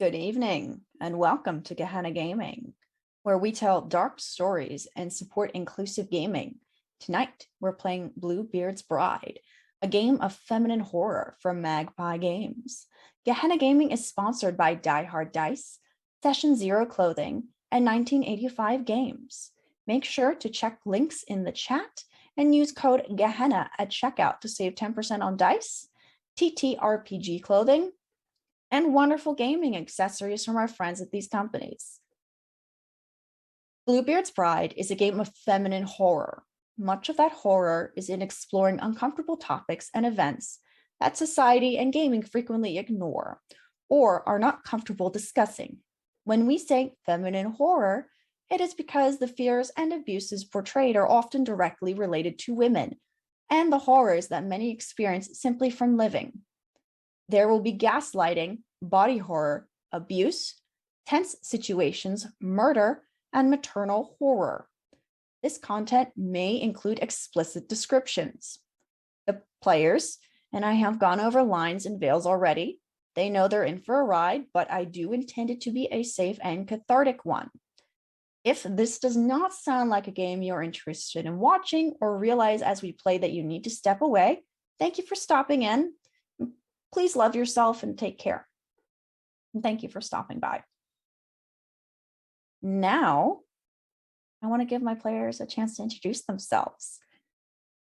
Good evening, and welcome to Gehenna Gaming, where we tell dark stories and support inclusive gaming. Tonight, we're playing Bluebeard's Bride, a game of feminine horror from Magpie Games. Gehenna Gaming is sponsored by Die Hard Dice, Session Zero Clothing, and 1985 Games. Make sure to check links in the chat and use code Gehenna at checkout to save 10% on dice, TTRPG clothing, and wonderful gaming accessories from our friends at these companies. Bluebeard's Bride is a game of feminine horror. Much of that horror is in exploring uncomfortable topics and events that society and gaming frequently ignore or are not comfortable discussing. When we say feminine horror, it is because the fears and abuses portrayed are often directly related to women and the horrors that many experience simply from living. There will be gaslighting, body horror, abuse, tense situations, murder, and maternal horror. This content may include explicit descriptions. The players, and I have gone over lines and veils already, they know they're in for a ride, but I do intend it to be a safe and cathartic one. If this does not sound like a game you're interested in watching or realize as we play that you need to step away, thank you for stopping in. Please love yourself and take care. And thank you for stopping by. Now, I want to give my players a chance to introduce themselves.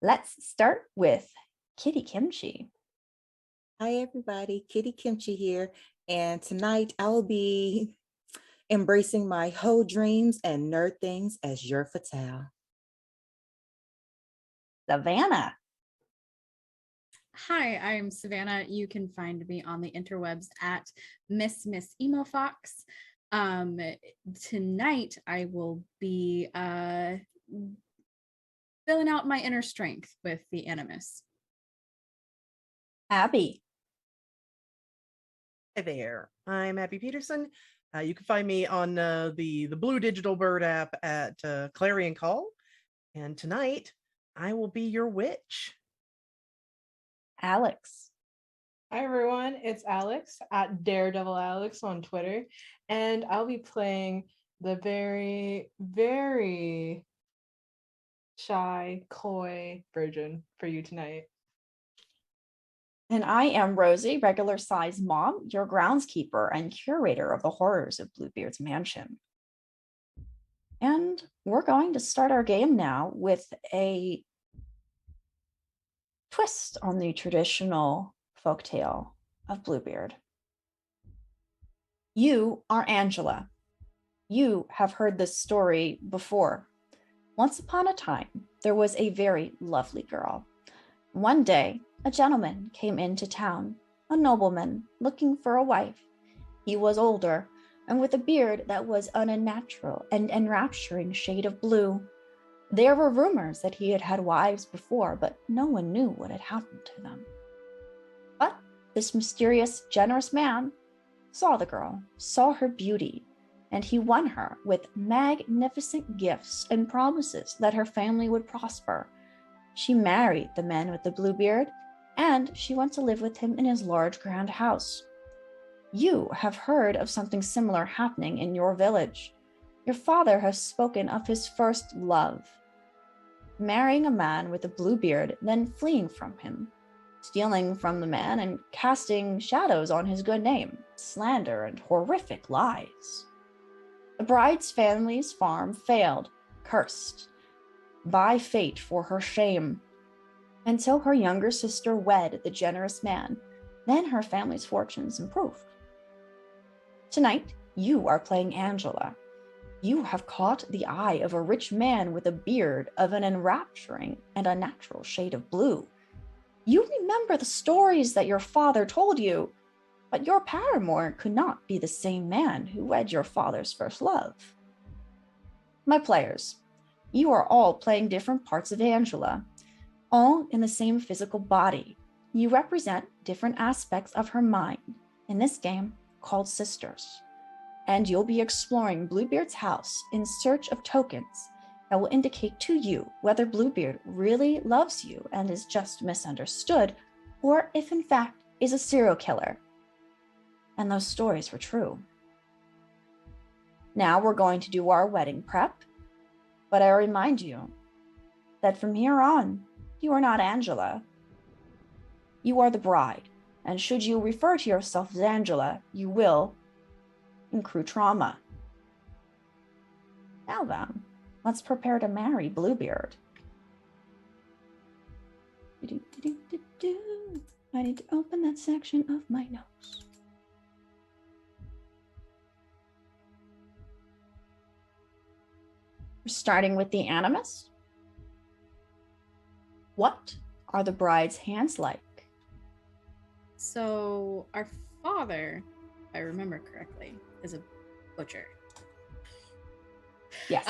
Let's start with Kitty Kimchi. Hi, everybody. Kitty Kimchi here. And tonight I will be embracing my hoe dreams and nerd things as your fatale. Savannah. Hi, I'm Savannah. You can find me on the interwebs at Miss Emo Fox. Tonight I will be filling out my inner strength with the Animus. Abby. Hi there, I'm Abby Peterson. You can find me on the Blue Digital Bird app at Clarion Call. And tonight, I will be your witch. Alex. Hi everyone, it's Alex at Daredevil Alex on Twitter, and I'll be playing the very, very shy, coy version for you tonight. And I am Rosie, regular size mom, your groundskeeper and curator of the horrors of Bluebeard's Mansion. And we're going to start our game now with a twist on the traditional folktale of Bluebeard. You are Angela. You have heard this story before. Once upon a time, there was a very lovely girl. One day, a gentleman came into town, a nobleman looking for a wife. He was older and with a beard that was an unnatural and enrapturing shade of blue. There were rumors that he had had wives before, but no one knew what had happened to them. But this mysterious, generous man saw the girl, saw her beauty, and he won her with magnificent gifts and promises that her family would prosper. She married the man with the blue beard, and she went to live with him in his large grand house. You have heard of something similar happening in your village. Your father has spoken of his first love, marrying a man with a blue beard, then fleeing from him, stealing from the man and casting shadows on his good name, slander and horrific lies. The bride's family's farm failed, cursed by fate for her shame, until her younger sister wed the generous man. Then her family's fortunes improved. Tonight, you are playing Angela. You have caught the eye of a rich man with a beard of an enrapturing and unnatural shade of blue. You remember the stories that your father told you, but your paramour could not be the same man who wed your father's first love. My players, you are all playing different parts of Angela, all in the same physical body. You represent different aspects of her mind in this game called Sisters. And you'll be exploring Bluebeard's house in search of tokens that will indicate to you whether Bluebeard really loves you and is just misunderstood, or if in fact is a serial killer. and those stories were true. Now we're going to do our wedding prep, but I remind you that from here on, you are not Angela. You are the bride, and should you refer to yourself as Angela, you will accrue trauma. Now then, let's prepare to marry Bluebeard. I need to open that section of my notes. We're starting with the animus. What are the bride's hands like? So our father, if I remember correctly, is a butcher. Yes.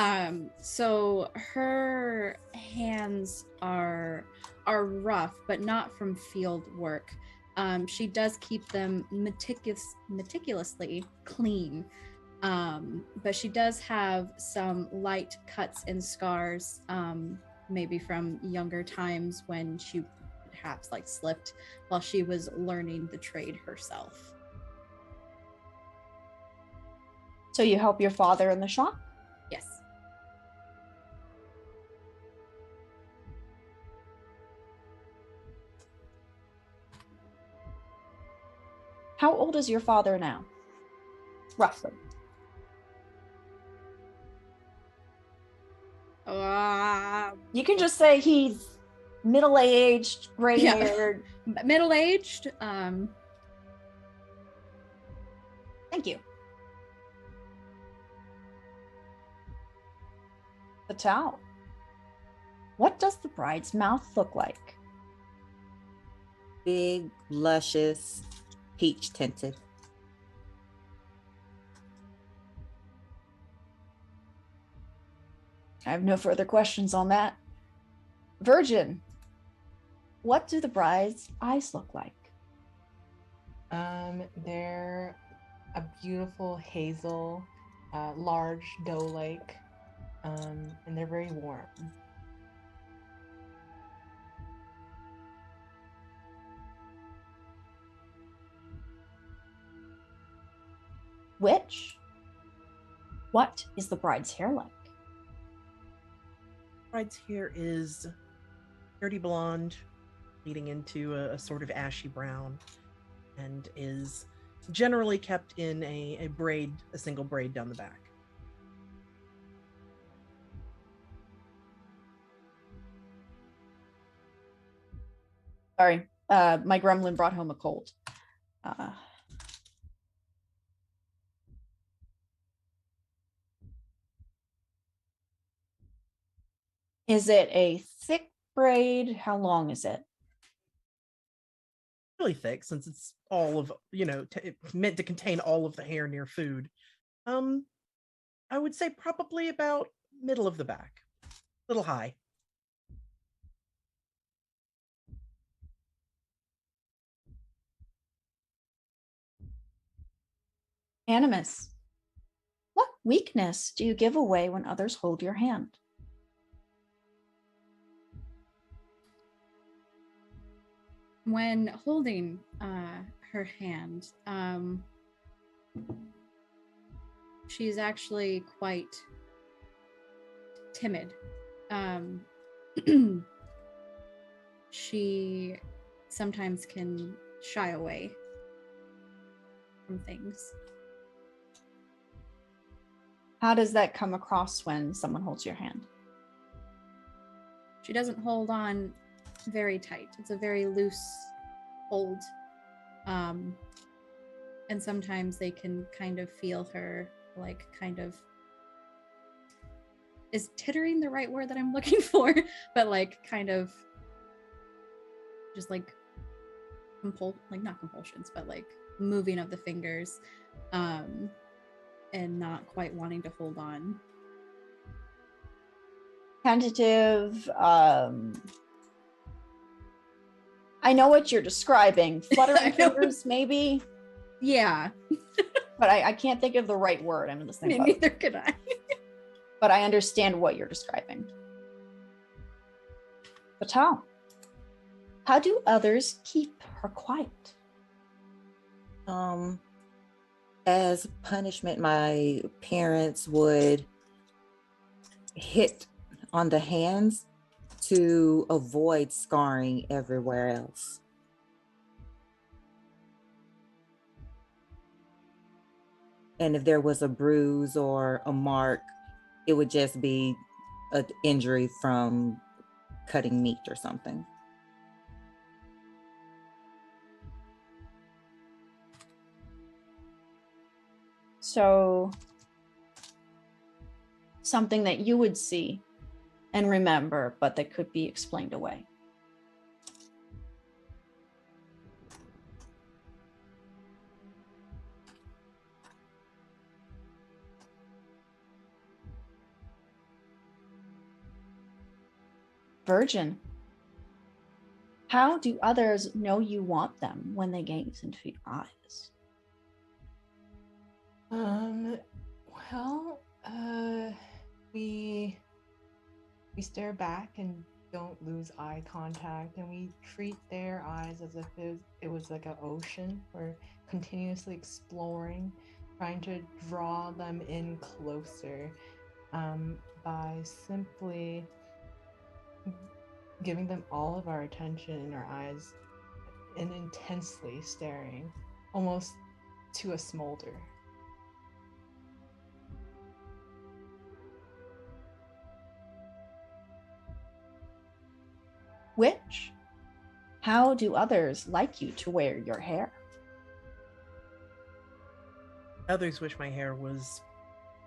So her hands are rough, but not from field work. She does keep them meticulously clean. But she does have some light cuts and scars, maybe from younger times when she perhaps like slipped while she was learning the trade herself. So you help your father in the shop? Yes. How old is your father now? Roughly. You can just say he's middle-aged, gray-haired. Yeah. Middle-aged. Thank you. Patel, what does the bride's mouth look like? Big, luscious, peach tinted. I have no further questions on that. Virgin, what do the bride's eyes look like? They're a beautiful hazel, large doe-like, and they're very warm. Witch, what is the bride's hair like? Bride's hair is dirty blonde, leading into a sort of ashy brown, and is generally kept in a braid, a single braid down the back. Sorry, my gremlin brought home a cold. Is it a thick braid? How long is it? Really thick, since it's all of, meant to contain all of the hair near food. I would say probably about middle of the back, a little high. Animus, what weakness do you give away when others hold your hand? When holding her hand, she's actually quite timid. She sometimes can shy away from things. How does that come across when someone holds your hand? She doesn't hold on very tight. It's a very loose hold. And sometimes they can kind of feel her, like, kind of, is tittering the right word that I'm looking for? But like kind of just like not compulsions, but like moving of the fingers, and not quite wanting to hold on. Tentative. I know what you're describing. Fluttering fingers, maybe. Yeah. But I can't think of the right word. I'm listening. Neither could I. But I understand what you're describing. But how do others keep her quiet? As punishment, my parents would hit on the hands to avoid scarring everywhere else. And if there was a bruise or a mark, it would just be an injury from cutting meat or something. So, something that you would see and remember, but that could be explained away. Virgin, how do others know you want them when they gaze into your eyes? Well, we stare back and don't lose eye contact, and we treat their eyes as if it was like an ocean. We're continuously exploring, trying to draw them in closer, by simply giving them all of our attention in our eyes and intensely staring, almost to a smolder. Which, how do others like you to wear your hair? Others wish my hair was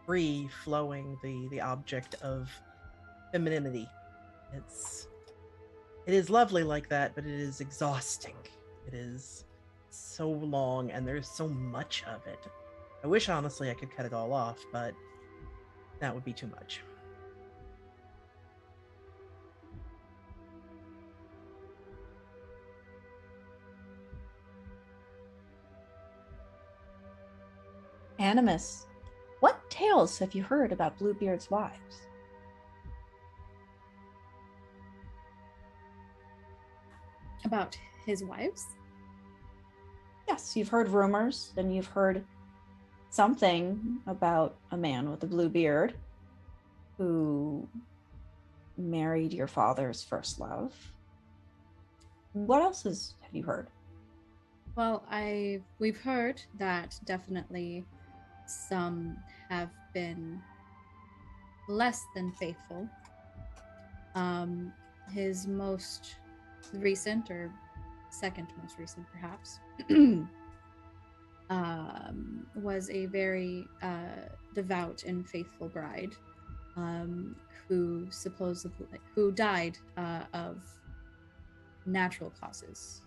free flowing, the object of femininity. It is lovely like that, but it is exhausting. It is so long and there's so much of it. I wish honestly I could cut it all off, but that would be too much. Animus, what tales have you heard about Bluebeard's wives? About his wives? Yes, you've heard rumors, and you've heard something about a man with a blue beard who married your father's first love. What else have you heard? Well, we've heard that definitely some have been less than faithful. His most recent, or second most recent perhaps, was a very devout and faithful bride, who died of natural causes.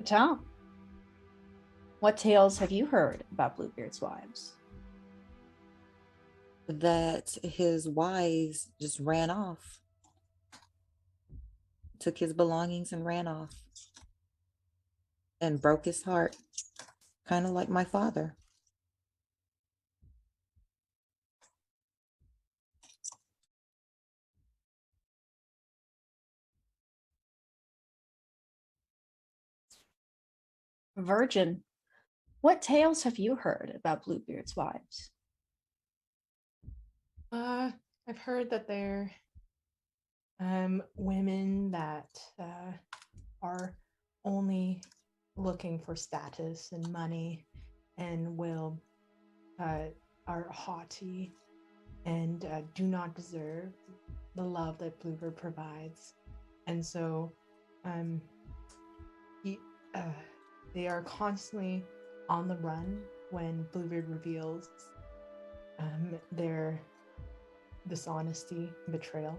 Tom, what tales have you heard about Bluebeard's wives? That his wives just ran off, took his belongings and ran off, and broke his heart, kind of like my father. Virgin, what tales have you heard about Bluebeard's wives? I've heard that they're women that are only looking for status and money, and are haughty and do not deserve the love that Bluebeard provides, and so he, they are constantly on the run when Bluebeard reveals their dishonesty and betrayal.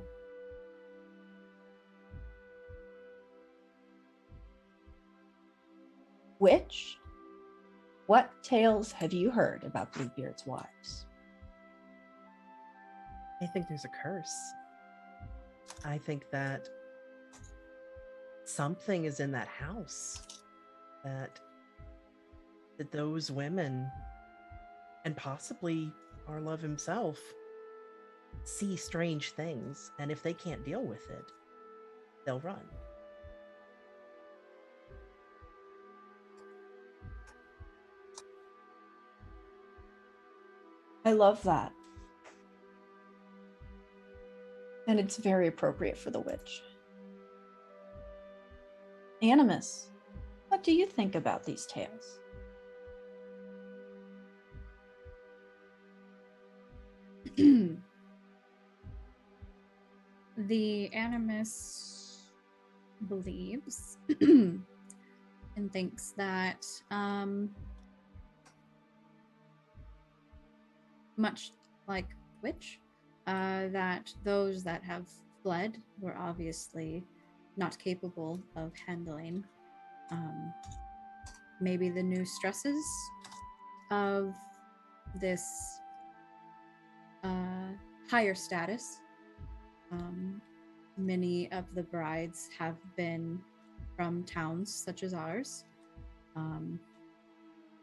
Which, what tales have you heard about Bluebeard's wives? I think there's a curse. I think that something is in that house, that those women, and possibly our love himself, see strange things, and if they can't deal with it, they'll run. I love that. And it's very appropriate for the witch. Animus, what do you think about these tales? The Animus believes and thinks that much like Witch, that those that have fled were obviously not capable of handling maybe the new stresses of this higher status. Many of the brides have been from towns such as ours,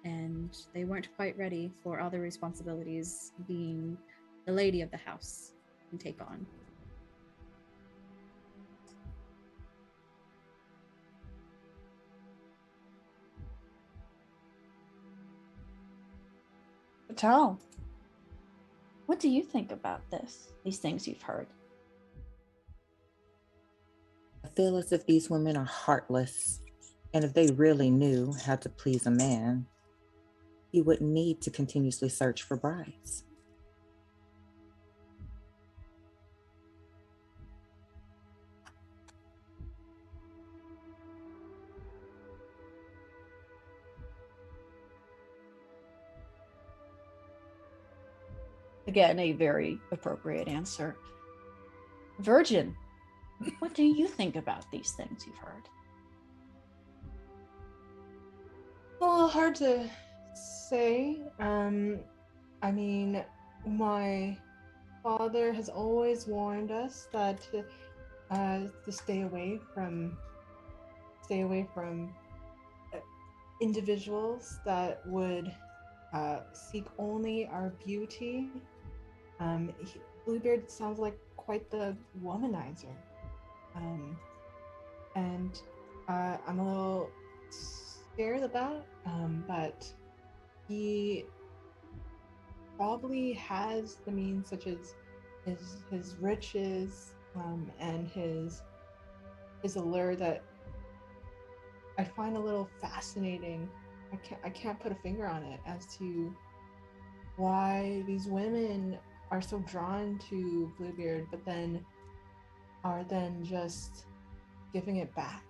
and they weren't quite ready for other responsibilities being the lady of the house can take on. Patel, what do you think about these things you've heard? I feel as if these women are heartless, and if they really knew how to please a man, he wouldn't need to continuously search for brides. Again, a very appropriate answer. Virgin, what do you think about these things you've heard? Well, hard to say. I mean, my father has always warned us that to stay away from individuals that would seek only our beauty. Bluebeard sounds like quite the womanizer, and I'm a little scared of that. But he probably has the means, such as his riches and his allure, that I find a little fascinating. I can't put a finger on it as to why these women are so drawn to Bluebeard, but then are then just giving it back.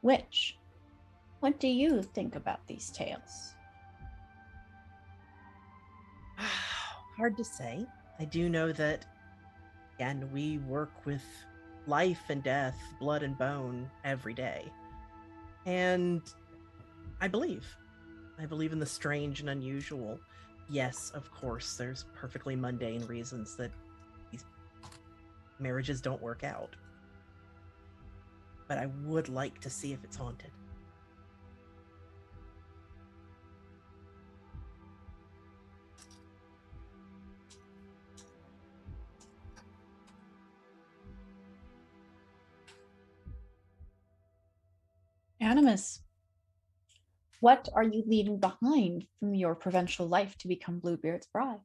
Witch, what do you think about these tales? Hard to say. I do know that, again, we work with life and death, blood and bone every day. And I believe in the strange and unusual. Yes, of course, there's perfectly mundane reasons that these marriages don't work out. But I would like to see if it's haunted. Animus, what are you leaving behind from your provincial life to become Bluebeard's bride?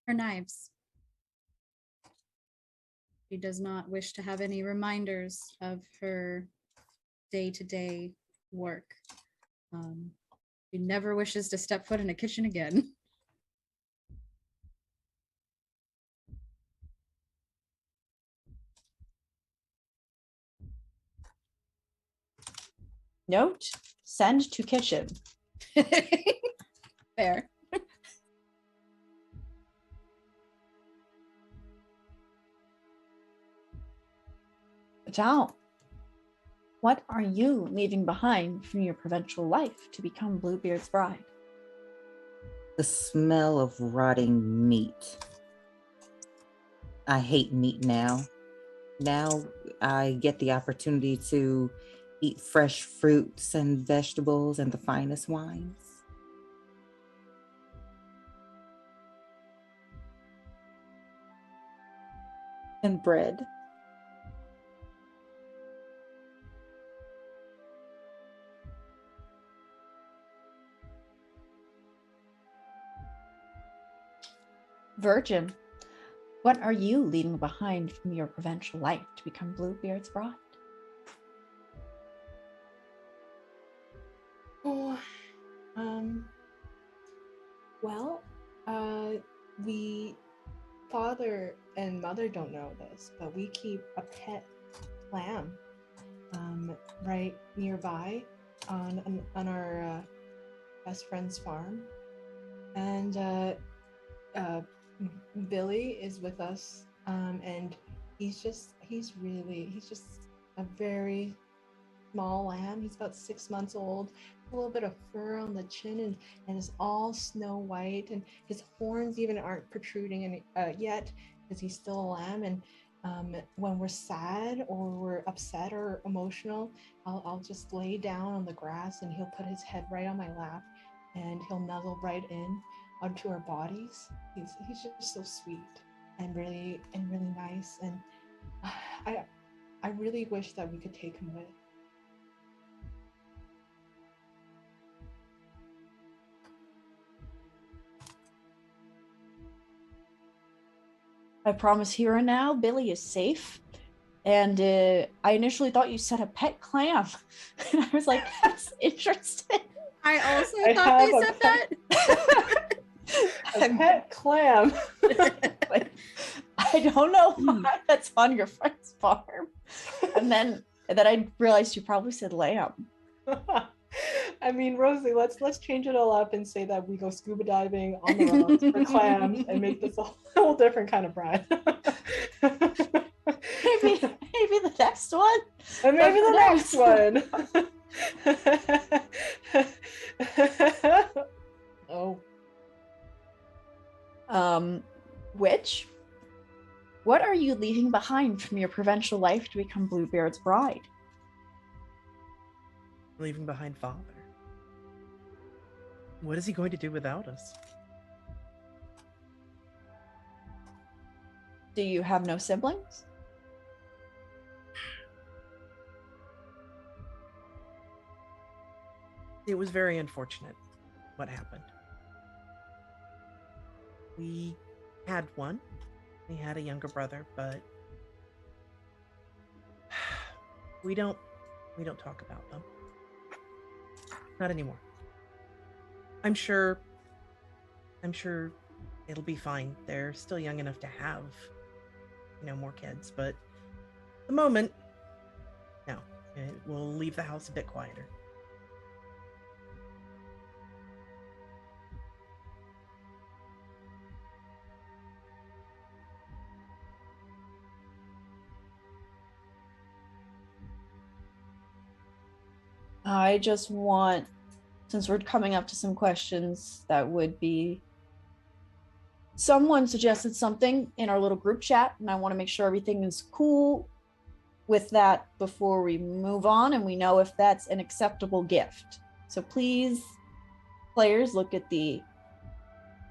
Her knives. She does not wish to have any reminders of her day-to-day work. She never wishes to step foot in a kitchen again. Note, send to kitchen. Fair. Patel, what are you leaving behind from your provincial life to become Bluebeard's bride? The smell of rotting meat. I hate meat now, Now I get the opportunity to eat fresh fruits and vegetables and the finest wines. And bread. Virgin, what are you leaving behind from your provincial life to become Bluebeard's bride? Oh, well, we father and mother don't know this, but we keep a pet lamb right nearby on our best friend's farm, and Billy is with us, and he's just a very small lamb. He's about 6 months old, a little bit of fur on the chin, and is all snow white, and his horns even aren't protruding any, yet, because he's still a lamb. And when we're sad or we're upset or emotional, I'll just lay down on the grass, and he'll put his head right on my lap, and he'll nuzzle right in onto our bodies. He's just so sweet and really nice, and I really wish that we could take him with. I promise here and now, Billy is safe. And I initially thought you said a pet clam. And I was like, that's interesting. I also I thought have they a said that. A pet clam. Like, I don't know why that's on your friend's farm. And then I realized you probably said lamb. I mean, Rosie, let's change it all up and say that we go scuba diving on the rocks for clams and make this a whole different kind of bride. Maybe the next one. And maybe the next one. Oh. Witch, what are you leaving behind from your provincial life to become Bluebeard's bride? Leaving behind father. What is he going to do without us? Do you have no siblings? It was very unfortunate what happened. We had one. We had a younger brother, but we don't talk about them. Not anymore. I'm sure it'll be fine. They're still young enough to have, more kids, but at the moment, no. We'll leave the house a bit quieter. I just want, since we're coming up to some questions that would be, someone suggested something in our little group chat, and I want to make sure everything is cool with that before we move on, and we know if that's an acceptable gift. So please, players, look at the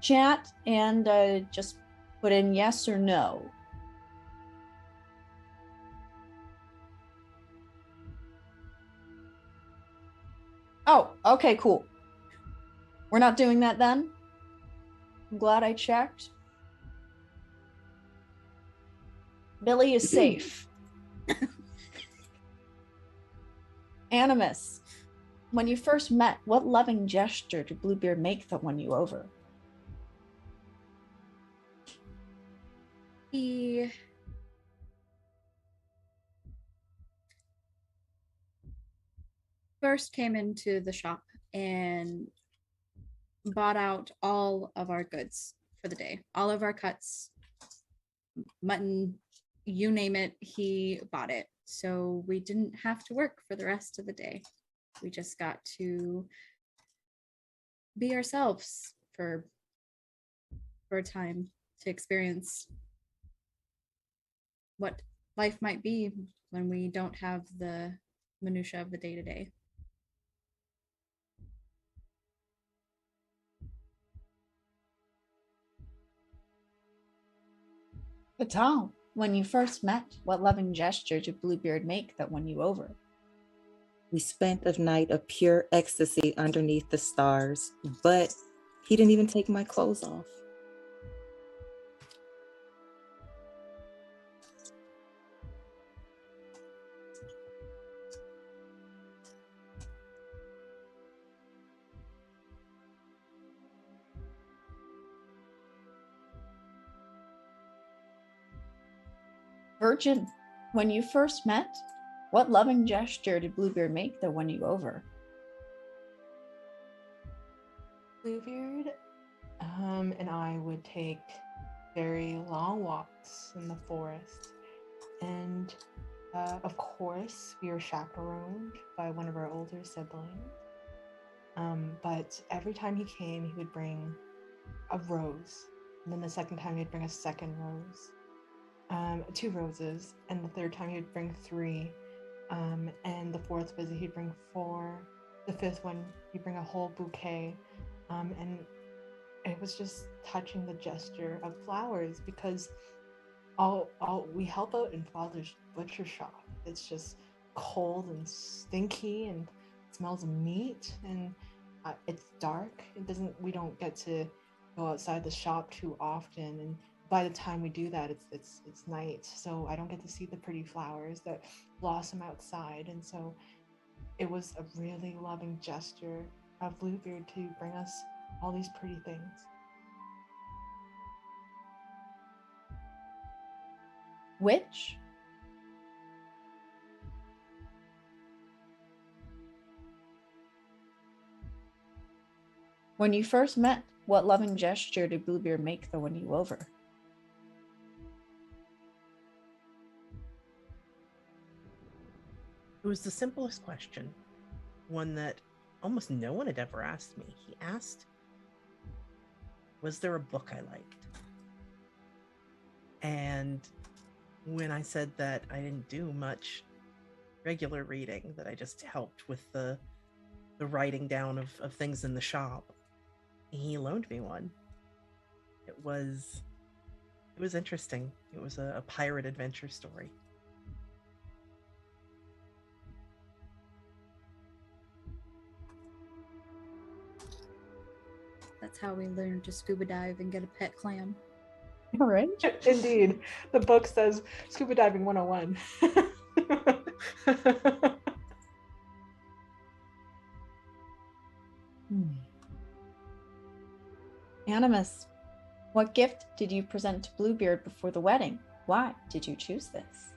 chat and just put in yes or no. Oh, okay, cool. We're not doing that then? I'm glad I checked. Billy is safe. Animus, when you first met, what loving gesture did Bluebeard make that won you over? He first came into the shop and bought out all of our goods for the day. All of our cuts, mutton, you name it, he bought it. So we didn't have to work for the rest of the day. We just got to be ourselves for a time to experience what life might be when we don't have the minutia of the day-to-day. Fatal, when you first met, what loving gesture did Bluebeard make that won you over? We spent a night of pure ecstasy underneath the stars, but he didn't even take my clothes off. Virgin, when you first met, what loving gesture did Bluebeard make that won you over? Bluebeard and I would take very long walks in the forest. And of course, we were chaperoned by one of our older siblings. But every time he came, he would bring a rose. And then the second time, he'd bring a second rose. 2 roses. And the third time, he'd bring 3. And the fourth visit, he'd bring 4. The fifth one, he'd bring a whole bouquet. And it was just touching the gesture of flowers, because all we help out in Father's butcher shop. It's just cold and stinky and smells of meat, and it's dark. We don't get to go outside the shop too often, and by the time we do that, it's night, so I don't get to see the pretty flowers that blossom outside. And so it was a really loving gesture of Bluebeard to bring us all these pretty things. Which? When you first met, what loving gesture did Bluebeard make that won you over? It was the simplest question, one that almost no one had ever asked me. He asked, was there a book I liked? And when I said that I didn't do much regular reading, that I just helped with the writing down of things in the shop, he loaned me one. It was interesting. It was a pirate adventure story. That's how we learn to scuba dive and get a pet clam. All right. Indeed, the book says scuba diving 101. Animus, what gift did you present to Bluebeard before the wedding? Why did you choose this?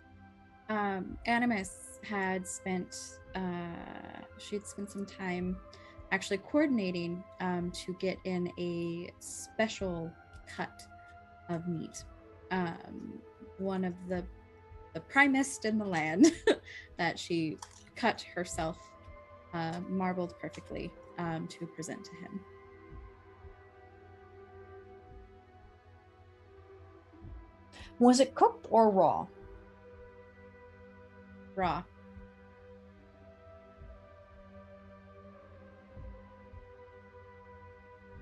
Animus had she'd spent some time actually coordinating to get in a special cut of meat, one of the primest in the land that she cut herself, marbled perfectly, to present to him. Was it cooked or raw? Raw.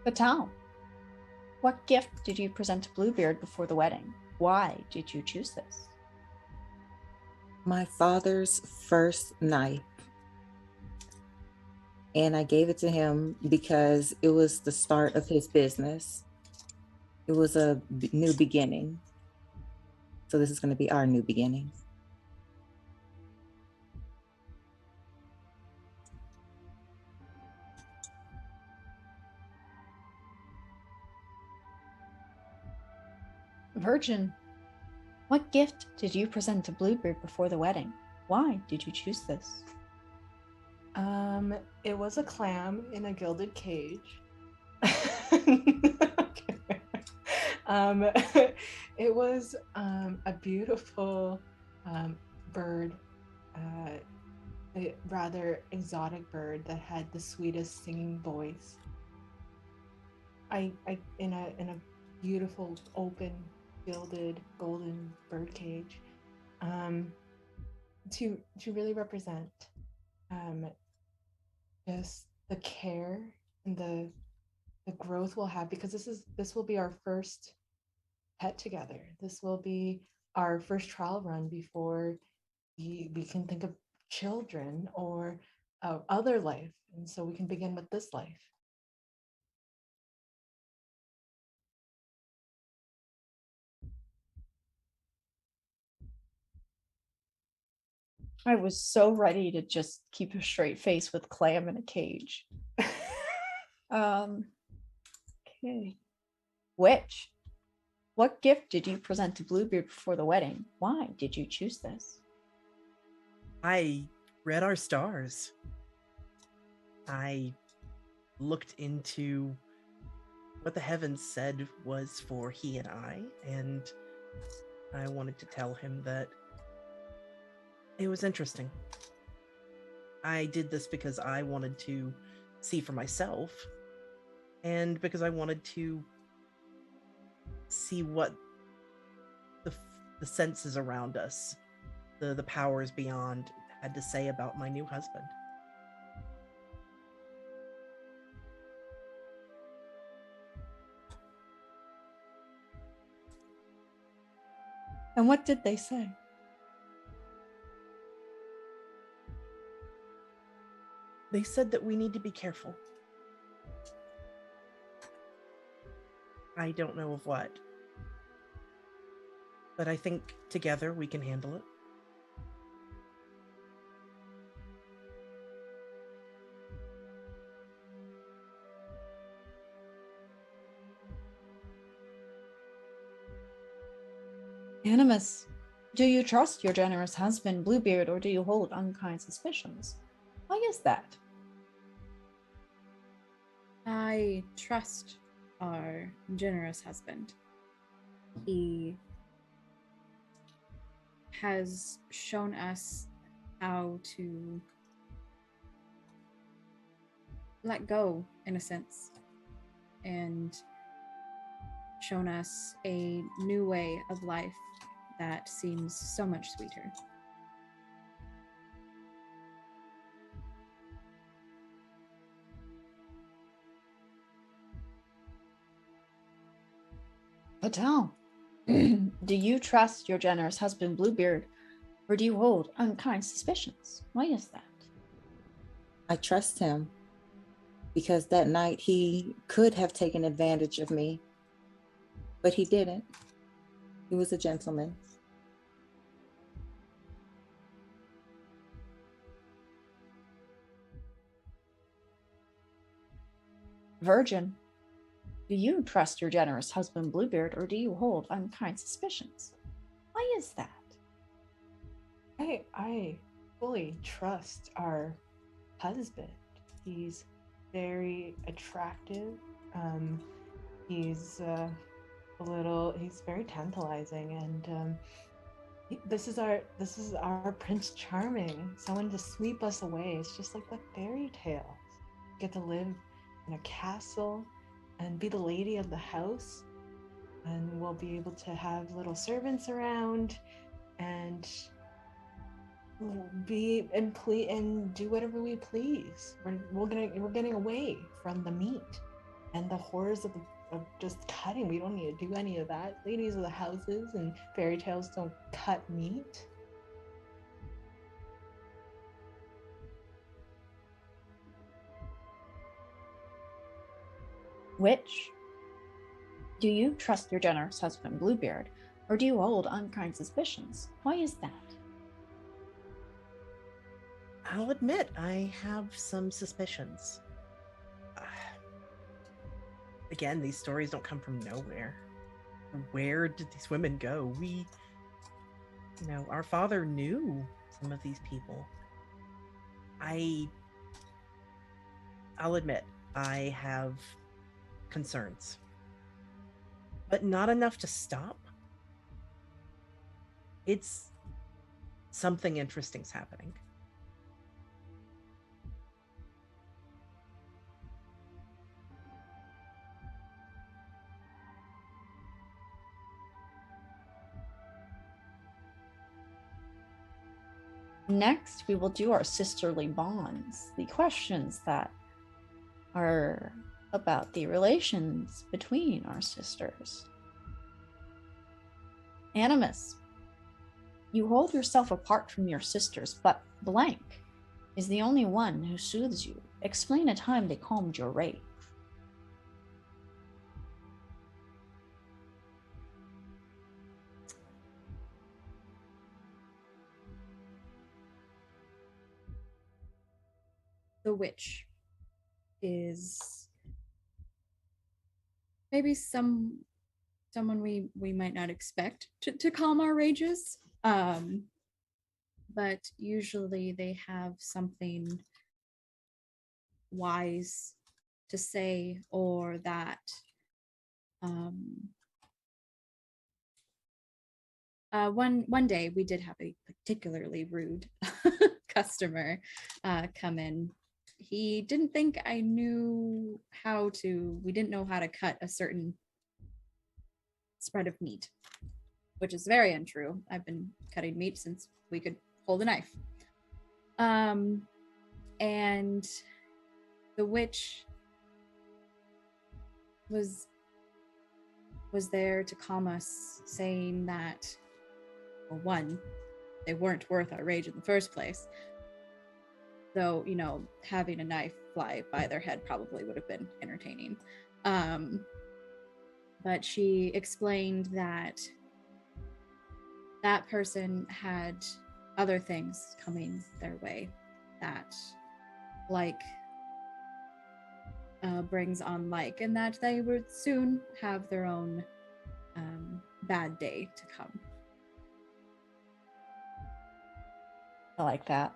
Fatal, what gift did you present to Bluebeard before the wedding? Why did you choose this? My father's first knife. And I gave it to him because it was the start of his business. It was a new beginning. So this is going to be our new beginning. Virgin, what gift did you present to Bluebeard before the wedding? Why did you choose this? It was a clam in a gilded cage. It was a beautiful bird, a rather exotic bird that had the sweetest singing voice. I in a beautiful open gilded golden bird cage. to really represent just the care and the growth we'll have, because this will be our first pet together. This will be our first trial run before we can think of children or other life, and so we can begin with this life. I was so ready to just keep a straight face with Clam in a cage. Okay. Which? What gift did you present to Bluebeard before the wedding? Why did you choose this? I read our stars. I looked into what the heavens said was for he and I wanted to tell him that it was interesting. I did this because I wanted to see for myself, and because I wanted to see what the senses around us, the powers beyond, had to say about my new husband. And what did they say? They said that we need to be careful. I don't know of what, but I think together we can handle it. Animus, do you trust your generous husband, Bluebeard, or do you hold unkind suspicions? Why is that? I trust our generous husband. He has shown us how to let go, in a sense, and shown us a new way of life that seems so much sweeter. Patel, do you trust your generous husband, Bluebeard, or do you hold unkind suspicions? Why is that? I trust him because that night he could have taken advantage of me, but he didn't. He was a gentleman. Virgin, do you trust your generous husband, Bluebeard, or do you hold unkind suspicions? Why is that? I fully trust our husband. He's very attractive. He's he's very tantalizing, and this is our Prince Charming, someone to sweep us away. It's just like the fairy tales. Get to live in a castle and be the lady of the house, and we'll be able to have little servants around and be and do whatever we please. We're getting away from the meat and the horrors of just cutting. We don't need to do any of that. Ladies of the houses and fairy tales don't cut meat. Which? Do you trust your generous husband, Bluebeard, or do you hold unkind suspicions? Why is that? I'll admit I have some suspicions. Again, these stories don't come from nowhere. Where did these women go? Our father knew some of these people. I'll admit I have concerns, but not enough to stop. It's something interesting's happening. Next, we will do our sisterly bonds, the questions that are about the relations between our sisters. Animus, you hold yourself apart from your sisters, but Blank is the only one who soothes you. Explain a time they calmed your rage. The witch is maybe someone we might not expect to calm our rages. But usually they have something wise to say, or that one day we did have a particularly rude customer come in. He didn't think I knew we didn't know how to cut a certain spread of meat, which is very untrue. I've been cutting meat since we could hold a knife. And the witch was there to calm us, saying that, well, one, they weren't worth our rage in the first place. Though, having a knife fly by their head probably would have been entertaining. But she explained that that person had other things coming their way that brings on like, and that they would soon have their own bad day to come. I like that.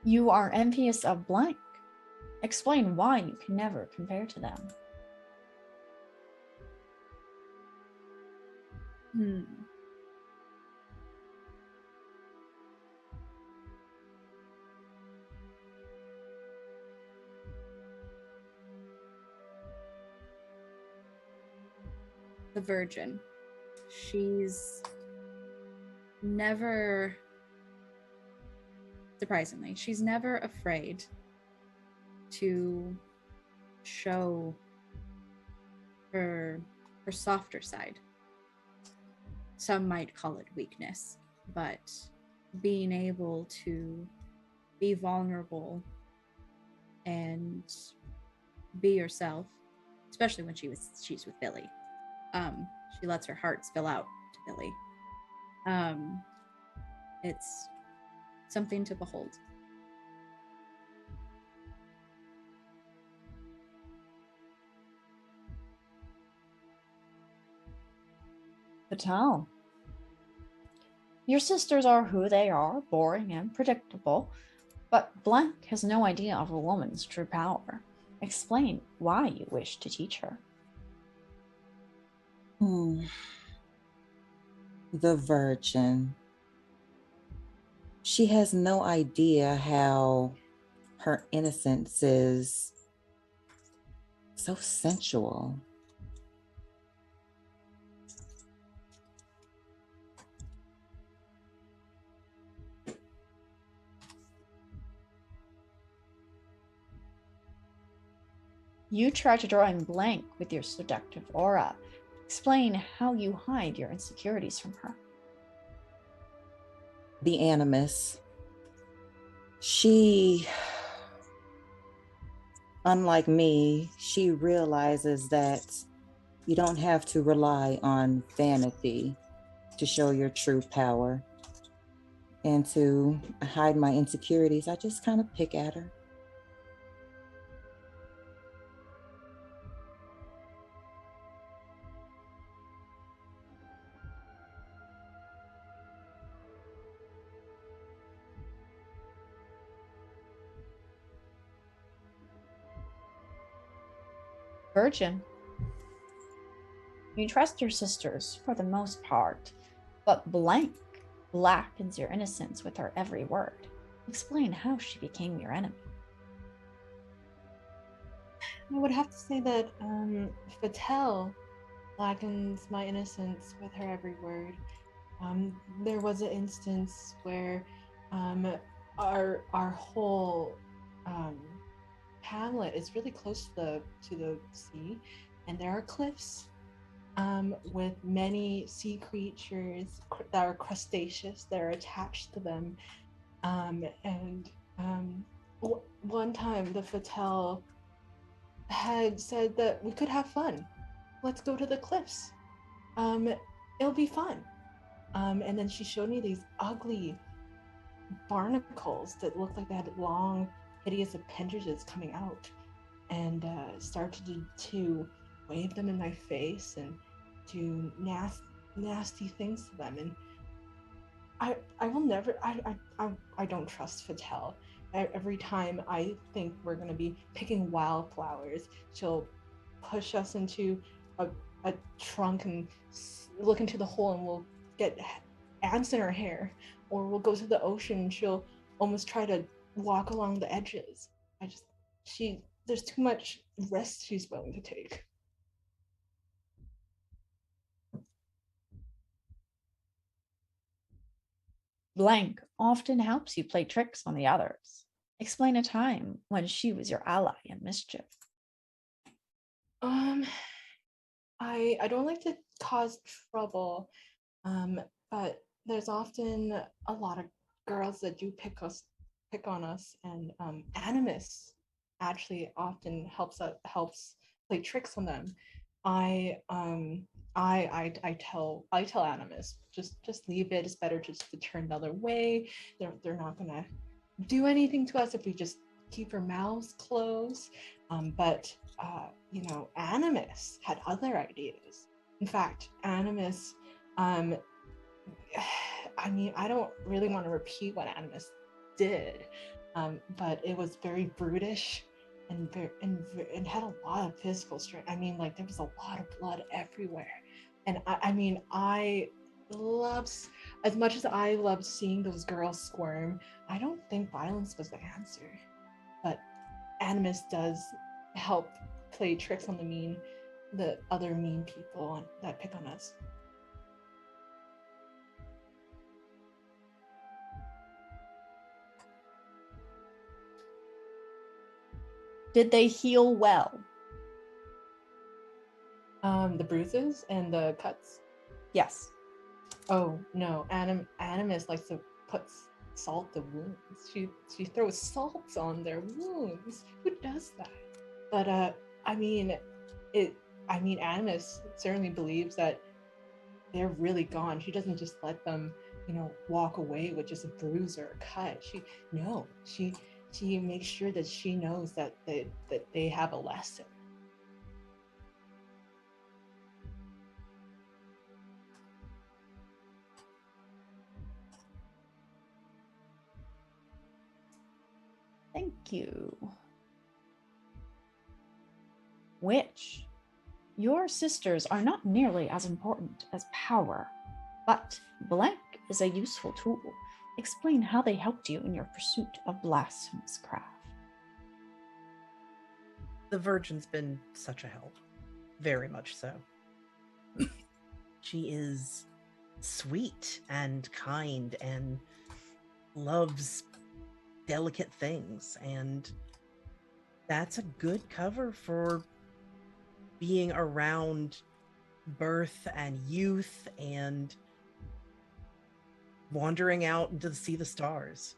You are envious of Blank. Explain why you can never compare to them. The Virgin. She's never, surprisingly, she's never afraid to show her softer side. Some might call it weakness, but being able to be vulnerable and be yourself, especially when she's with Billy. She lets her heart spill out to Billy. It's something to behold. Patel. Your sisters are who they are, boring and predictable, but Blank has no idea of a woman's true power. Explain why you wish to teach her. The Virgin. She has no idea how her innocence is so sensual. You try to draw in Blank with your seductive aura. Explain how you hide your insecurities from her. The Animus. She, unlike me, she realizes that you don't have to rely on vanity to show your true power. And to hide my insecurities, I just kind of pick at her. Virgin. You trust your sisters for the most part, but Blank blackens your innocence with her every word. Explain how she became your enemy. I would have to say that Fatel blackens my innocence with her every word. There was an instance where our whole hamlet is really close to the sea, and there are cliffs with many sea creatures that are crustaceous that are attached to them. And one time the Fatale had said that we could have fun. Let's go to the cliffs. It'll be fun. And then she showed me these ugly barnacles that looked like they had long, hideous appendages coming out, and started to wave them in my face and do nasty things to them. And I will never I don't trust Fatale. Every time I think we're gonna be picking wildflowers, she'll push us into a trunk and look into the hole, and we'll get ants in her hair. Or we'll go to the ocean and she'll almost try to walk along the edges. There's too much risk she's willing to take. Blank often helps you play tricks on the others. Explain a time when she was your ally in mischief. I don't like to cause trouble, but there's often a lot of girls that do pick on us, and Animus actually often helps play tricks on them. I tell Animus, just leave it. It's better just to turn the other way. They're not gonna do anything to us if we just keep our mouths closed. But Animus had other ideas. In fact, Animus, I don't really want to repeat what Animus did, but it was very brutish and had a lot of physical strength. There was a lot of blood everywhere, and I loves as much as I loved seeing those girls squirm. I don't think violence was the answer, but Animus does help play tricks on the other mean people that pick on us. Did they heal well? The bruises and the cuts. Yes. Oh no, Animus likes to put salt the wounds. She throws salt on their wounds. Who does that? But Animus certainly believes that they're really gone. She doesn't just let them, walk away with just a bruise or a cut. She makes sure that she knows that they have a lesson. Thank you. Which, your sisters are not nearly as important as power, but blank is a useful tool. Explain how they helped you in your pursuit of blasphemous craft. The Virgin's been such a help. Very much so. She is sweet and kind and loves delicate things, and that's a good cover for being around birth and youth and wandering out to see the stars.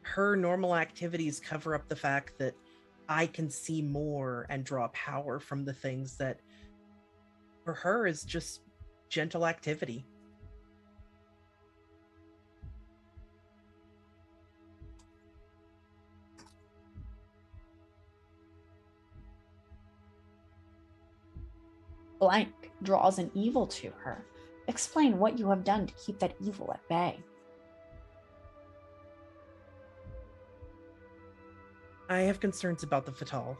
Her normal activities cover up the fact that I can see more and draw power from the things that for her is just gentle activity. Blank draws an evil to her. Explain what you have done to keep that evil at bay. I have concerns about the Fatale.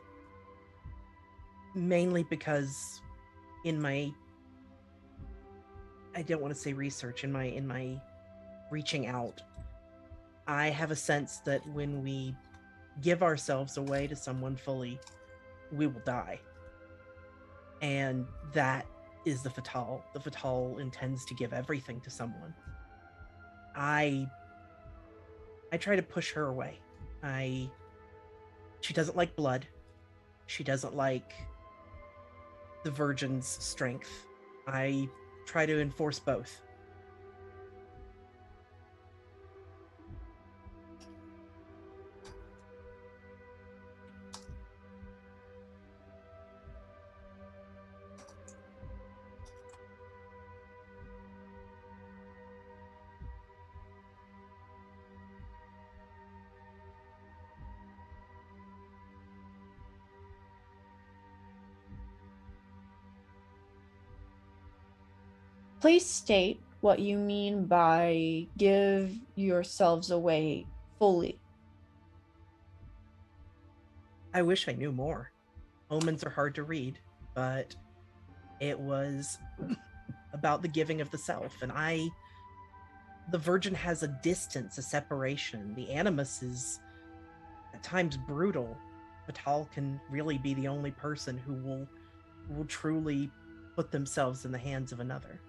Mainly because in my, I don't want to say research, in my reaching out, I have a sense that when we give ourselves away to someone fully, we will die. And that is the Fatal. The Fatal intends to give everything to someone. I try to push her away. She doesn't like blood. She doesn't like the Virgin's strength. I try to enforce both. Please state what you mean by give yourselves away fully. I wish I knew more. Omens are hard to read, but it was about the giving of the self. And the Virgin has a distance, a separation. The Animus is at times brutal. Fatal can really be the only person who will truly put themselves in the hands of another.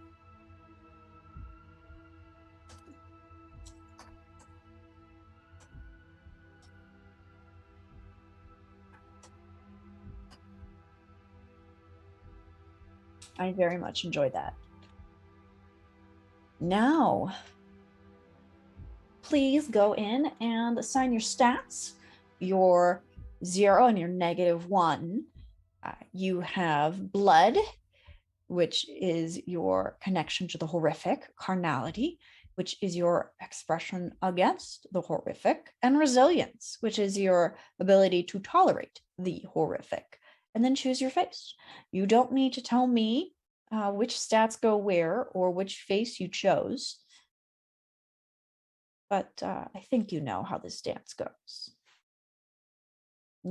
I very much enjoyed that. Now, please go in and assign your stats, your 0 and your -1. You have blood, which is your connection to the horrific, carnality, which is your expression against the horrific, and resilience, which is your ability to tolerate the horrific. And then choose your face. You don't need to tell me which stats go where or which face you chose. But I think you know how this dance goes.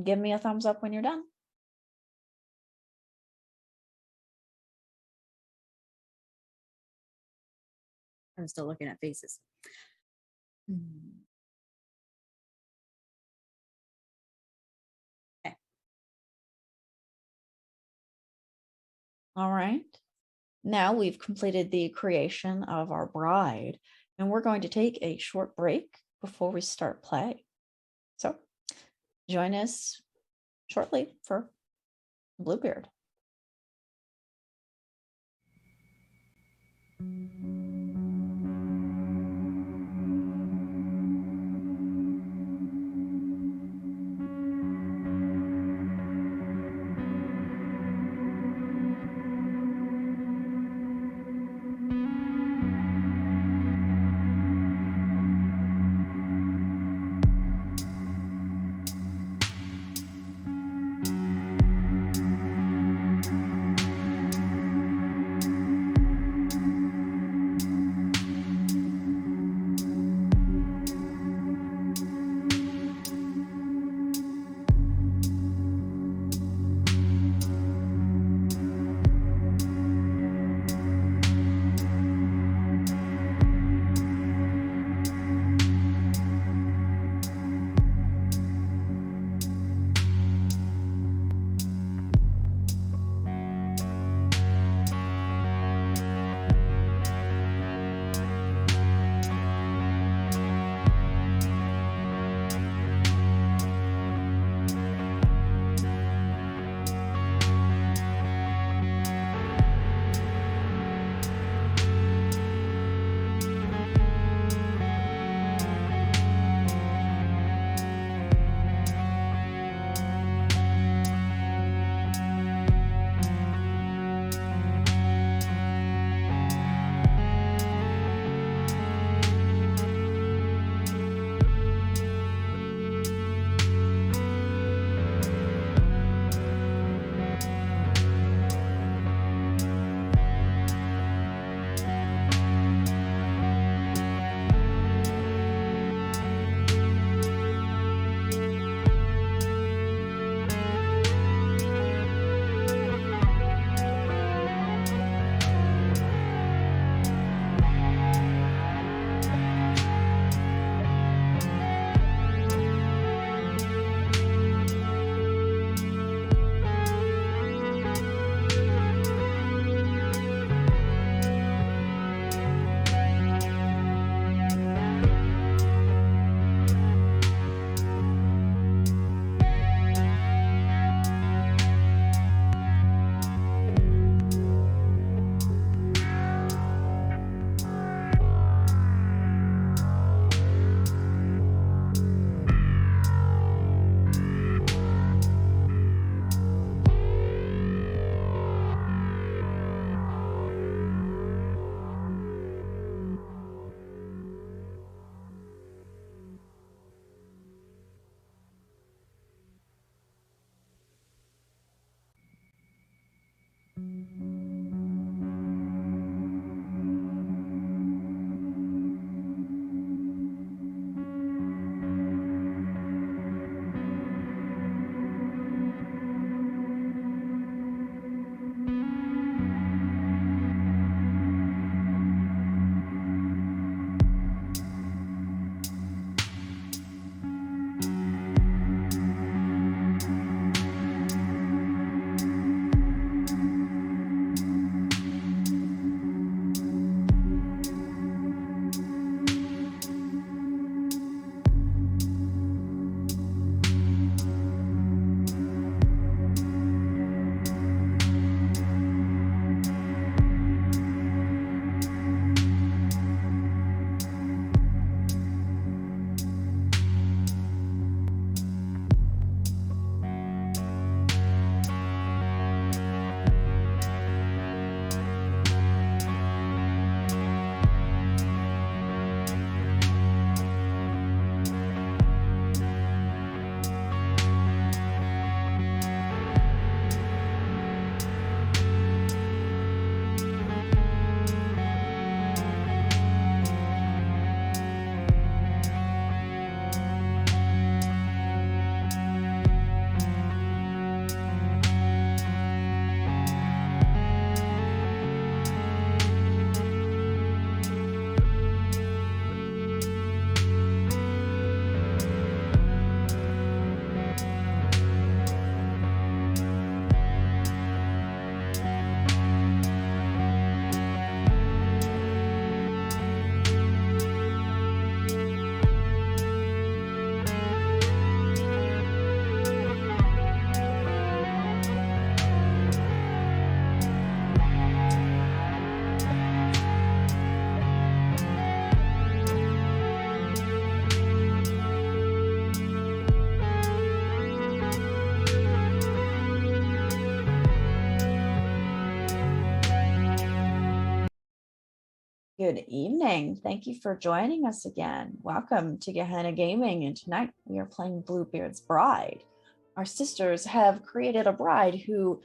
Give me a thumbs up when you're done. I'm still looking at faces. Okay. All right. Now we've completed the creation of our bride, and we're going to take a short break before we start play. So join us shortly for Bluebeard. Good evening. Thank you for joining us again. Welcome to Gehenna Gaming, and tonight we are playing Bluebeard's Bride. Our sisters have created a bride who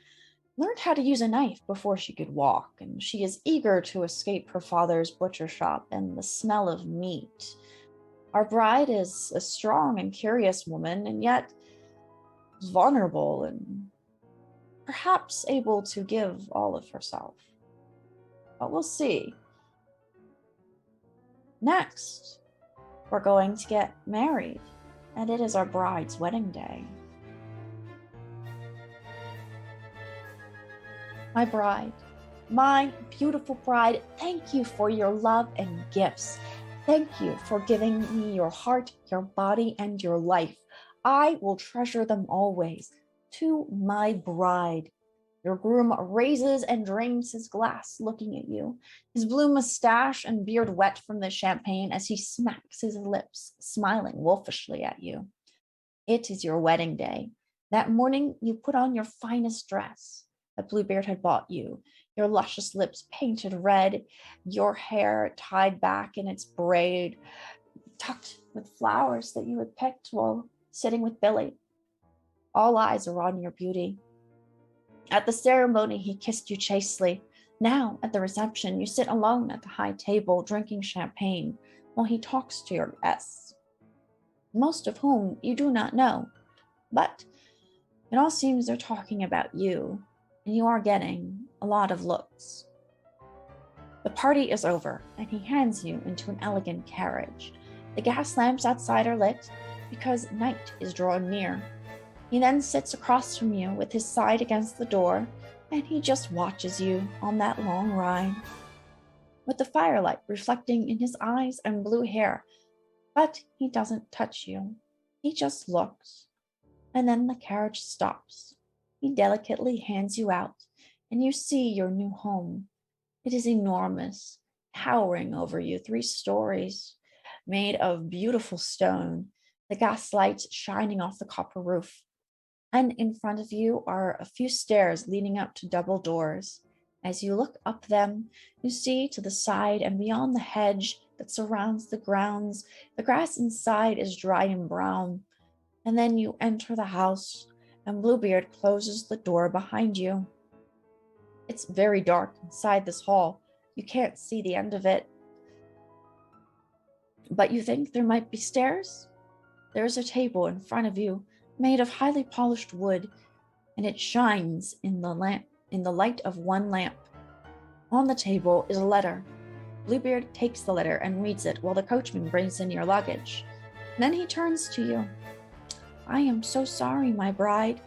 learned how to use a knife before she could walk, and she is eager to escape her father's butcher shop and the smell of meat. Our bride is a strong and curious woman, and yet vulnerable and perhaps able to give all of herself. But we'll see. Next, we're going to get married, and it is our bride's wedding day. My bride, my beautiful bride, thank you for your love and gifts. Thank you for giving me your heart, your body, and your life. I will treasure them always. To my bride. Your groom raises and drains his glass, looking at you, his blue mustache and beard wet from the champagne as he smacks his lips, smiling wolfishly at you. It is your wedding day. That morning, you put on your finest dress that Bluebeard had bought you, your luscious lips painted red, your hair tied back in its braid, tucked with flowers that you had picked while sitting with Billy. All eyes are on your beauty. At the ceremony, he kissed you chastely. Now, at the reception, you sit alone at the high table, drinking champagne, while he talks to your guests, most of whom you do not know. But it all seems they're talking about you, and you are getting a lot of looks. The party is over, and he hands you into an elegant carriage. The gas lamps outside are lit because night is drawing near. He then sits across from you with his side against the door, and he just watches you on that long ride, with the firelight reflecting in his eyes and blue hair. But he doesn't touch you. He just looks, and then the carriage stops. He delicately hands you out, and you see your new home. It is enormous, towering over you, 3 stories, made of beautiful stone, the gas lights shining off the copper roof. And in front of you are a few stairs leading up to double doors. As you look up them, you see to the side and beyond the hedge that surrounds the grounds, the grass inside is dry and brown. And then you enter the house, and Bluebeard closes the door behind you. It's very dark inside this hall. You can't see the end of it. But you think there might be stairs? There's a table in front of you, made of highly polished wood, and it shines in the light of one lamp. On the table is a letter. Bluebeard takes the letter and reads it while the coachman brings in your luggage. Then he turns to you. I am so sorry, my bride.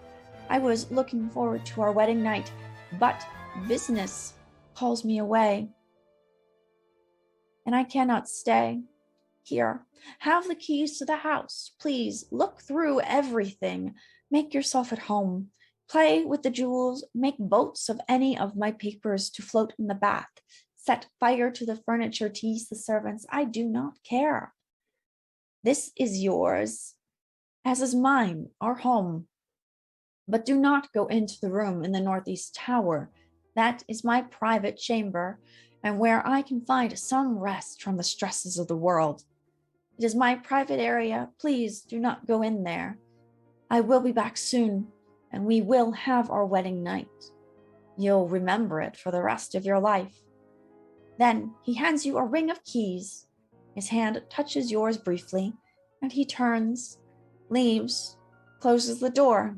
I was looking forward to our wedding night, but business calls me away, and I cannot stay. Here, have the keys to the house. Please look through everything. Make yourself at home. Play with the jewels. Make boats of any of my papers to float in the bath. Set fire to the furniture. Tease the servants. I do not care. This is yours, as is mine, our home. But do not go into the room in the northeast tower. That is my private chamber, and where I can find some rest from the stresses of the world. It is my private area. Please do not go in there. I will be back soon, and we will have our wedding night. You'll remember it for the rest of your life. Then he hands you a ring of keys. His hand touches yours briefly, and he turns, leaves, closes the door.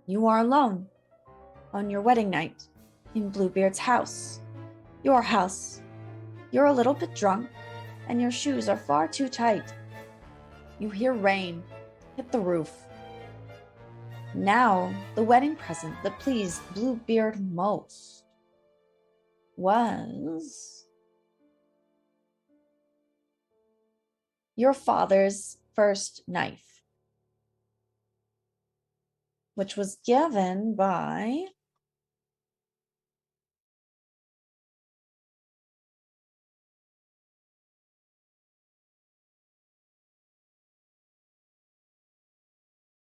You are alone on your wedding night in Bluebeard's house. Your house. You're a little bit drunk, and your shoes are far too tight. You hear rain hit the roof. Now, the wedding present that pleased Bluebeard most was your father's first knife, which was given by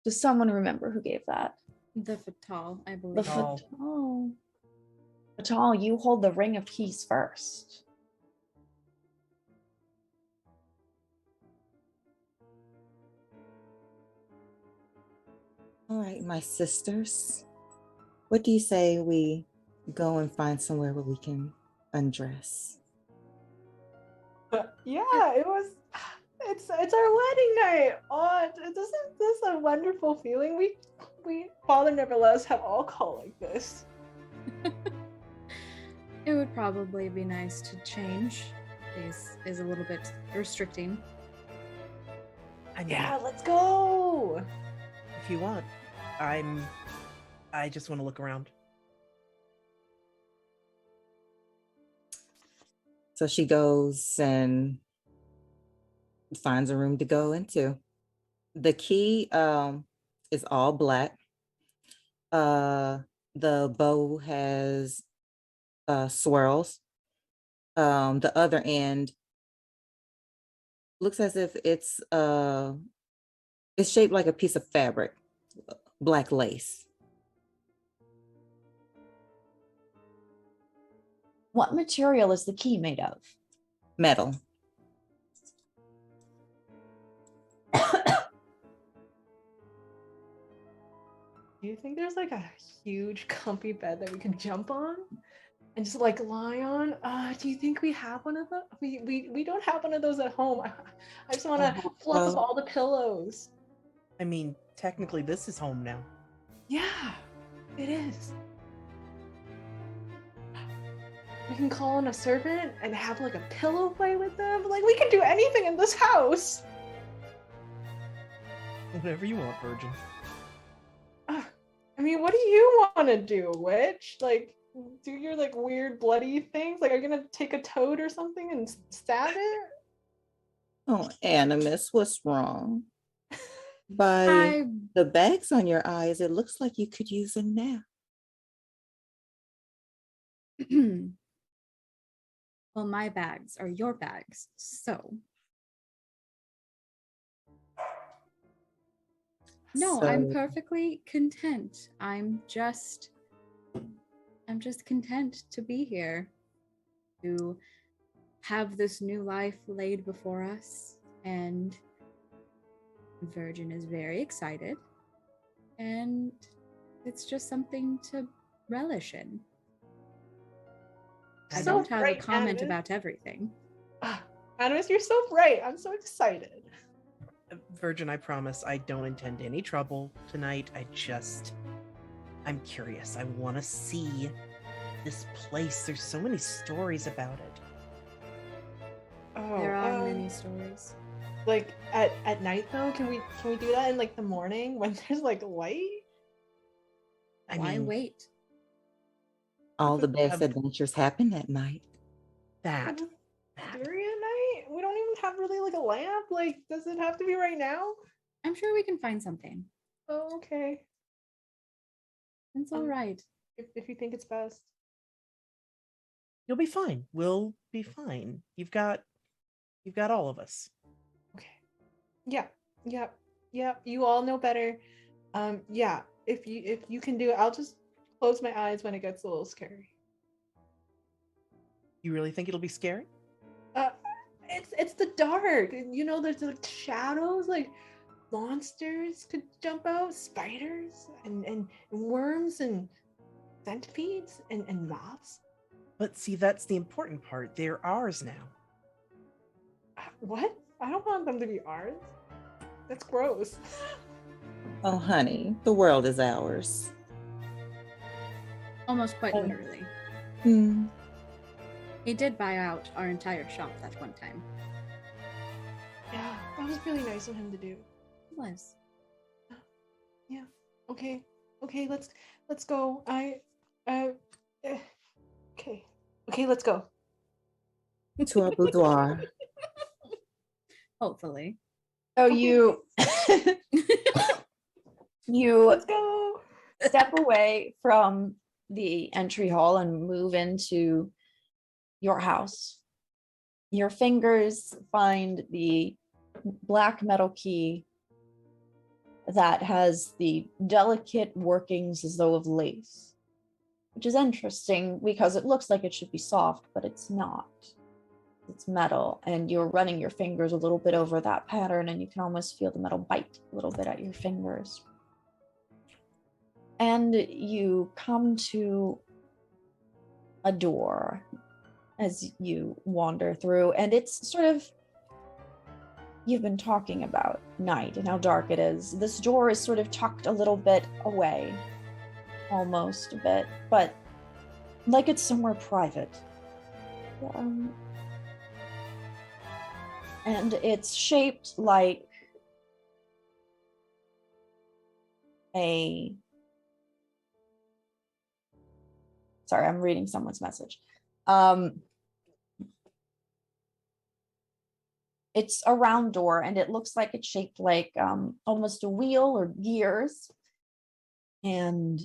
does someone remember who gave that? The Fatal, I The believe. Fatal. Fatal, you hold the ring of keys first. All right, my sisters, what do you say we go and find somewhere where we can undress? Yeah, it's our wedding night. Oh, isn't this a wonderful feeling? We father never let us have alcohol like this. It would probably be nice to change. This is a little bit restricting. I mean, Yeah, let's go. if you want, I just want to look around. So she goes and finds a room to go into. The key is all black. The bow has swirls. The other end looks as if it's shaped like a piece of fabric, black lace. What material is the key made of? Metal. Do you think there's like a huge comfy bed that we could jump on and just like lie on? Do you think we have one of those? We don't have one of those at home. I just want to fluff up all the pillows. I mean, technically, this is home now. Yeah, it is. We can call in a servant and have like a pillow play with them. Like we can do anything in this house. Whatever you want, Virgin. I mean, what do you want to do, witch? Like, do your like weird bloody things? Like, are you gonna take a toad or something and stab it? Oh, Animus, what's wrong? By the bags on your eyes, it looks like you could use a nap. Well, my bags are your bags, so. No, I'm perfectly content. I'm just content to be here, to have this new life laid before us, and Virgin is very excited, and it's just something to relish in. I So don't have a bright, comment Animus. about everything. Animus, you're so bright. I'm so excited. Virgin, I promise I don't intend any trouble tonight. I'm curious. I want to see this place. There's so many stories about it. Oh, There are many stories. like at night though. Can we do that in like the morning when there's like light? Why wait? All the Because best adventures happen at night. that. Scary at night? We don't even have really like a lamp. Like, does it have to be right now? I'm sure we can find something. Oh, okay. It's all right. If you think it's best. You'll be fine. We'll be fine. You've got all of us. Okay. Yeah. You all know better. Yeah. If you can do it, I'll just close my eyes when it gets a little scary. You really think it'll be scary? It's the dark. You know, there's like shadows, like monsters could jump out, spiders and worms and centipedes and moths. But see, that's the important part. They're ours now. What? I don't want them to be ours. That's gross. Oh, honey, the world is ours. Almost quite literally. Hmm. He did buy out our entire shop that one time. Yeah, that was really nice of him to do. It was. Yeah. Okay. Let's go. Okay, let's go. To our boudoir. Hopefully. So you you Let's go. step away from the entry hall and move into your house. Your fingers find the black metal key that has the delicate workings as though of lace, which is interesting because it looks like it should be soft, but it's not. It's metal, and you're running your fingers a little bit over that pattern, and you can almost feel the metal bite a little bit at your fingers. And you come to a door as you wander through, and it's sort of, you've been talking about night and how dark it is. This door is sort of tucked a little bit away, almost a bit, but like it's somewhere private. And it's shaped like a... Sorry, I'm reading someone's message. It's a round door, and it looks like it's shaped like almost a wheel or gears, and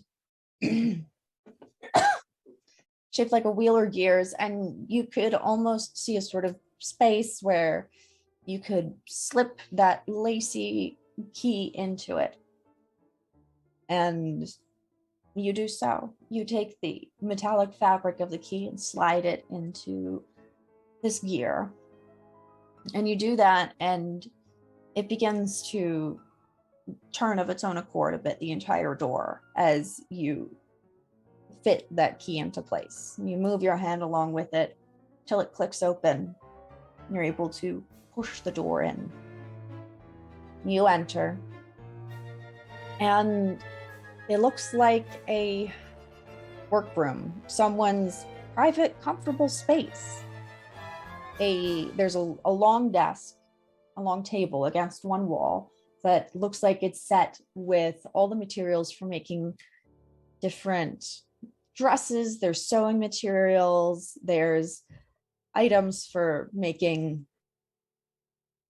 shaped like a wheel or gears, and you could almost see a sort of space where you could slip that lacy key into it. And you do so. You take the metallic fabric of the key and slide it into this gear. And you do that, and it begins to turn of its own accord a bit, the entire door, as you fit that key into place. You move your hand along with it till it clicks open. You're able to push the door in. You enter, and it looks like a workroom, someone's private, comfortable space. There's a long desk, a long table against one wall that looks like it's set with all the materials for making different dresses. There's sewing materials, there's items for making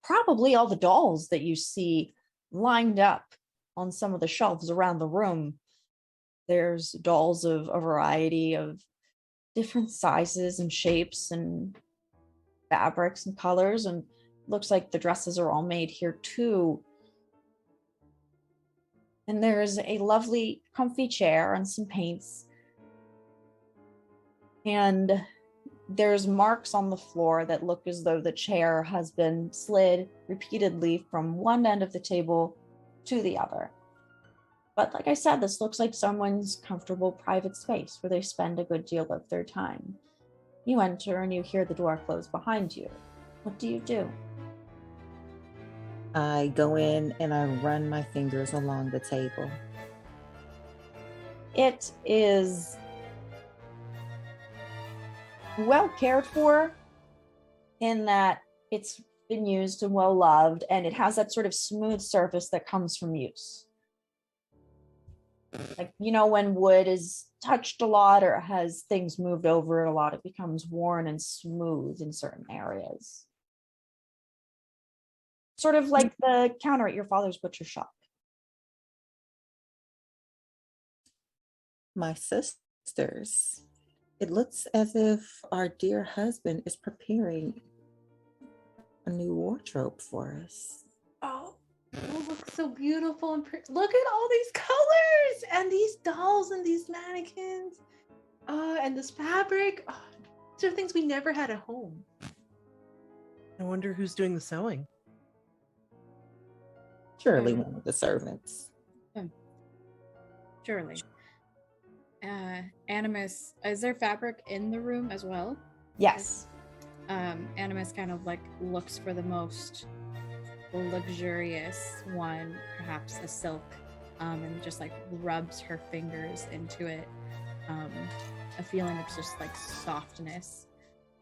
probably all the dolls that you see lined up on some of the shelves around the room. There's dolls of a variety of different sizes and shapes and fabrics and colors, and looks like the dresses are all made here too. And there's a lovely comfy chair and some paints, and there's marks on the floor that look as though the chair has been slid repeatedly from one end of the table to the other. But like I said, this looks like someone's comfortable private space where they spend a good deal of their time. You enter and you hear the door close behind you. What do you do? I go in and I run my fingers along the table. It is well cared for in that it's been used and well loved, and it has that sort of smooth surface that comes from use. Like, you know, when wood is touched a lot or has things moved over it a lot, it becomes worn and smooth in certain areas. Sort of like the counter at your father's butcher shop. My sisters, it looks as if our dear husband is preparing a new wardrobe for us. Oh, it looks so beautiful and pretty. Look at all these colors and these dolls and these mannequins. And this fabric. Oh, these are things we never had at home. I wonder who's doing the sewing. Surely one of the servants. Surely. Animus, is there fabric in the room as well? Yes. Animus kind of like looks for the most luxurious one, perhaps a silk, and just like rubs her fingers into it. A feeling of just like softness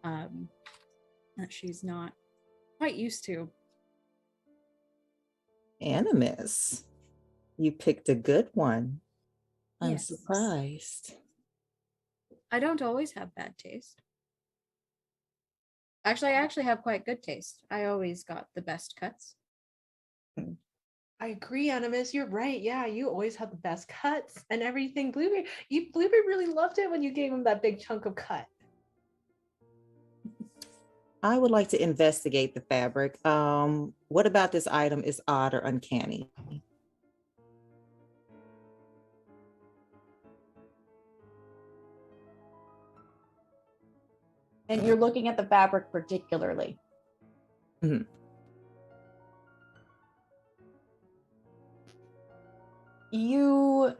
that she's not quite used to. Animus, you picked a good one. I'm Yes. surprised. I don't always have bad taste. Actually, I actually have quite good taste. I always got the best cuts. I agree, Animus. You're right. Yeah, you always have the best cuts and everything. Bluebeard really loved it when you gave him that big chunk of cut. I would like to investigate the fabric. What about this item is odd or uncanny? And you're looking at the fabric particularly. Mhm. You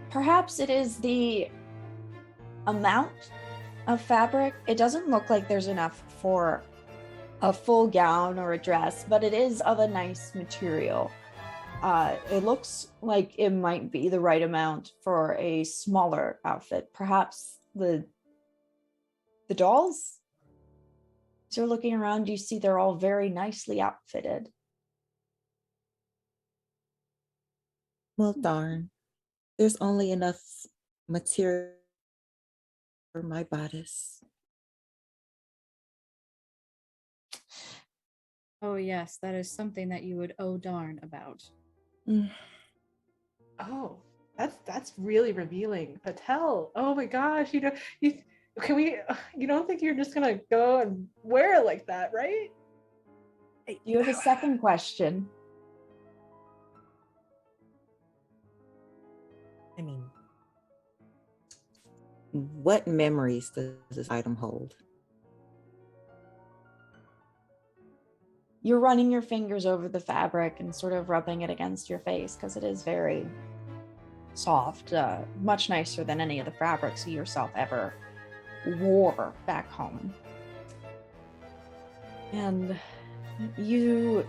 perhaps it is the amount of fabric. It doesn't look like there's enough for a full gown or a dress, but it is of a nice material. It looks like it might be the right amount for a smaller outfit. Perhaps the dolls? As you're looking around, you see they're all very nicely outfitted. Well, darn. There's only enough material for my bodice. Oh yes, that is something that you would oh darn about. Mm. Oh, that's really revealing. Patel. Oh my gosh, you don't think you're just gonna go and wear it like that, right? You have a second question. I mean, What memories does this item hold? You're running your fingers over the fabric and sort of rubbing it against your face because it is very soft, much nicer than any of the fabrics you yourself ever wore back home. And you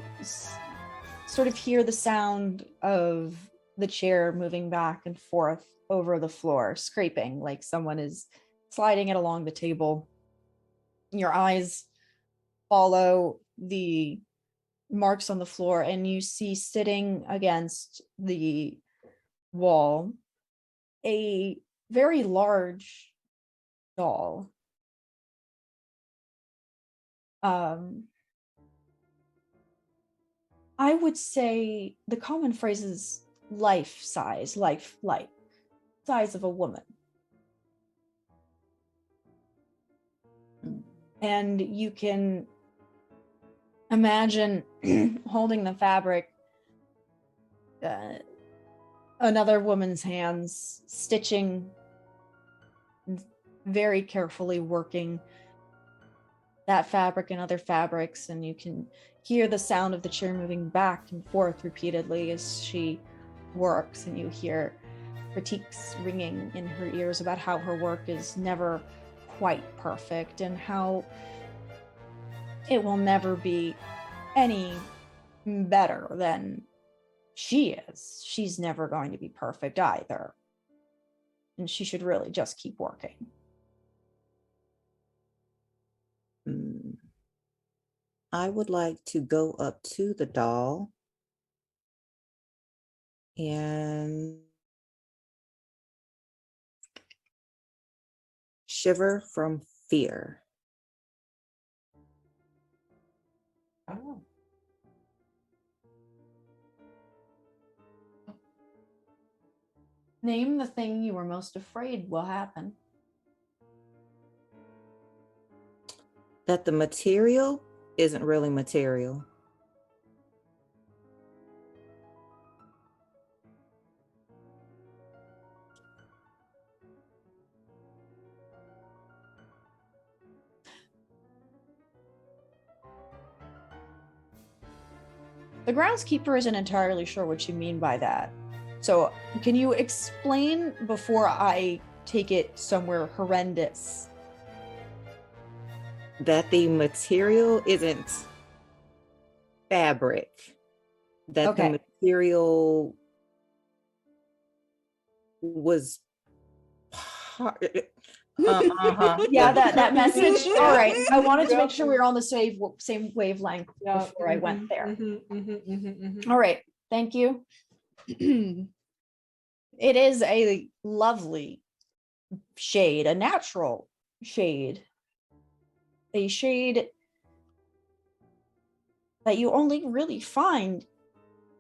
sort of hear the sound of the chair moving back and forth over the floor, scraping like someone is sliding it along the table. Your eyes follow the marks on the floor, and you see sitting against the wall a very large doll. I would say the common phrase is life size, life size of a woman. And you can imagine holding the fabric, another woman's hands stitching, very carefully working that fabric and other fabrics, and you can hear the sound of the chair moving back and forth repeatedly as she works, and you hear critiques ringing in her ears about how her work is never quite perfect and how it will never be any better than she is. She's never going to be perfect either. And she should really just keep working. I would like to go up to the doll and shiver from fear. Oh. Name the thing you were most afraid will happen. That the material isn't really material. The groundskeeper isn't entirely sure what you mean by that. So, can you explain before I take it somewhere horrendous? That the material isn't fabric. That Okay. the material was part. Yeah, that message. All right. I wanted to make sure we were on the same wavelength before I went there. All right. Thank you. It is a lovely shade, a natural shade, a shade that you only really find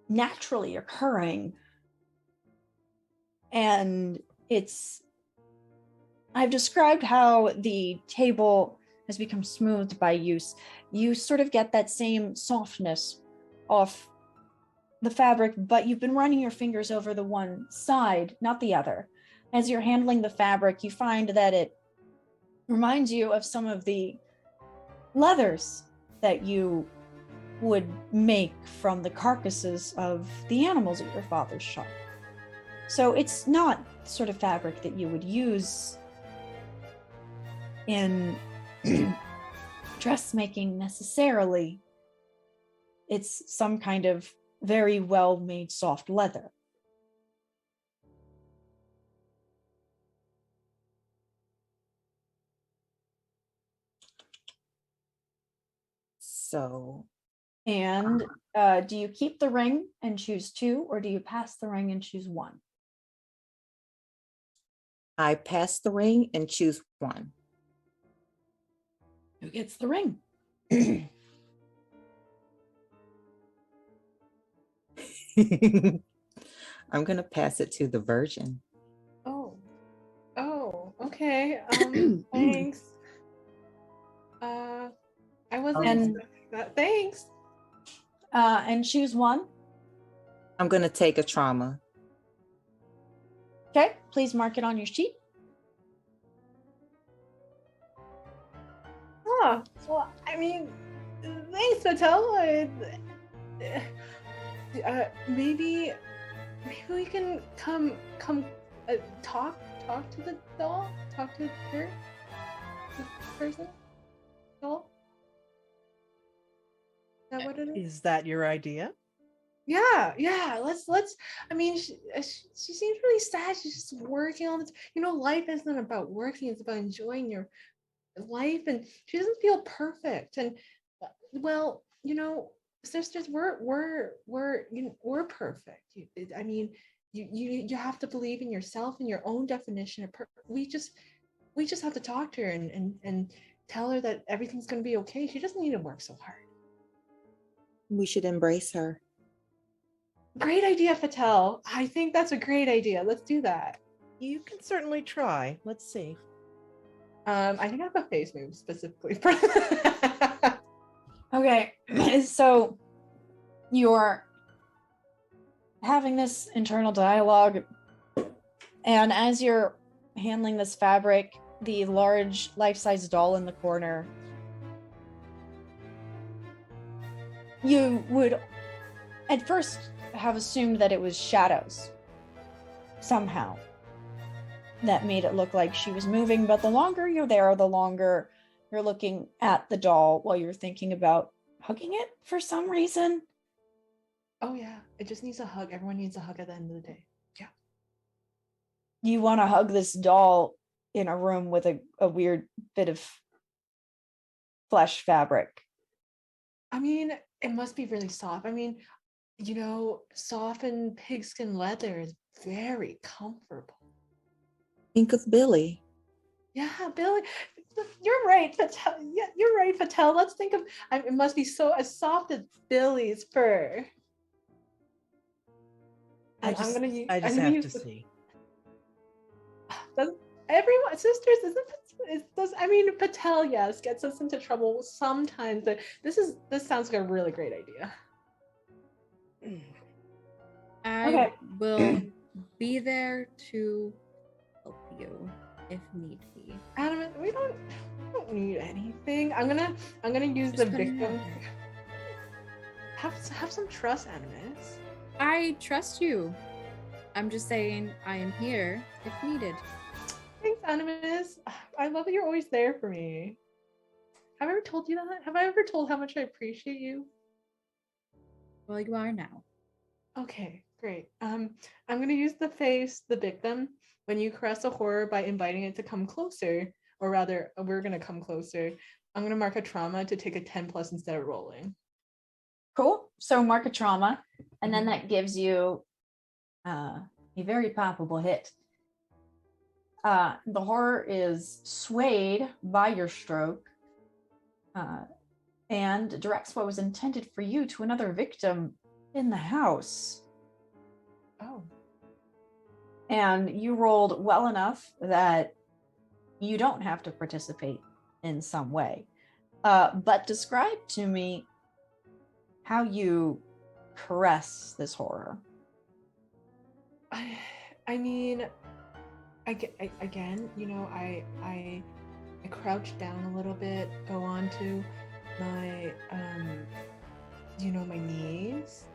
naturally occurring. And I've described how the table has become smoothed by use. You sort of get that same softness off the fabric, but you've been running your fingers over the one side, not the other. As you're handling the fabric, you find that it reminds you of some of the leathers that you would make from the carcasses of the animals at your father's shop. So it's not sort of fabric that you would use in dressmaking necessarily. It's some kind of very well made soft leather. So, And do you keep the ring and choose 2, or do you pass the ring and choose 1? I pass the ring and choose 1. Who gets the ring? I'm going to pass it to the virgin. Oh, okay. Thanks. I wasn't And- expecting that. Thanks. And choose 1. I'm going to take a trauma. Okay, please mark it on your sheet. Huh. Well, I mean, thanks, Patel. Maybe we can come talk to the doll, talk to her, the person, doll. Is that what it is? Is that your idea? Yeah. Let's. I mean, she seems really sad. She's just working all the time. You know, life isn't about working. It's about enjoying your life, and she doesn't feel perfect. And well, you know, sisters, we're perfect. I mean, you have to believe in yourself and your own definition of we just have to talk to her and tell her that everything's going to be okay. She doesn't need to work so hard. We should embrace her. Great idea, Patel. I think that's a great idea. Let's do that. You can certainly try. Let's see. I think I have a face move specifically for Okay, so you're having this internal dialogue, and as you're handling this fabric, the large life-size doll in the corner, you would at first have assumed that it was shadows. somehow that made it look like she was moving. But the longer you're there, the longer you're looking at the doll while you're thinking about hugging it for some reason. Oh yeah, it just needs a hug. Everyone needs a hug at the end of the day. Yeah. You want to hug this doll in a room with a weird bit of flesh fabric. I mean, it must be really soft. I mean, softened pigskin leather is very comfortable. Think of Billy. Yeah, Billy, you're right, Patel. Yeah, you're right, Patel. Let's think of. It must be so as soft as Billy's fur. I just have to see. Does everyone, sisters, I mean, Patel, yes, gets us into trouble sometimes, but this sounds like a really great idea. I will be there to help you if need be. Adam, we don't need anything. I'm gonna use Just the putting it victim. out there. Have some trust, Animus. I trust you. I'm just saying I am here if needed. Thanks, Animus. I love that you're always there for me. Have I ever told you that? Have I ever told how much I appreciate you? Well, you are now. Okay, great. I'm gonna use the victim, when you caress a horror by inviting it to come closer, or rather, we're gonna come closer. I'm gonna mark a trauma to take a 10+ instead of rolling. Cool. So mark a trauma, and then that gives you a very palpable hit. The horror is swayed by your stroke and directs what was intended for you to another victim in the house. Oh. And you rolled well enough that you don't have to participate in some way. But describe to me how you caress this horror. I mean, again, I crouch down a little bit, go on to my my knees,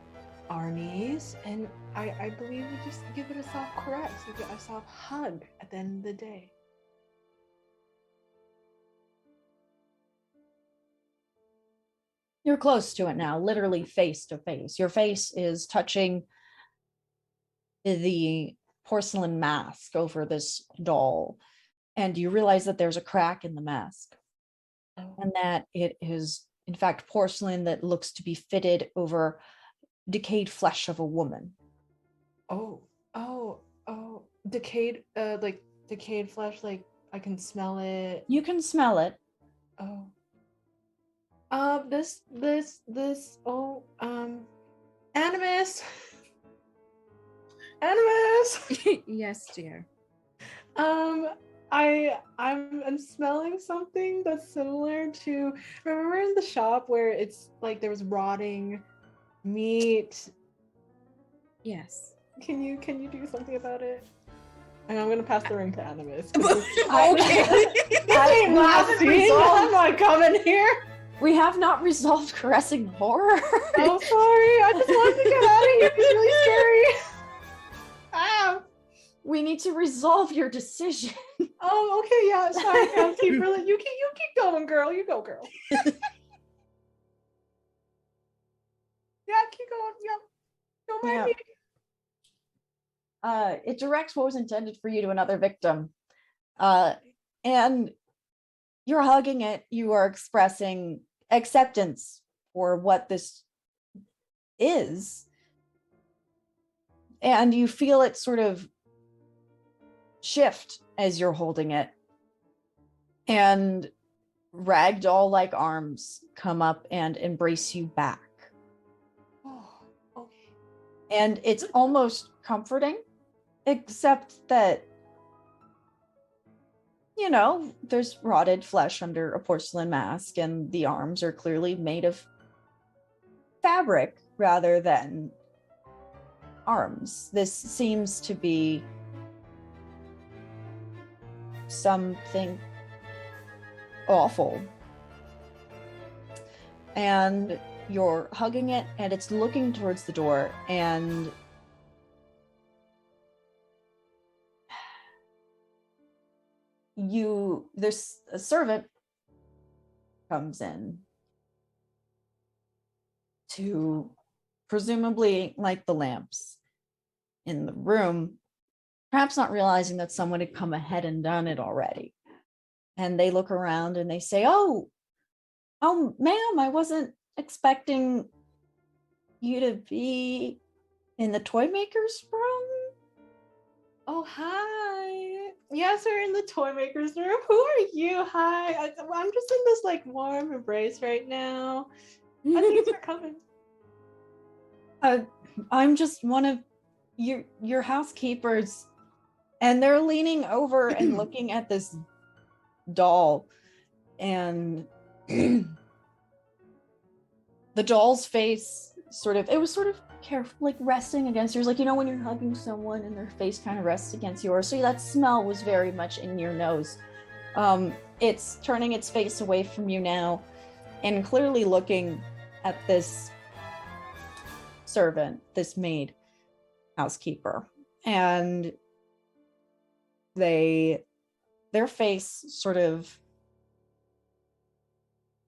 our knees, and I believe we just give it a soft caress, give it a soft hug at the end of the day. You're close to it now, literally face to face. Your face is touching the porcelain mask over this doll, and you realize that there's a crack in the mask, and that it is in fact porcelain that looks to be fitted over decayed flesh of a woman. Oh, decayed, like decayed flesh, like I can smell it. You can smell it. Oh. Animus. Animus. Yes, dear. I'm smelling something that's similar to, remember in the shop where it's like there was rotting meat? Yes. Can you do something about it? And I'm gonna pass the ring to Animus. I last scene. I'm not coming here. We have not resolved caressing horror. Oh, sorry. I just wanted to get out of here. It's really scary. Ah. We need to resolve your decision. Oh, okay. Yeah. Sorry. I'll keep really. You keep going, girl. You go, girl. Yeah, keep going. Yeah. Don't mind me. It directs what was intended for you to another victim. And you're hugging it. You are expressing acceptance for what this is. And you feel it sort of shift as you're holding it. And ragdoll-like arms come up and embrace you back. Oh, okay. And it's almost comforting, except that, there's rotted flesh under a porcelain mask, and the arms are clearly made of fabric rather than arms. This seems to be something awful. And you're hugging it, and it's looking towards the door, and there's a servant comes in to presumably light the lamps in the room, perhaps not realizing that someone had come ahead and done it already. And they look around and they say, oh, ma'am, I wasn't expecting you to be in the toy maker's room. Oh, hi. Yes, we're in the toy maker's room. Who are you? Hi. I'm just in this like warm embrace right now. Thanks for coming. I'm just one of your housekeepers. And they're leaning over and looking at this doll. And the doll's face it was careful, like resting against yours, like when you're hugging someone and their face kind of rests against yours, so that smell was very much in your nose. It's turning its face away from you now and clearly looking at this servant, this maid housekeeper, and their face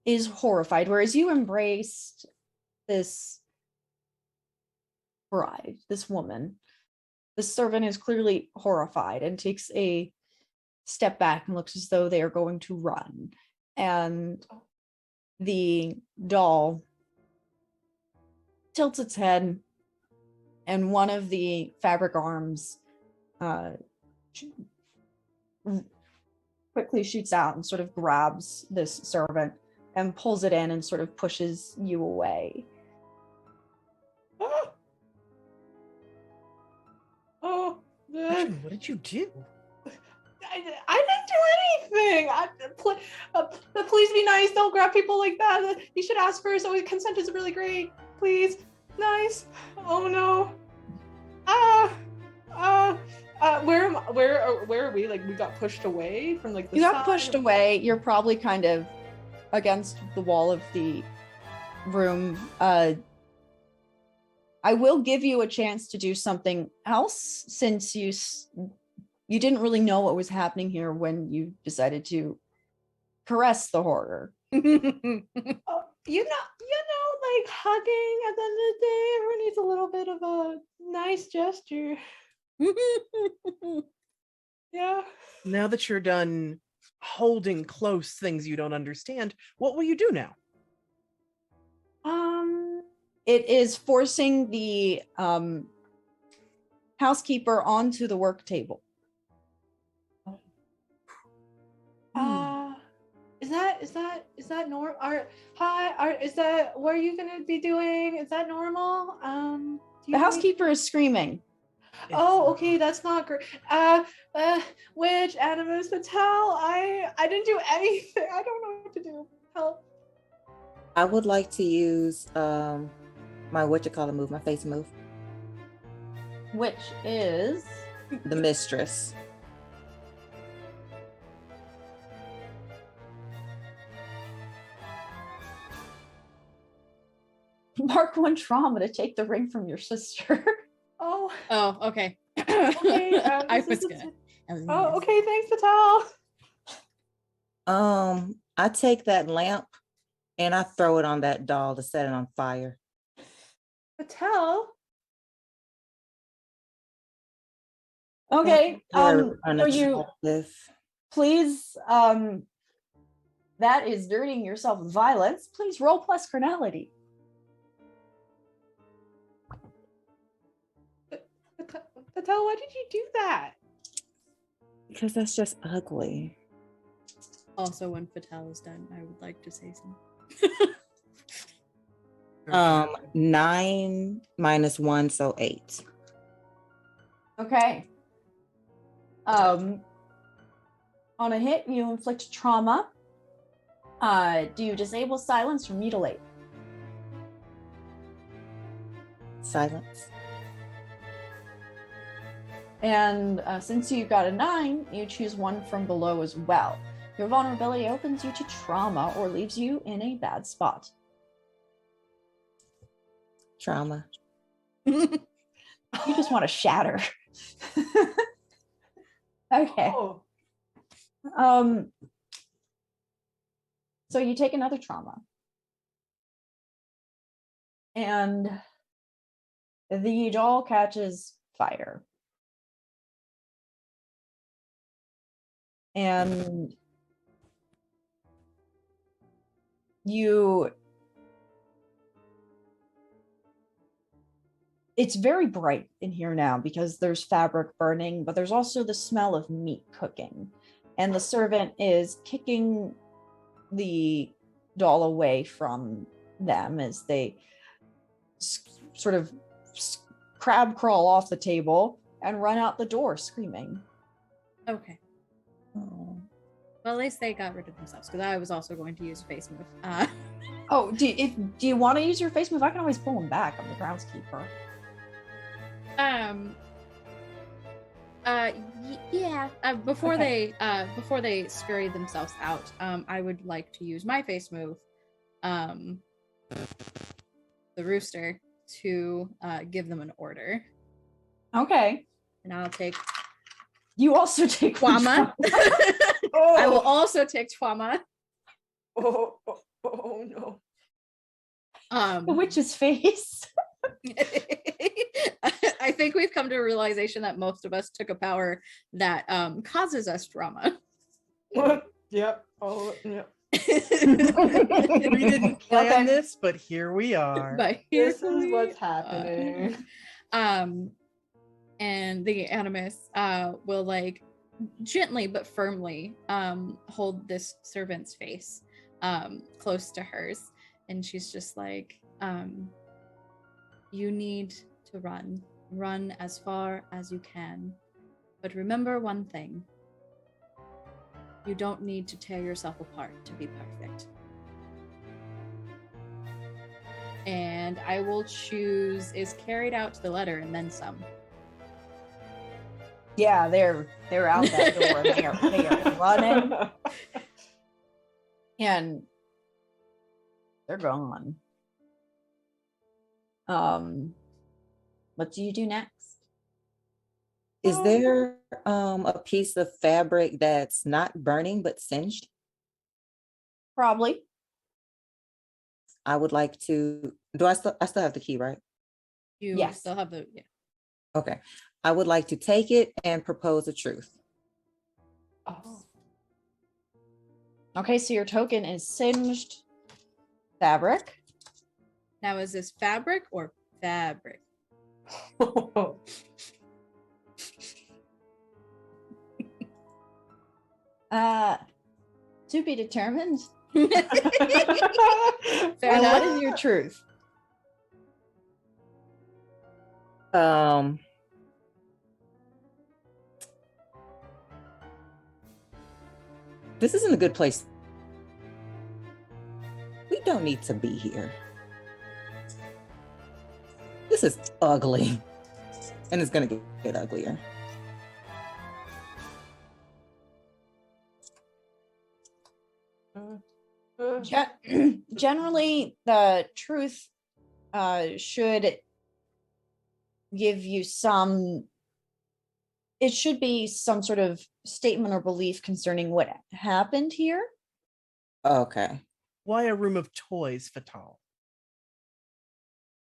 is horrified, whereas you embraced this bride, this woman. The servant is clearly horrified and takes a step back and looks as though they are going to run. And the doll tilts its head, and one of the fabric arms quickly shoots out and grabs this servant and pulls it in and pushes you away. Oh, What did you do? I didn't do anything. Please be nice. Don't grab people like that. You should ask first. Always consent is really great. Please, nice. Oh no. Where are we? Like we got pushed away from like the You got side? pushed away. You're probably kind of against the wall of the room. I will give you a chance to do something else, since you didn't really know what was happening here when you decided to caress the horror. Oh, like hugging at the end of the day, everyone needs a little bit of a nice gesture. Yeah. Now that you're done holding close things you don't understand, what will you do now? It is forcing the housekeeper onto the work table. Is that normal? Is that what are you gonna be doing? Is that normal? The housekeeper is screaming. Oh, okay, that's not great. Which animus to tell? I didn't do anything. I don't know what to do. Help. I would like to use my move, my face move. Which is The mistress. Mark 1 trauma to take the ring from your sister. Oh, Okay. okay. I was good. Oh, okay. Thanks, Patel. I take that lamp and I throw it on that doll to set it on fire. Patel. Okay. Very For you, unattractive. please, that is dirtying yourself with violence. Please roll plus criminality. Patel, why did you do that? Because that's just ugly. Also, when Fatal is done, I would like to say something. 9 minus 1, so 8. Okay. On a hit, you inflict trauma. Do you disable silence or mutilate? Silence. And since you got a 9, you choose one from below as well. Your vulnerability opens you to trauma or leaves you in a bad spot. Trauma. You just want to shatter. Okay. Oh. So you take another trauma. And the doll catches fire. And it's very bright in here now because there's fabric burning, but there's also the smell of meat cooking. And the servant is kicking the doll away from them as they sort of crab crawl off the table and run out the door screaming. Okay. Oh. Well, at least they got rid of themselves, because I was also going to use face move. Oh, do you want to use your face move? I can always pull them back. I'm the groundskeeper. Yeah. Before they scurry themselves out, I would like to use my face move, the rooster, to give them an order. Okay. And I'll take You also take Twama. Oh. I will also take Twama. Oh no. The witch's face. I think we've come to a realization that most of us took a power that causes us trauma. Yep. Oh, yep. We didn't plan this, but here we are. But This is what's happening. And the animus will like gently but firmly hold this servant's face close to hers, and she's just like, you need to run as far as you can, but remember one thing: you don't need to tear yourself apart to be perfect. And I will choose is carried out to the letter and then some. Yeah, they're out that door. They are running, and they're gone. What do you do next? Is there a piece of fabric that's not burning but singed? Probably. I would like to. Do I still have the key, right? You Yes. still have the Okay. I would like to take it and propose a truth. Oh. Okay, so your token is singed fabric. Now, is this fabric or fabric? To be determined. Fair And what enough. is your truth? This isn't a good place. We don't need to be here. This is ugly. And it's gonna get uglier. Generally, the truth should give you some. It should be some sort of statement or belief concerning what happened here. Okay. Why a room of toys, Fatal?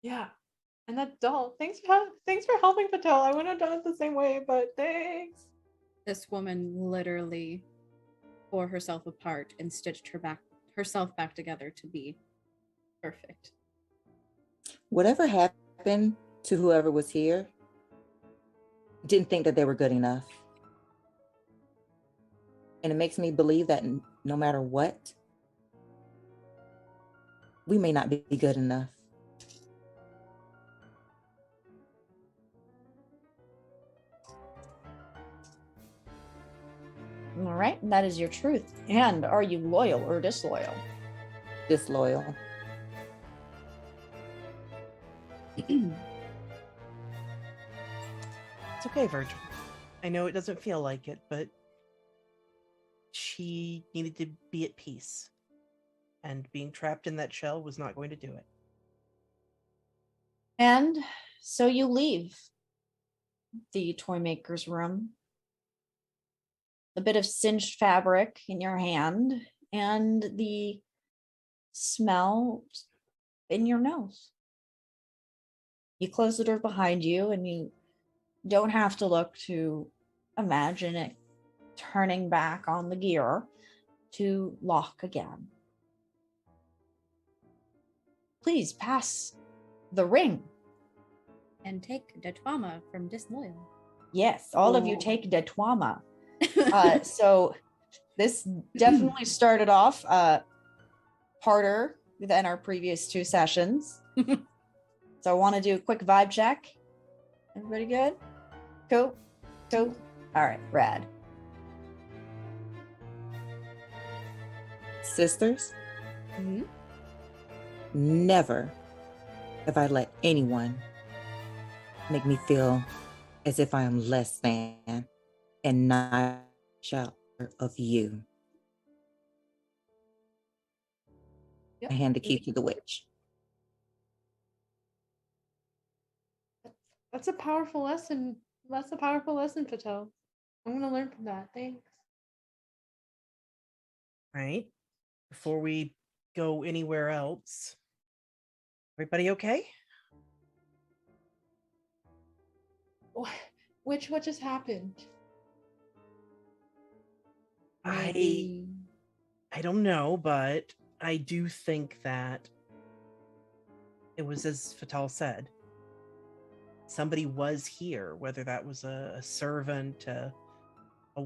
Yeah. And that doll. Thanks for helping, Patel. I wouldn't have done it the same way, but thanks. This woman literally tore herself apart and stitched herself back together to be perfect. Whatever happened to whoever was here, didn't think that they were good enough. And it makes me believe that no matter what, we may not be good enough. All right, that is your truth. And are you loyal or disloyal? Disloyal. It's okay, Virgil. I know it doesn't feel like it, but she needed to be at peace. And being trapped in that shell was not going to do it. And so you leave the toy maker's room. the bit of singed fabric in your hand and the smell in your nose. You close the door behind you and you don't have to look to imagine it turning back on the gear to lock again. Please pass the ring. And take the trauma from disloyal. Yes, all of you Ooh. take the trauma. So this definitely started off harder than our previous 2 sessions. So I want to do a quick vibe check. Everybody good? Cool. All right, rad. Sisters, Mhm. never have I let anyone make me feel as if I am less than and not shelter of you. Yep. I hand the key to the witch. That's a powerful lesson. That's a powerful lesson, Patel. I'm gonna learn from that. Thanks. Right? Before we go anywhere else, everybody okay? What just happened? I don't know, but I do think that it was as Fatal said. Somebody was here, whether that was a servant, a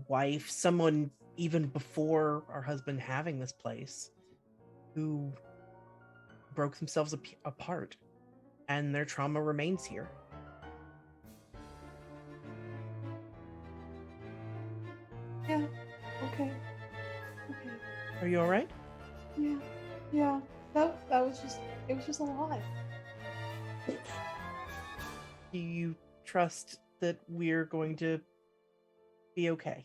wife, someone even before our husband having this place, who broke themselves apart, and their trauma remains here. Yeah. Okay. Are you all right? Yeah. That was just. It was just a lot. Do you trust that we're going to be okay?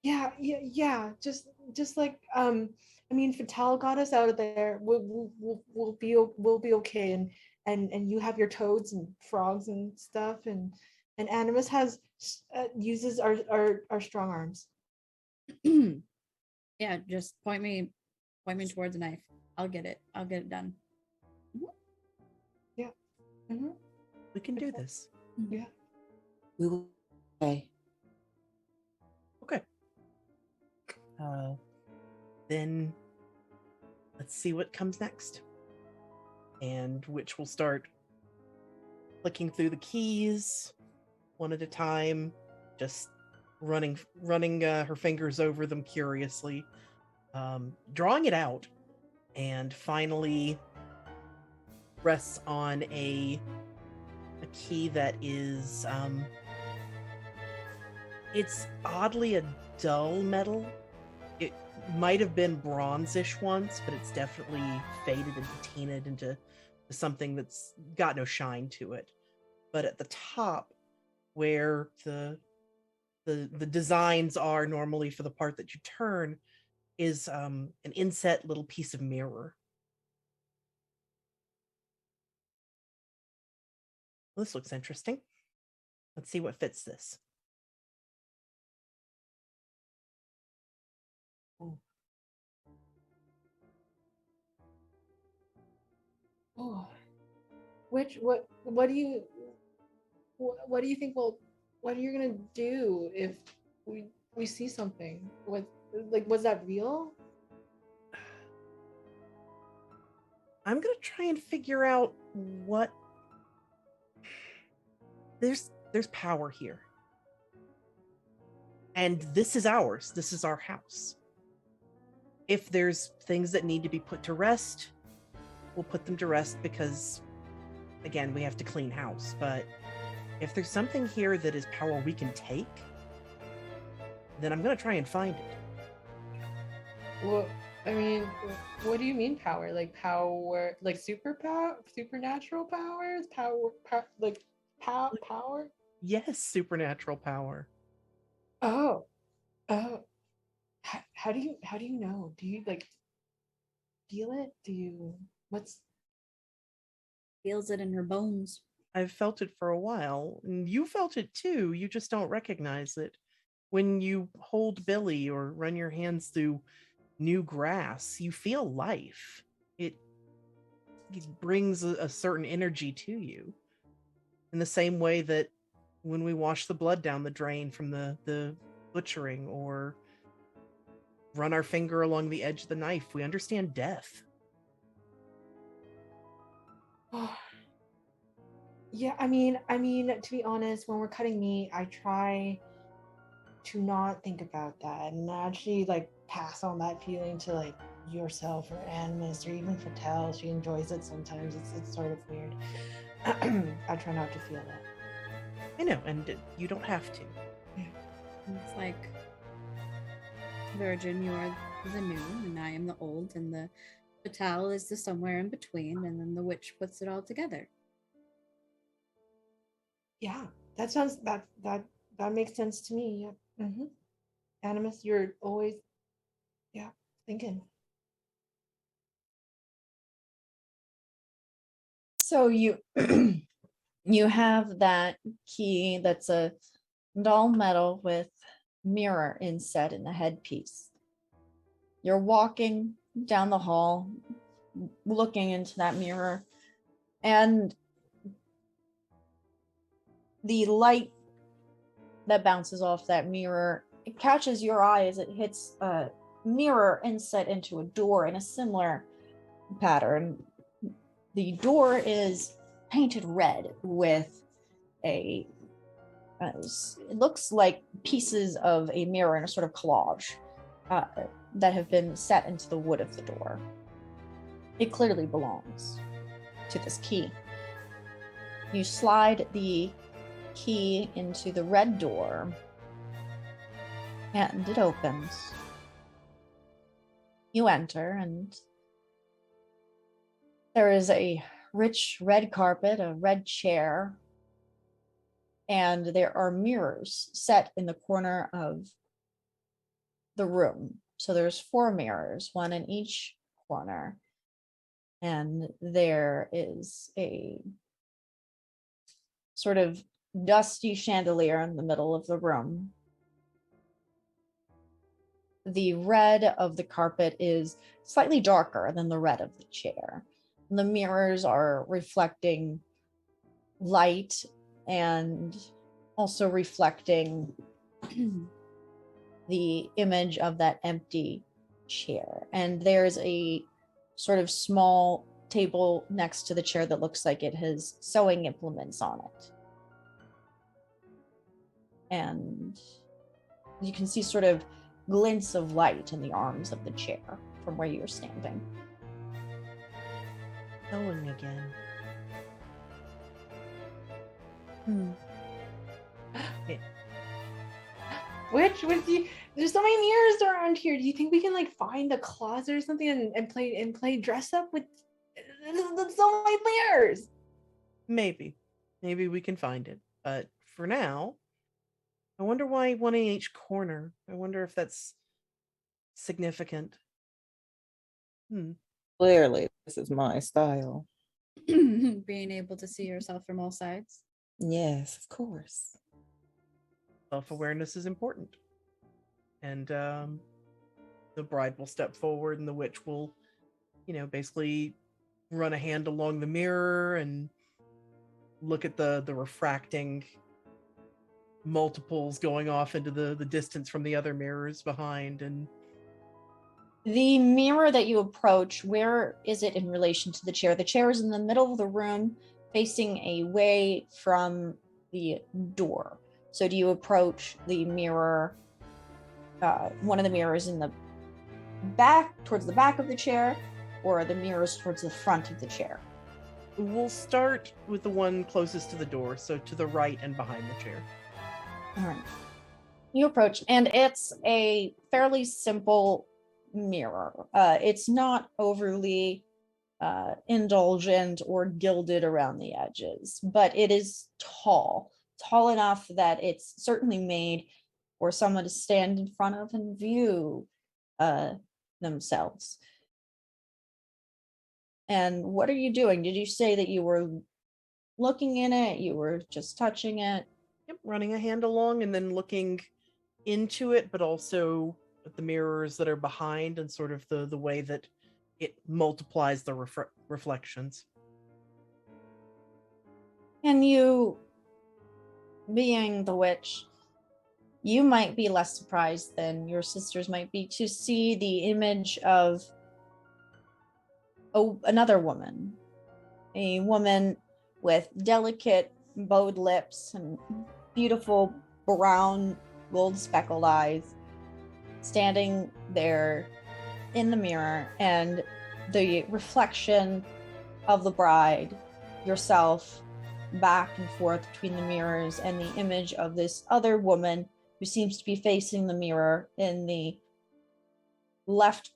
Yeah. Just like I mean, Fatal got us out of there. We'll be okay. And you have your toads and frogs and stuff. And Animus has uses our strong arms. Yeah, just point me towards a knife. I'll get it done. Yeah. Mm-hmm. We can do this. Yeah. We will. Okay. Okay. Then let's see what comes next. And Witch will start flicking through the keys one at a time, just running her fingers over them curiously, drawing it out, and finally rests on a key that is it's oddly a dull metal. It might have been bronzish once, but it's definitely faded and patinaed into something that's got no shine to it. But at the top, where the designs are normally for the part that you turn, is an inset little piece of mirror. Well, this looks interesting. Let's see what fits this. Ooh. Oh. What do you think? Well, what are you gonna do if we see something? Was that real? I'm gonna try and figure out what there's power here. And this is ours. This is our house. If there's things that need to be put to rest, we'll put them to rest because, again, we have to clean house. But if there's something here that is power we can take, then I'm going to try and find it. Well, I mean, what do you mean power? Like power, like supernatural powers? Power? Yes, supernatural power. Oh. How do you know? Do you like feel it? What's Feels it in her bones. I've felt it for a while, and you felt it too. You just don't recognize it. When you hold Billy or run your hands through new grass, you feel life. It, it brings a certain energy to you. In the same way that when we wash the blood down the drain from the butchering or run our finger along the edge of the knife, we understand death. Yeah, I mean, to be honest, when we're cutting meat, I try to not think about that and actually like pass on that feeling to like yourself or Animus or even Fatel. She enjoys it sometimes. It's sort of weird. I try not to feel that. I know, and you don't have to. It's like, Virgin, you are the new, and I am the old, and the Fatal is the somewhere in between, and then the witch puts it all together. Yeah, that sounds that makes sense to me. Yeah. Animus, you're always thinking. So you you have that key that's a dull metal with mirror inset in the headpiece. You're walking down the hall, looking into that mirror, and the light that bounces off that mirror, it catches your eye as it hits a mirror inset into a door in a similar pattern. The door is painted red with it looks like pieces of a mirror in a sort of collage that have been set into the wood of the door. It clearly belongs to this key. You slide the key into the red door and it opens. You enter and there is a rich red carpet, a red chair, and there are mirrors set in the corner of the room. So there's 4 mirrors, one in each corner. And there is a sort of dusty chandelier in the middle of the room. The red of the carpet is slightly darker than the red of the chair. The mirrors are reflecting light and also reflecting the image of that empty chair. And there's a sort of small table next to the chair that looks like it has sewing implements on it. And you can see sort of glints of light in the arms of the chair from where you're standing. Sewing again. Which there's so many mirrors around here. Do you think we can like find a closet or something and play dress up with there's so many mirrors? Maybe we can find it. But for now, I wonder why one in each corner. I wonder if that's significant. Clearly, this is my style. Being able to see yourself from all sides. Yes, of course. Self-awareness is important. And the bride will step forward and the witch will, basically run a hand along the mirror and look at the refracting multiples going off into the distance from the other mirrors behind. And the mirror that you approach, where is it in relation to the chair? The chair is in the middle of the room, facing away from the door. So do you approach the mirror, one of the mirrors in the back, towards the back of the chair, or the mirrors towards the front of the chair? we'll start with the one closest to the door, so to the right and behind the chair. All right. You approach, and it's a fairly simple mirror. It's not overly indulgent or gilded around the edges, but it is tall enough that it's certainly made for someone to stand in front of and view themselves. And what are you doing? Did you say that you were looking in it? You were just touching it? Yep, running a hand along and then looking into it, but also at the mirrors that are behind and sort of the way that it multiplies the reflections. And you, being the witch, you might be less surprised than your sisters might be to see the image of another woman. A woman with delicate bowed lips and beautiful brown gold speckled eyes, standing there in the mirror, and the reflection of the bride, yourself, back and forth between the mirrors, and the image of this other woman who seems to be facing the mirror in the left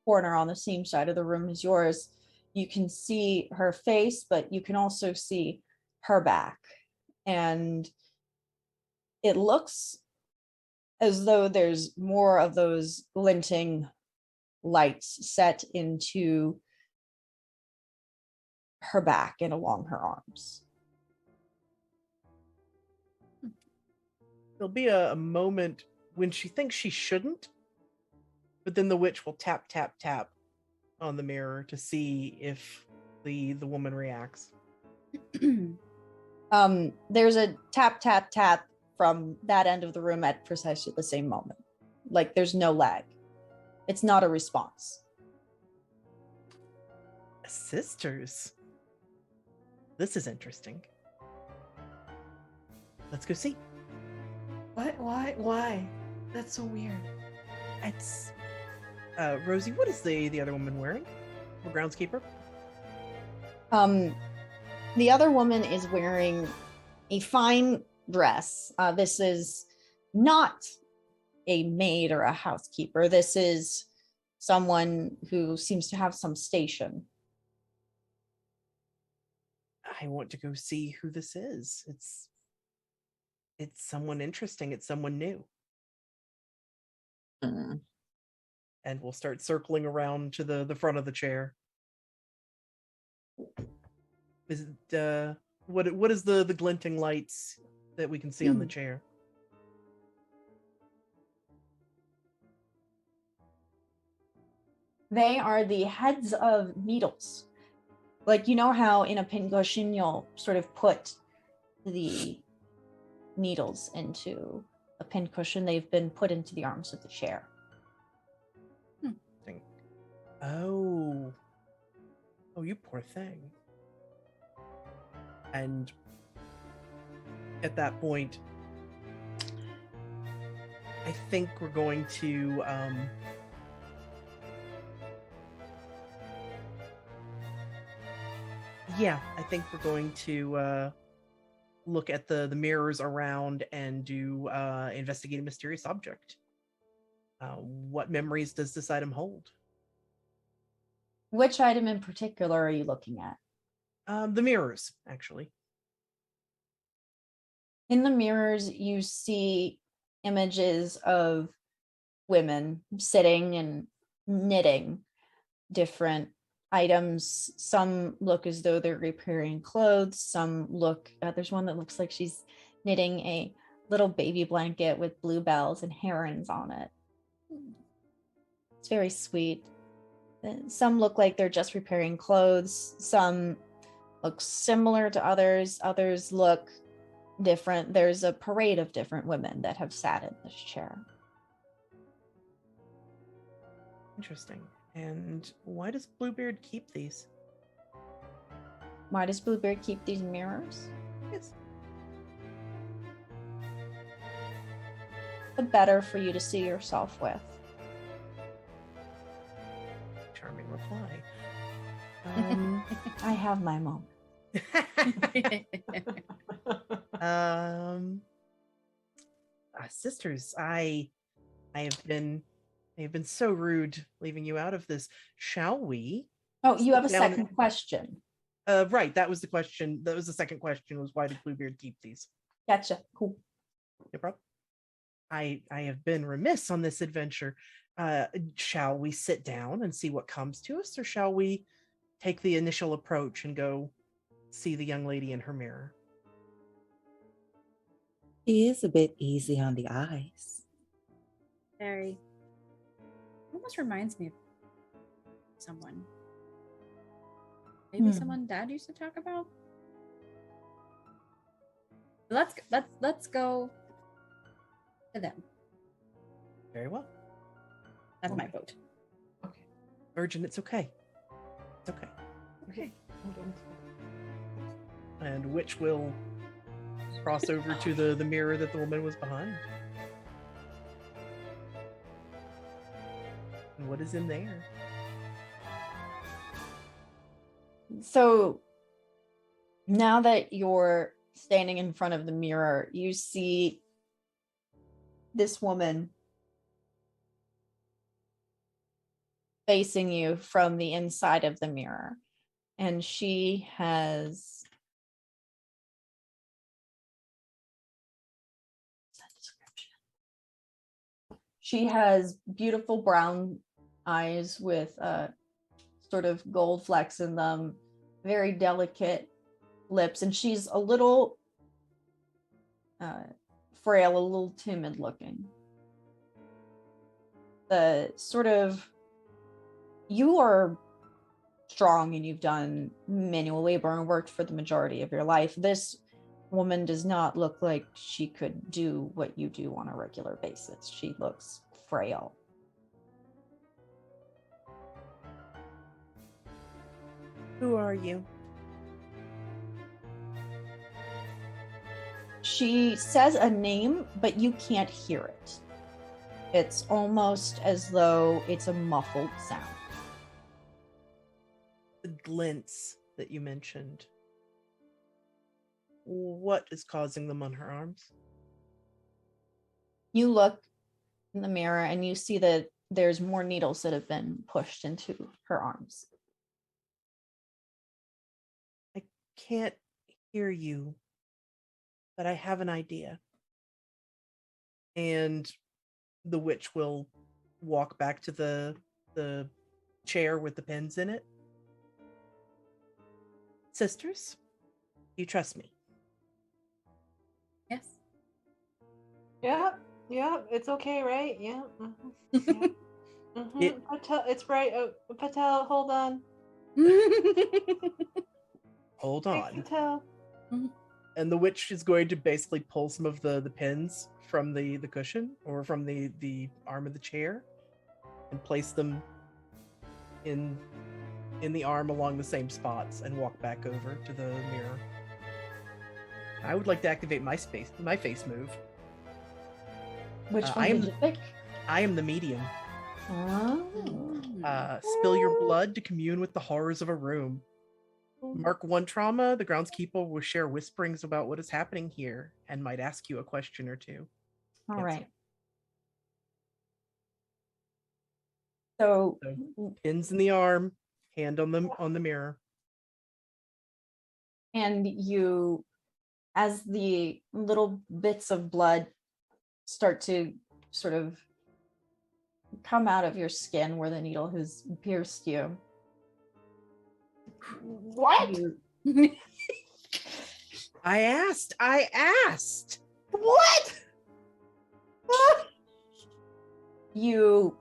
corner on the same side of the room as yours. You can see her face, but you can also see her back. And it looks as though there's more of those glinting lights set into her back and along her arms. There'll be a moment when she thinks she shouldn't, but then the witch will tap, tap, tap on the mirror to see if the woman reacts. There's a tap, tap, tap from that end of the room at precisely the same moment. Like there's no lag. It's not a response. Sisters. This is interesting. Let's go see. What? Why? That's so weird. It's Rosie, what is the other woman wearing? The groundskeeper? The other woman is wearing a fine dress. This is not a maid or a housekeeper. This is someone who seems to have some station. I want to go see who this is. It's someone interesting. It's someone new. Mm. And we'll start circling around to the front of the chair. Is it, what is the glinting lights that we can see on the chair? They are the heads of needles. Like, you know how in a pincushion you'll sort of put the needles into a pincushion? They've been put into the arms of the chair. Oh, you poor thing. And at that point, I think we're going to I think we're going to look at the mirrors around and do investigate a mysterious object. What memories does this item hold? Which item in particular are you looking at? The mirrors, actually. In the mirrors, you see images of women sitting and knitting different items. Some look as though they're repairing clothes. Some look, there's one that looks like she's knitting a little baby blanket with bluebells and herons on it. It's very sweet. Some look like they're just repairing clothes. Some look similar to others. Others look different. There's a parade of different women that have sat in this chair. Interesting. And why does Bluebeard keep these? Why does Bluebeard keep these mirrors? Yes. The better for you to see yourself with. Charming reply. I have my moment. Sisters, I have been so rude leaving you out of this. Shall we? Oh, you have a sit down second question. Right, that was the question. That was the second question, was why did Bluebeard keep these? Gotcha. Cool. No problem. I have been remiss on this adventure. Shall we sit down and see what comes to us, or shall we take the initial approach and go see the young lady in her mirror. He is a bit easy on the eyes. Very. Almost reminds me of someone. Maybe someone Dad used to talk about. Let's go to them. Very well. That's my vote. Okay. Virgin, it's okay. It's okay. Okay. And Witch will cross over to the mirror that the woman was behind. And what is in there? So now that you're standing in front of the mirror, you see this woman facing you from the inside of the mirror. And she has beautiful brown eyes with sort of gold flecks in them, very delicate lips, and she's a little frail, a little timid looking. You are strong and you've done manual labor and worked for the majority of your life. This woman does not look like she could do what you do on a regular basis. She looks frail. Who are you? She says a name, but you can't hear it. It's almost as though it's a muffled sound. The glints that you mentioned. What is causing them on her arms? You look in the mirror and you see that there's more needles that have been pushed into her arms. I can't hear you, but I have an idea. And the witch will walk back to the chair with the pins in it. Sisters, you trust me? Yes. Yeah, it's okay, right? Yeah. Yeah. Patel, it's right. Patel, hold on. Hold Hey, on. Patel. And the witch is going to basically pull some of the pins from the cushion or from the arm of the chair and place them in the arm along the same spots and walk back over to the mirror. I would like to activate my face move. Which one I am did you pick? I am the medium. Oh. Spill your blood to commune with the horrors of a room. Mark 1 trauma, the groundskeeper will share whisperings about what is happening here and might ask you a question or two. All Cancel. right. So Pins in the arm, hand on the mirror. and you, as the little bits of blood start to sort of come out of your skin where the needle has pierced you. What? I asked. What? You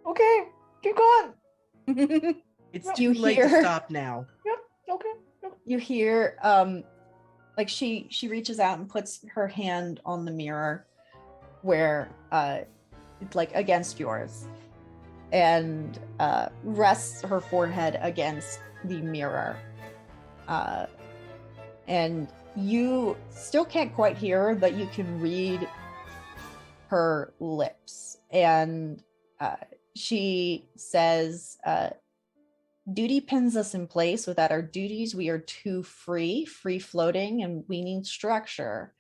Okay, keep going. It's You too late to hear- stop now. Okay. you hear like she reaches out and puts her hand on the mirror where like against yours and rests her forehead against the mirror, and you still can't quite hear her, but you can read her lips, and she says, duty pins us in place. Without our duties, we are too free floating, and we need structure.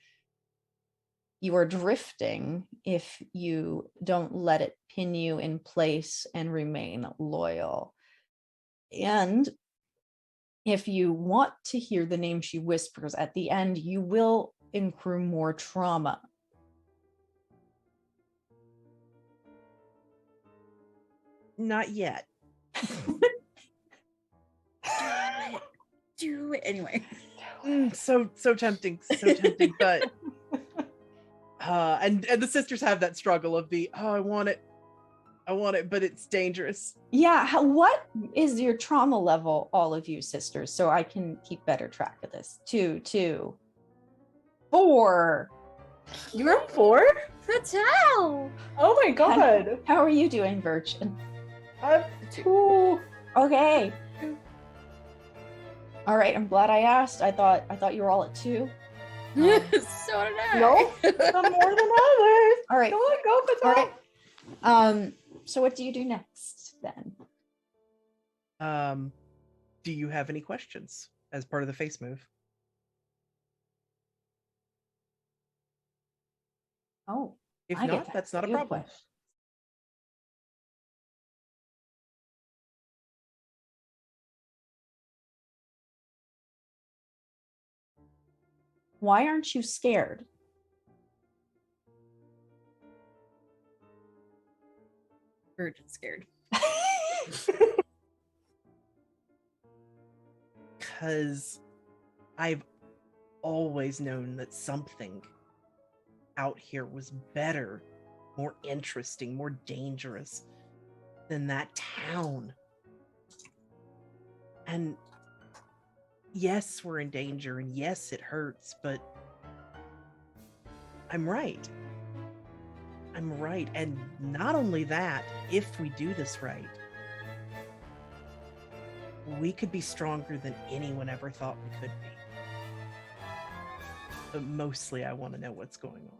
You are drifting if you don't let it pin you in place and remain loyal. And if you want to hear the name she whispers at the end, you will incur more trauma. Not yet. do it anyway. So tempting, so tempting, but and the sisters have that struggle of the I want it, but it's dangerous. Yeah, what is your trauma level, all of you sisters, so I can keep better track of this? 2, 2, 4. You're 4? Patel! Oh my god. How are you doing, Virgin? I'm 2. Okay. All right, I'm glad I asked. I thought you were all at 2. So did I. No, some more than others. All right. Go on, go, All Patel. right. So what do you do next then? Do you have any questions as part of the face move? Oh, If I get not, to that's ask not a you problem. question. Why aren't you scared? Virgin scared. Because I've always known that something out here was better, more interesting, more dangerous than that town. And yes, we're in danger, and yes, it hurts, but I'm right. I'm right. And not only that, if we do this right, we could be stronger than anyone ever thought we could be. But mostly I want to know what's going on.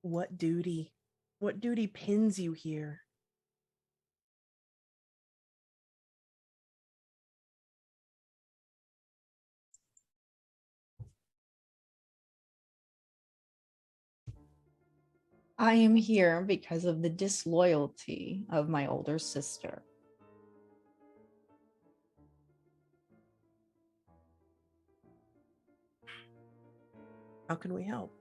What duty pins you here? I am here because of the disloyalty of my older sister. How can we help?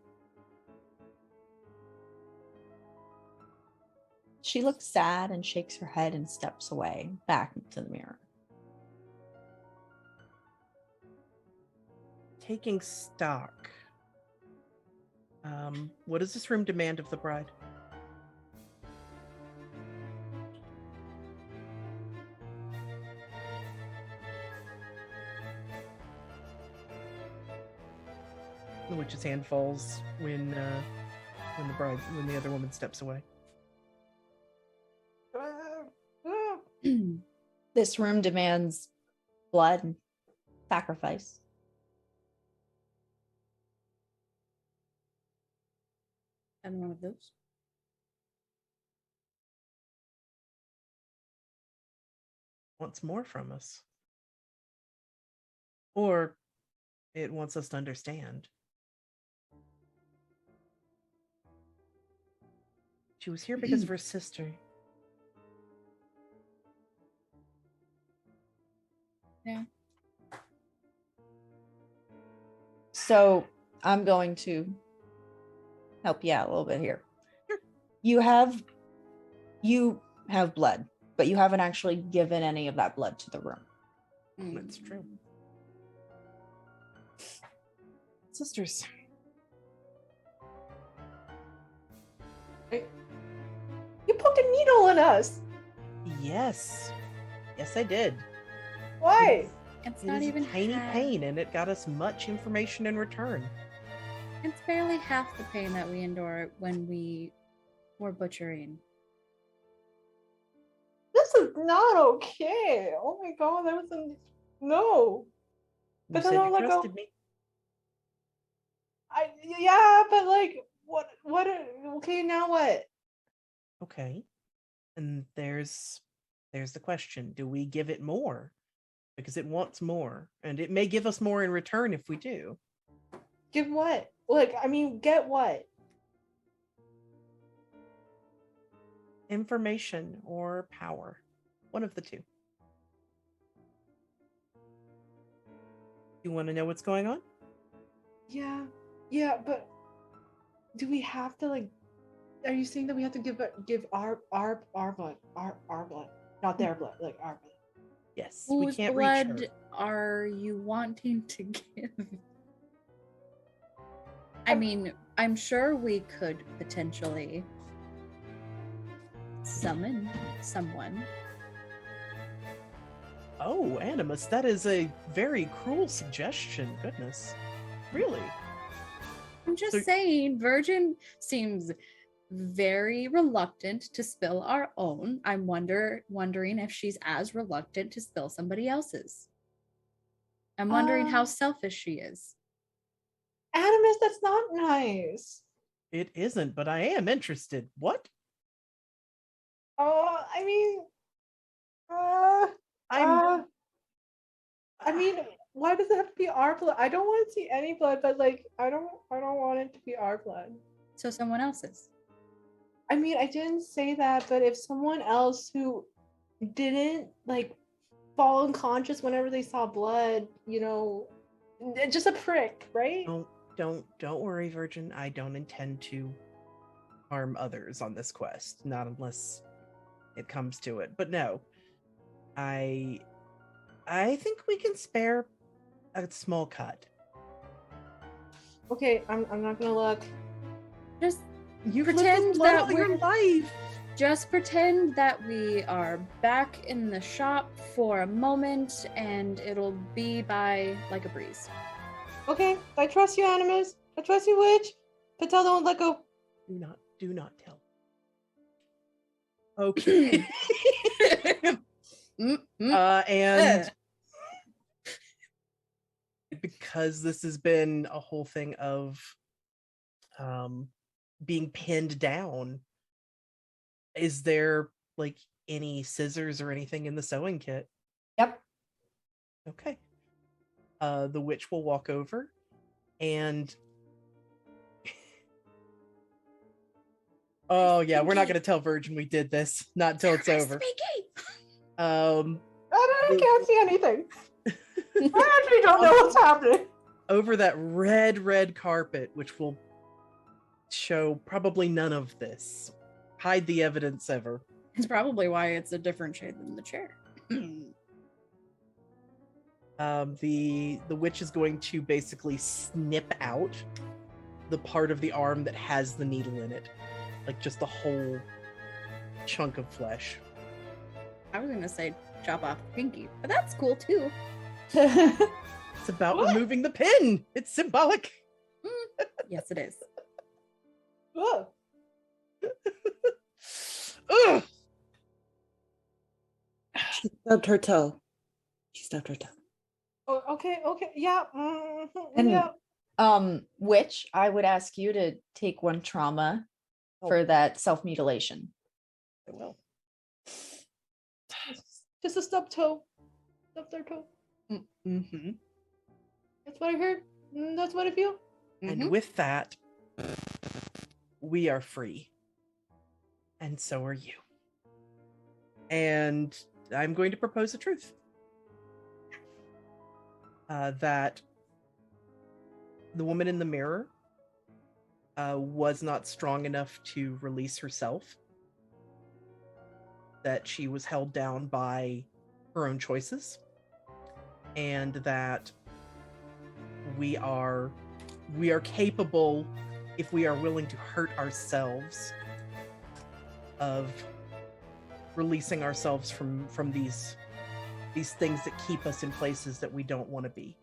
She looks sad and shakes her head and steps away back into the mirror. Taking stock. What does this room demand of the bride? The witch's hand falls when the other woman steps away. This room demands blood and sacrifice. And one of those. Wants more from us. Or it wants us to understand. She was here because of her sister. Yeah. So I'm going to help you out a little bit here. Sure. You have blood, but you haven't actually given any of that blood to the room. That's true. Sisters. You poked a needle in us. Yes. Yes, I did. Why? It's It not is even tiny half. pain, and it got us much information in return. It's barely half the pain that we endure when we were butchering. This is not okay. Oh my god, that was no. You But said then I'll you let go. trusted me. Yeah, but like what okay, now what? Okay. And there's the question. Do we give it more? Because it wants more. And it may give us more in return if we do. Give what? Like, I mean, get what? Information or power. One of the two. You want to know what's going on? Yeah, but do we have to like? Are you saying that we have to give our blood, our blood, not their blood, like our blood? Yes, we Whose can't reach her. blood are you wanting to give? I mean, I'm sure we could potentially summon someone. Oh, Animus, that is a very cruel suggestion. Goodness. Really? I'm just So- saying, Virgin seems very reluctant to spill our own. I'm wondering if she's as reluctant to spill somebody else's. I'm wondering how selfish she is. Animus, that's not nice. It isn't, but I am interested. What? Oh, I mean, I'm I mean, why does it have to be our blood? I don't want to see any blood, but like, I don't want it to be our blood. So someone else's. I mean, I didn't say that, but if someone else who didn't like fall unconscious whenever they saw blood, you know, just a prick, right? don't worry, Virgin. I don't intend to harm others on this quest, not unless it comes to it. But no. I think we can spare a small cut. Okay, I'm not gonna look. Just You pretend blood that all your we're life. just pretend that we are back in the shop for a moment and it'll be by like a breeze. Okay, I trust you, Animus. I trust you, Witch. Patel, don't let go. Do not tell. Okay. And because this has been a whole thing of being pinned down, is there like any scissors or anything in the sewing kit? Yep. Okay. The witch will walk over and oh yeah, we're not gonna tell Virgin we did this, not until it's over. I can't see anything. I actually don't know what's happening. Over that red carpet, which will show probably none of this. Hide the evidence ever. It's probably why it's a different shade than the chair. The witch is going to basically snip out the part of the arm that has the needle in it, like just a whole chunk of flesh. I was gonna say chop off the pinky, but that's cool too. It's about removing the pin. It's symbolic. Yes, it is. Whoa. Ugh. She stubbed her toe. Oh, okay, yeah. And Yeah. Which I would ask you to take one trauma for that self-mutilation. I will. Just a stub toe. Stub their toe. Mm-hmm. That's what I heard. That's what I feel. And with that, we are free. And so are you. And I'm going to propose a truth. That the woman in the mirror was not strong enough to release herself. That she was held down by her own choices. And that we are capable, if we are willing to hurt ourselves, of releasing ourselves from these things that keep us in places that we don't want to be.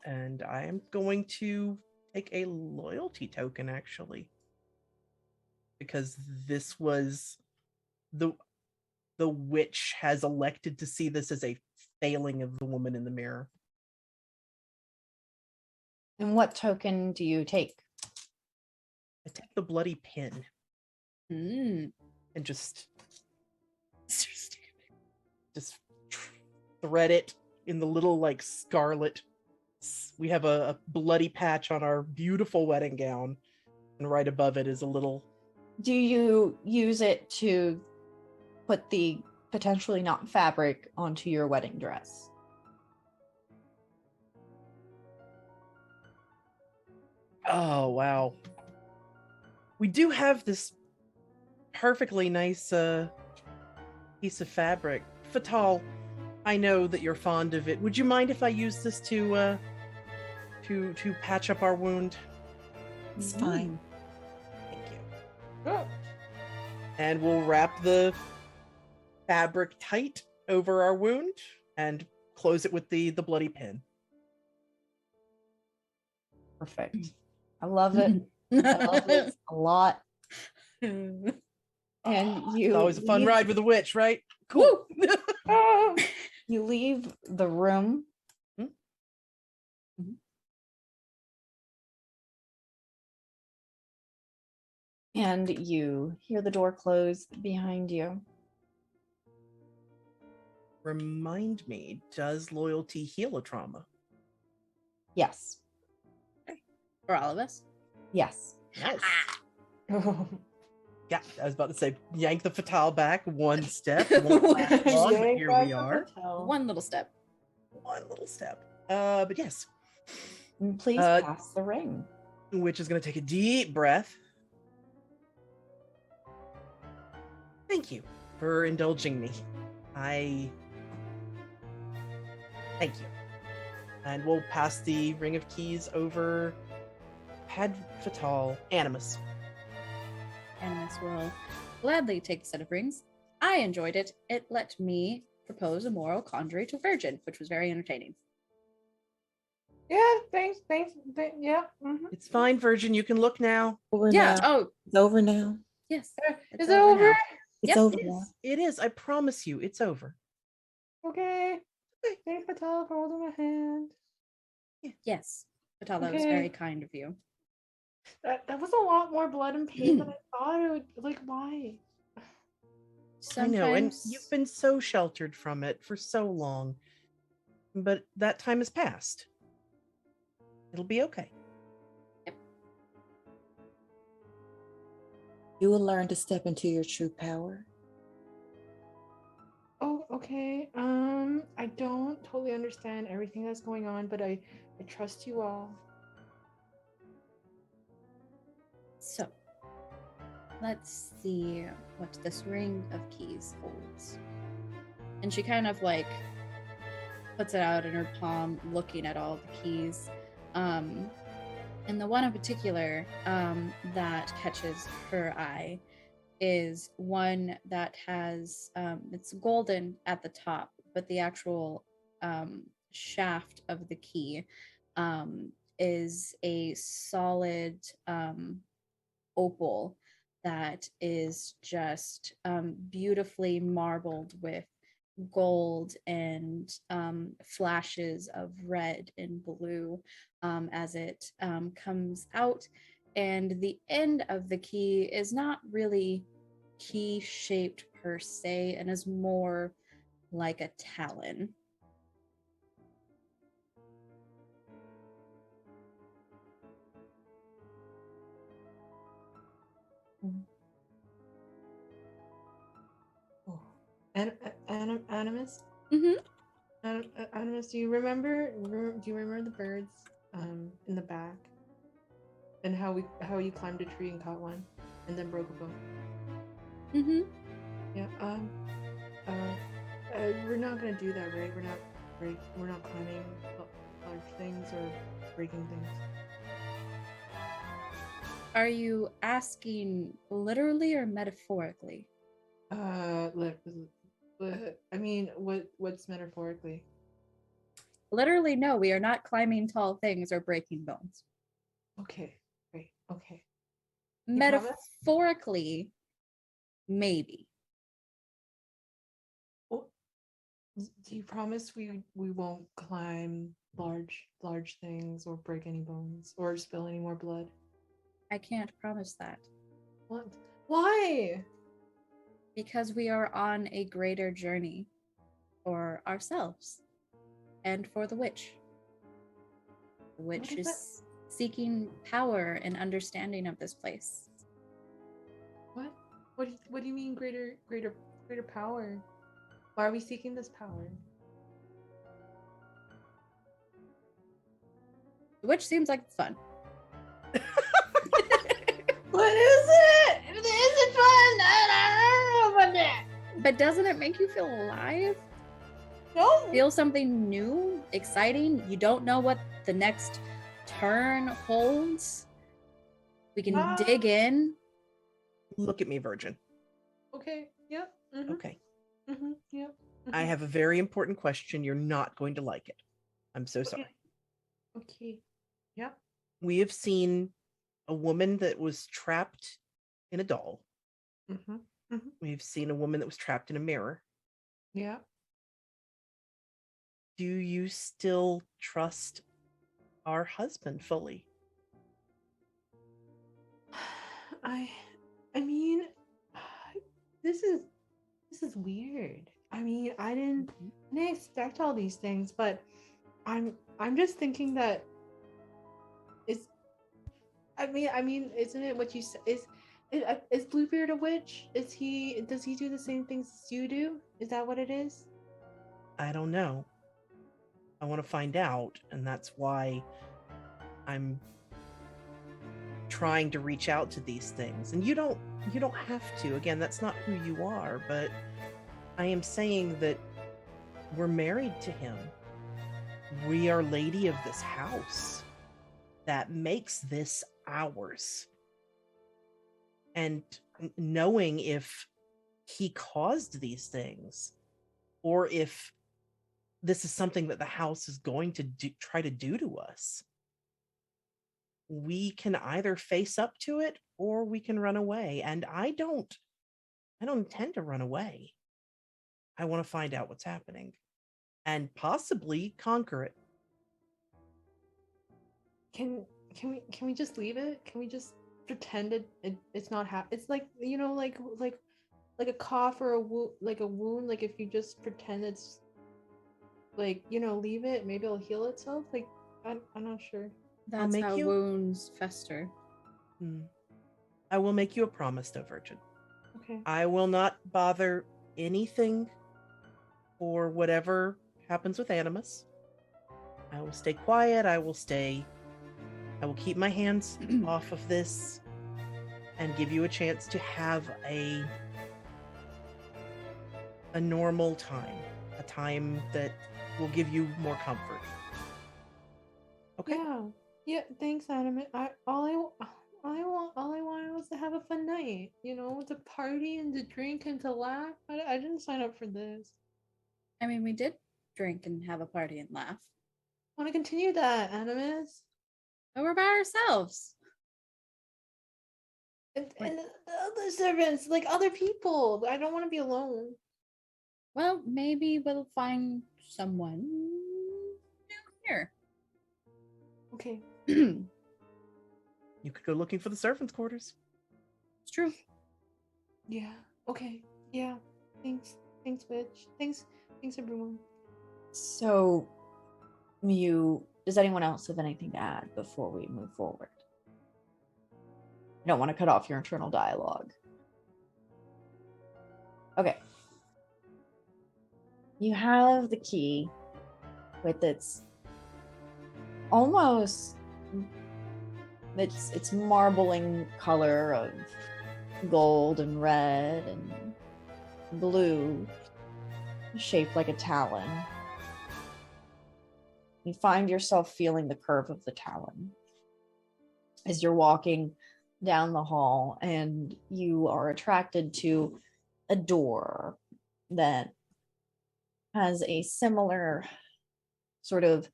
And I am going to take a loyalty token, actually, because this was the witch has elected to see this as a failing of the woman in the mirror. And what token do you take? I take the bloody pin Mm. and just thread it in the little like scarlet. We have a bloody patch on our beautiful wedding gown, and right above it is a little. Do you use it to put the potentially not fabric onto your wedding dress? Oh, wow. We do have this perfectly nice piece of fabric. Fatal, I know that you're fond of it. Would you mind if I use this to patch up our wound? It's fine. Thank you. Oh, And we'll wrap the fabric tight over our wound and close it with the bloody pin. Perfect. I love it. I love this a lot. And you It's always a fun leave- ride with a witch, right? Cool. oh. You leave the room. Hmm? Mhm. And you hear the door close behind you. Remind me, does loyalty heal a trauma? Yes. For all of us. Yes. Nice. Yeah, I was about to say, yank the Fatal back one step. Won't last long, but here we are. One little step. One little step. But yes, And please Uh, pass the ring. Witch is going to take a deep breath. Thank you for indulging me. Thank you. And we'll pass the Ring of Keys over Head Fatal Animus. Animus will gladly take a set of rings. I enjoyed it. It let me propose a moral quandary to Virgin, which was very entertaining. Yeah, thanks. Yeah. It's fine, Virgin. You can look now. Over Yeah. now. Oh, It's over now. yes. Is it over? now. It's Yep, over it now. is. It is. I promise you, it's over. Okay. Thanks, Patel, for holding my hand. Yes. Patal, that was Okay. very kind of you. That was a lot more blood and pain than I thought it would. Like, why? I know, and Sometimes you've been so sheltered from it for so long. But that time has passed. It'll be okay. You will learn to step into your true power. Oh, okay. I don't totally understand everything that's going on, but I trust you all. So, let's see what this ring of keys holds. And she kind of like puts it out in her palm, looking at all the keys. And the one in particular that catches her eye is one that has it's golden at the top, but the actual shaft of the key is a solid opal that is just beautifully marbled with gold and flashes of red and blue as it comes out. And the end of the key is not really key shaped per se and is more like a talon. Oh. Animus? Mm-hmm. Animus, do you remember? Do you remember the birds in the back, and how you climbed a tree and caught one, and then broke a bone? Mm-hmm. Yeah. We're not gonna do that, right? We're not climbing large things or breaking things. Are you asking literally or metaphorically? I mean, what's metaphorically? Literally, no, we are not climbing tall things or breaking bones. Okay, great. Okay. You promise? Metaphorically, maybe. Well, do you promise we won't climb large things or break any bones or spill any more blood? I can't promise that. What? Why? Because we are on a greater journey for ourselves and for the witch. The witch What is is seeking power and understanding of this place. What? What do you mean greater power? Why are we seeking this power? The witch seems like it's fun. What is it? Is it fun? I don't know about that. But doesn't it make you feel alive? No. Feel something new, exciting? You don't know what the next turn holds. We can dig in. Look at me, Virgin. Okay. Yep. Okay. Yep. I have a very important question. You're not going to like it. I'm so sorry. Okay. Yep. We have seen a woman that was trapped in a doll. We've seen a woman that was trapped in a mirror. Yeah. Do you still trust our husband fully? I mean, this is weird. I mean, I didn't expect all these things, but I'm just thinking that it's. I mean, isn't it what you said? Is Bluebeard a witch? Does he do the same things as you do? Is that what it is? I don't know. I want to find out, and that's why I'm trying to reach out to these things. And you don't have to. Again, that's not who you are, but I am saying that we're married to him. We are lady of this house. That makes this ours. And knowing if he caused these things, or if this is something that the house is going to try to do to us, we can either face up to it or we can run away. And I don't intend to run away. I want to find out what's happening and possibly conquer it. Can we just leave it? Can we just pretend it's not it's like, you know, like a cough or a wound, like if you just pretend it's like, you know, leave it, maybe it'll heal itself. Like I'm not sure. That's how wounds fester. I will make you a promise, though, Virgin. Okay. I will not bother anything or whatever happens with Animus. I will stay quiet. I will keep my hands off of this and give you a chance to have a normal time, a time that will give you more comfort. Okay. Yeah. Thanks, Adam. All I wanted was to have a fun night. You know, to party and to drink and to laugh. I didn't sign up for this. I mean, we did drink and have a party and laugh. I want to continue that, Animus. But we're by ourselves. And the other servants, like other people. I don't want to be alone. Well, maybe we'll find someone new here. Okay. You could go looking for the servants' quarters. It's true. Yeah. Okay. Yeah. Thanks, witch. Thanks, everyone. So, does anyone else have anything to add before we move forward? I don't want to cut off your internal dialogue. Okay. You have the key with its almost its marbling color of gold and red and blue, shaped like a talon. You find yourself feeling the curve of the talon as you're walking down the hall, and you are attracted to a door that has a similar sort of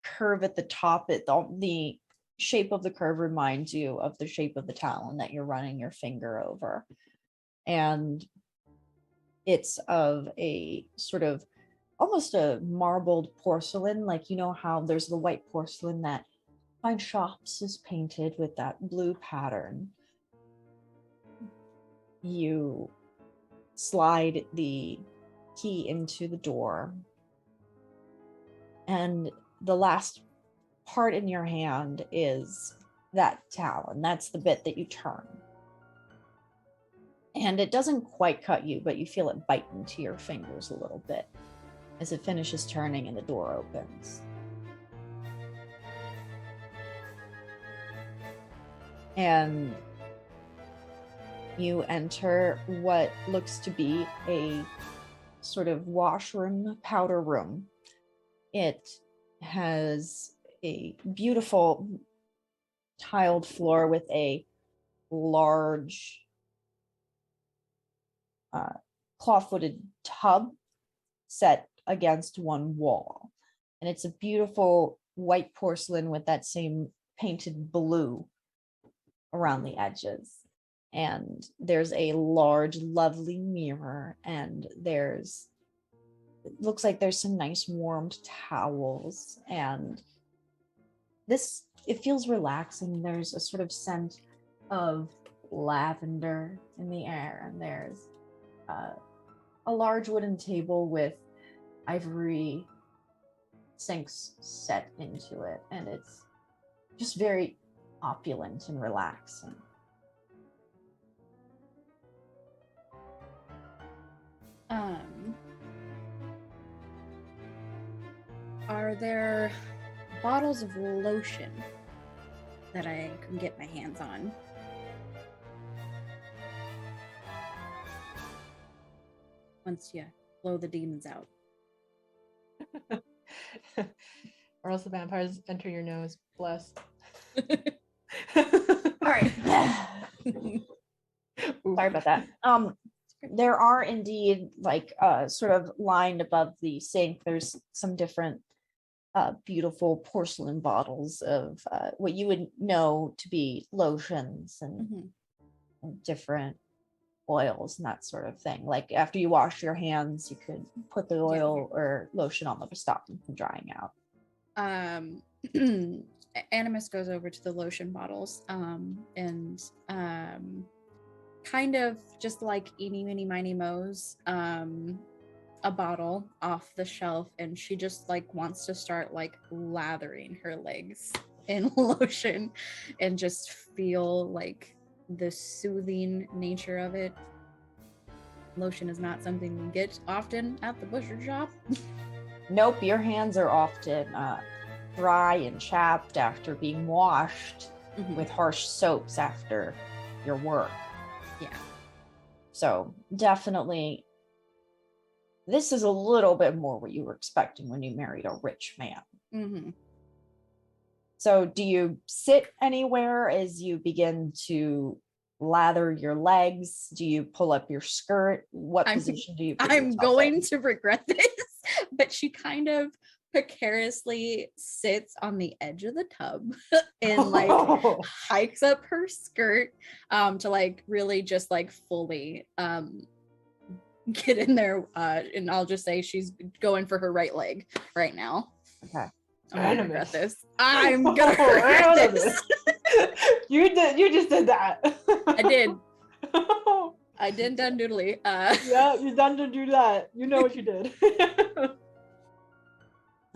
curve at the top. The shape of the curve reminds you of the shape of the talon that you're running your finger over. And it's of a sort of almost a marbled porcelain, like, you know how there's the white porcelain that fine shops is painted with that blue pattern. You slide the key into the door, and the last part in your hand is that talon. That's the bit that you turn. And it doesn't quite cut you, but you feel it bite into your fingers a little bit as it finishes turning and the door opens. and you enter what looks to be a sort of washroom, powder room. It has a beautiful tiled floor with a large claw-footed tub set against one wall. And it's a beautiful white porcelain with that same painted blue around the edges. And there's a large, lovely mirror, and it looks like there's some nice warmed towels, and it feels relaxing. There's a sort of scent of lavender in the air, and there's a large wooden table with ivory sinks set into it, and it's just very opulent and relaxing. Are there bottles of lotion that I can get my hands on? Once you blow the demons out. Or else the vampires enter your nose. Bless. All right. Sorry about that. There are indeed, like, sort of lined above the sink, there's some different beautiful porcelain bottles of what you would know to be lotions and different oils and that sort of thing. Like after you wash your hands, you could put the oil or lotion on them to stop them from drying out. Animus goes over to the lotion bottles and kind of just like eeny, meeny, miny, mo's a bottle off the shelf, and she just like wants to start like lathering her legs in lotion and just feel like the soothing nature of it. Lotion is not something you get often at the butcher shop. Nope, your hands are often dry and chapped after being washed with harsh soaps after your work. Yeah. So definitely, this is a little bit more what you were expecting when you married a rich man. So do you sit anywhere as you begin to lather your legs? Do you pull up your skirt? What position do you put I'm yourself going in? to regret this, but she kind of precariously sits on the edge of the tub and like hikes up her skirt to like really just like fully get in there, and I'll just say she's going for her right leg right now. Okay. I'm gonna regret this. I'm gonna regret this. You just did that. I did. I did done doodly. Yeah, you done to do that. You know what you did.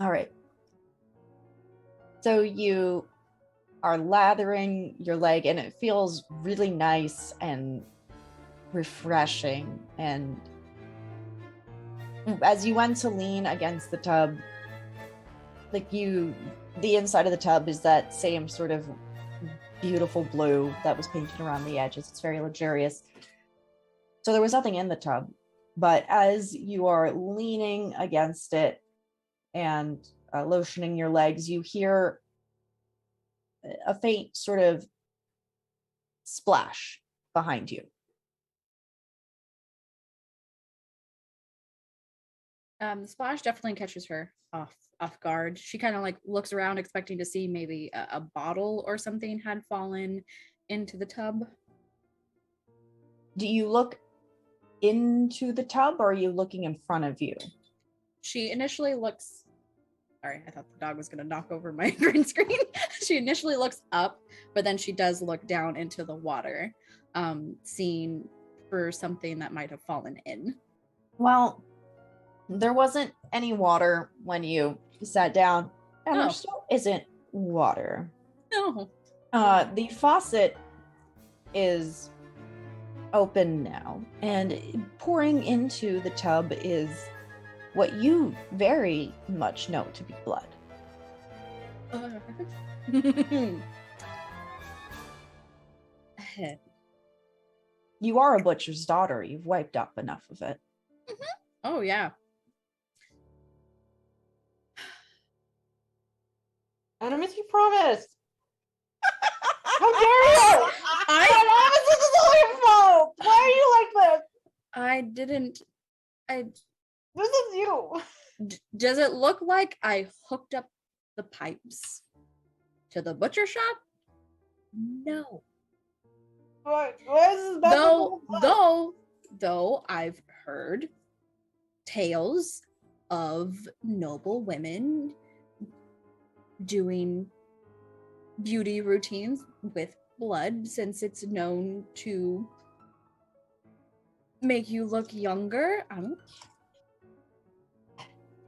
All right. So you are lathering your leg, and it feels really nice and refreshing. And as you went to lean against the tub, like the inside of the tub is that same sort of beautiful blue that was painted around the edges. It's very luxurious. So there was nothing in the tub, but as you are leaning against it and lotioning your legs, you hear a faint sort of splash behind you. The splash definitely catches her off guard. She kind of like looks around expecting to see maybe a bottle or something had fallen into the tub. Do you look into the tub, or are you looking in front of you? She initially looks... Sorry, I thought the dog was going to knock over my green screen. She initially looks up, but then she does look down into the water, seeing for something that might have fallen in. Well, there wasn't any water when you sat down, and there still isn't water. No. The faucet is open now, and pouring into the tub is what you very much know to be blood. pit. You are a butcher's daughter. You've wiped up enough of it. Oh yeah. Animus, you promised. How dare you? Animus, this is all your fault. Why are you like this? I didn't. This is you. Does it look like I hooked up the pipes to the butcher shop? No. What is this? Though I've heard tales of noble women doing beauty routines with blood, since it's known to make you look younger.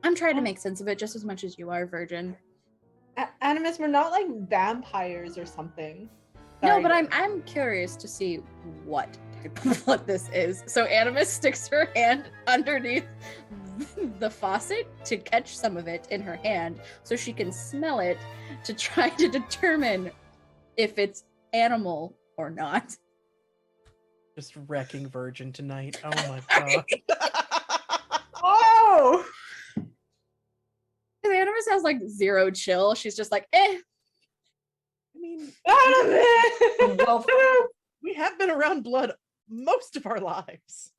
I'm trying to make sense of it just as much as you are, Virgin. Animus, we're not like vampires or something. No, Sorry. but I'm curious to see what type of blood this is. So Animus sticks her hand underneath the faucet to catch some of it in her hand so she can smell it to try to determine if it's animal or not. Just wrecking Virgin tonight. Oh my god. Oh! Animus has like zero chill. She's just like, eh. I mean, Animus! Well, we have been around blood most of our lives.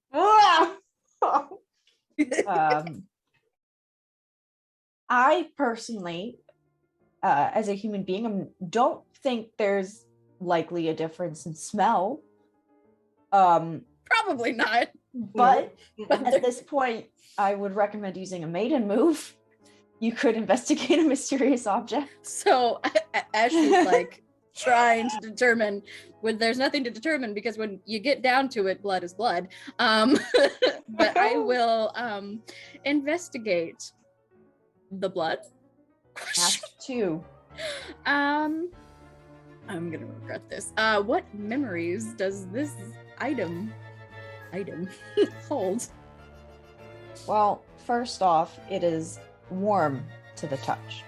I personally, as a human being, don't think there's likely a difference in smell. Probably not. But at this point, I would recommend using a maiden move. You could investigate a mysterious object. So as she's like trying to determine, when there's nothing to determine, because when you get down to it, blood is blood. But I will investigate the blood. Ask 2. I'm gonna regret this. What memories does this item hold? Well, first off, it is warm to the touch.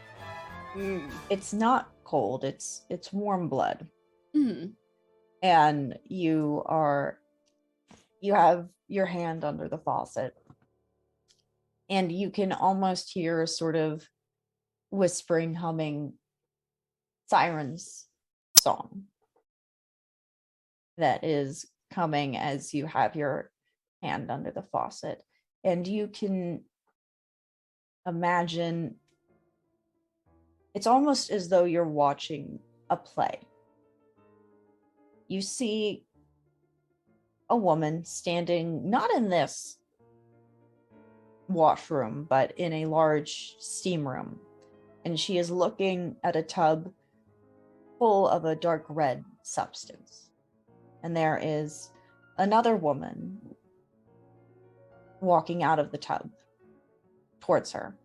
It's not cold, it's warm blood. And you have your hand under the faucet, and you can almost hear a sort of whispering, humming sirens song that is coming as you have your hand under the faucet. And you can imagine, it's almost as though you're watching a play. You see a woman standing not in this washroom, but in a large steam room. And she is looking at a tub full of a dark red substance. And there is another woman walking out of the tub towards her.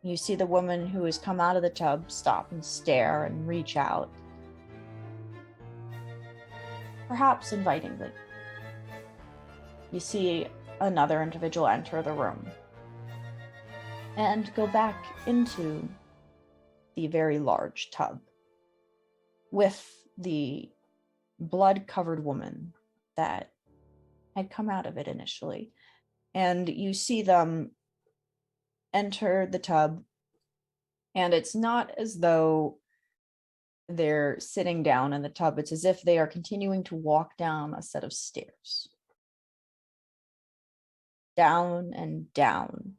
You see the woman who has come out of the tub stop and stare and reach out, perhaps invitingly. You see another individual enter the room and go back into the very large tub with the blood-covered woman that had come out of it initially. And you see them enter the tub, and it's not as though they're sitting down in the tub. It's as if they are continuing to walk down a set of stairs. Down and down.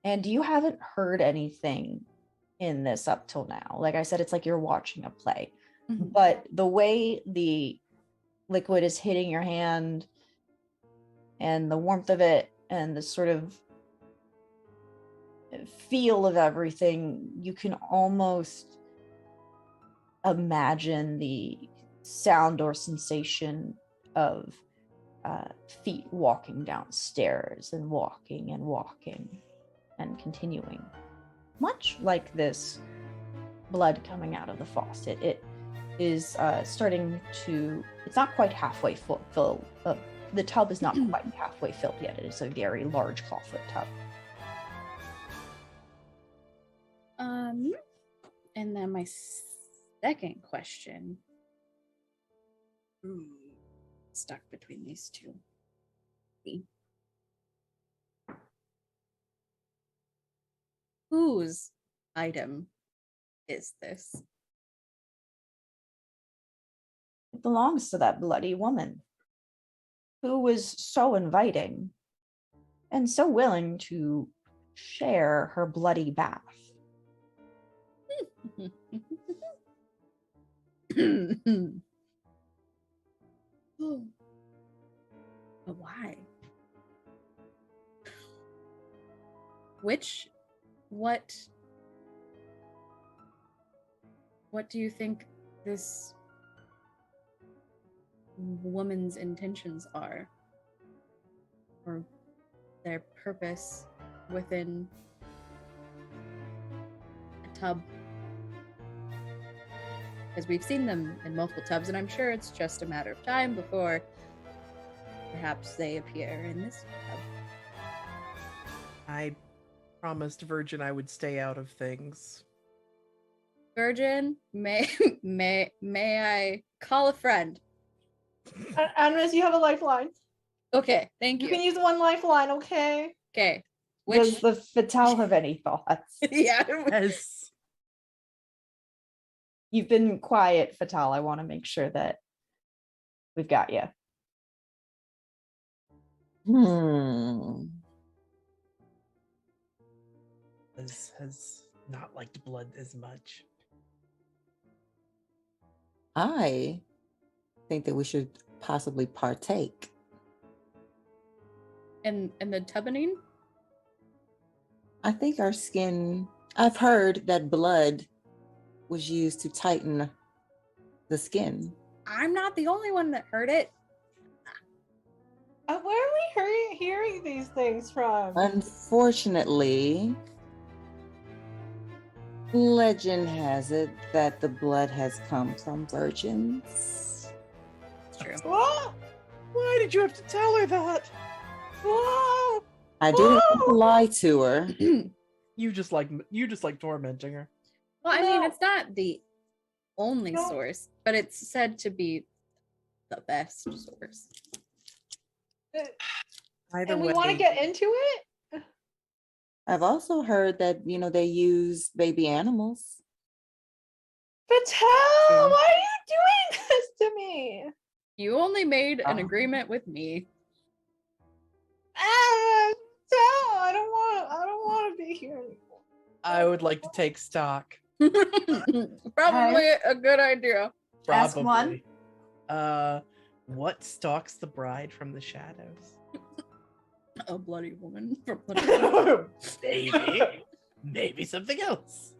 And you haven't heard anything in this up till now. Like I said, it's like you're watching a play. But the way the liquid is hitting your hand and the warmth of it and the sort of feel of everything, you can almost imagine the sound or sensation of feet walking downstairs and walking and continuing. Much like this blood coming out of the faucet, it is starting to, it's not quite halfway full. The tub is not quite halfway filled yet. It is a very large clawfoot tub. And then my second question Stuck between these two. Whose item is this? It belongs to that bloody woman who was so inviting and so willing to share her bloody bath. But why? What do you think this woman's intentions are? Or their purpose within a tub? Because we've seen them in multiple tubs, and I'm sure it's just a matter of time before perhaps they appear in this tub. I promised Virgin I would stay out of things. Virgin, may I call a friend? Andres, you have a lifeline. Okay, thank You you. can use one lifeline, okay? Okay. Does the Fatal have any thoughts? Yeah. Yes. You've been quiet, Fatal. I want to make sure that we've got you. Has not liked blood as much. I think that we should possibly partake. And the tubaning? I think our skin, I've heard that blood was used to tighten the skin. I'm not the only one that heard it. Where are we hearing these things from? Unfortunately, legend has it that the blood has come from virgins. It's true. Whoa! Why did you have to tell her that? Whoa! I didn't want to lie to her. You just like tormenting her. Well, I mean, No. it's not the only No. source, but it's said to be the best source. Either And way, we want to get into it? I've also heard that, they use baby animals. Patel, why are you doing this to me? You only made an agreement with me. Patel, I don't want to be here anymore. I would like to take stock. Probably a good idea. Ask Probably. one. What stalks the bride from the shadows? A bloody woman from Bloody Maybe something else.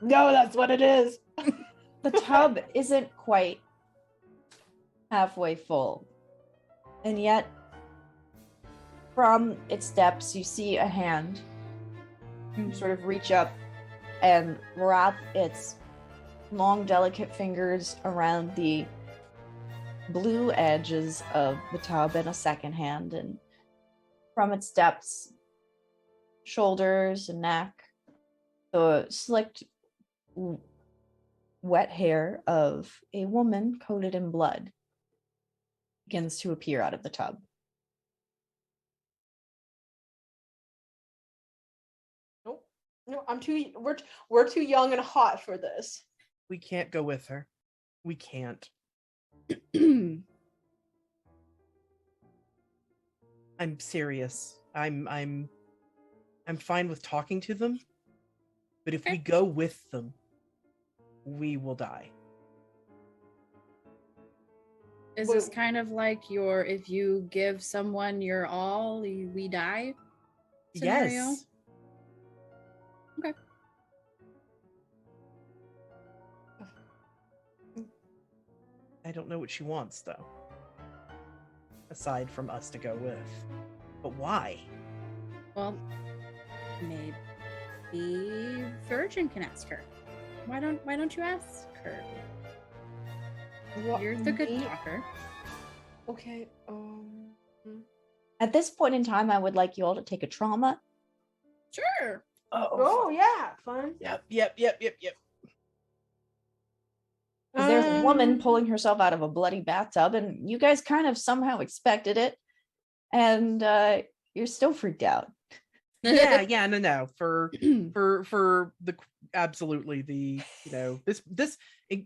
No, that's what it is. The tub isn't quite halfway full. And yet, from its depths, you see a hand sort of reach up and wrap its long, delicate fingers around the blue edges of the tub and a second hand. And from its depths, shoulders and neck, the slicked, wet hair of a woman coated in blood begins to appear out of the tub. Nope. No, we're too young and hot for this. We can't go with her. We can't. I'm serious. I'm fine with talking to them, but if we go with them, we will die. Is this kind of like if you give someone your all, we die scenario? Yes. Okay. I don't know what she wants, though. Aside from us to go with. But why? Well, maybe Virgin can ask her. Why don't you ask her? You're the good talker. Okay. At this point in time, I would like you all to take a trauma. Sure. Oh yeah, fun. Yep. Because There's a woman pulling herself out of a bloody bathtub, and you guys kind of somehow expected it, and you're still freaked out. No. For the absolutely the this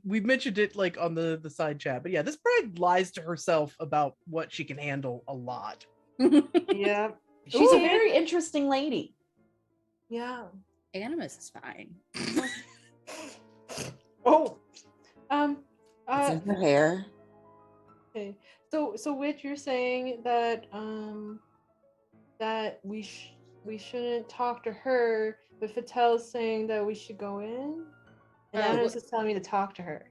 we've mentioned it like on the side chat, but yeah, this bride lies to herself about what she can handle a lot. Yeah. She's a very interesting lady. Yeah. Animus is fine. Oh. It's in her hair. Okay. So Witch, you're saying that that we shouldn't talk to her, but Fatel's saying that we should go in, and Animus is telling me to talk to her.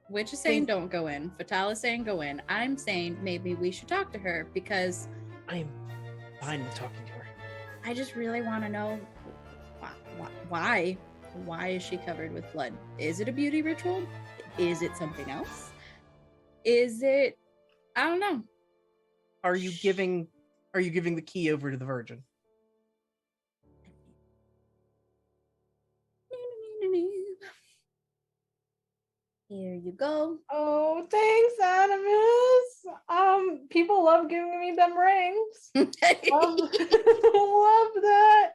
Witch is saying don't go in. Fatal is saying go in. I'm saying maybe we should talk to her because I am fine with talking to her. I just really want to know why. Why is she covered with blood? Is it a beauty ritual? Is it something else? Is it? I don't know. Are you giving the key over to the Virgin? Here you go. Oh, thanks, Animus. People love giving me them rings. Love that.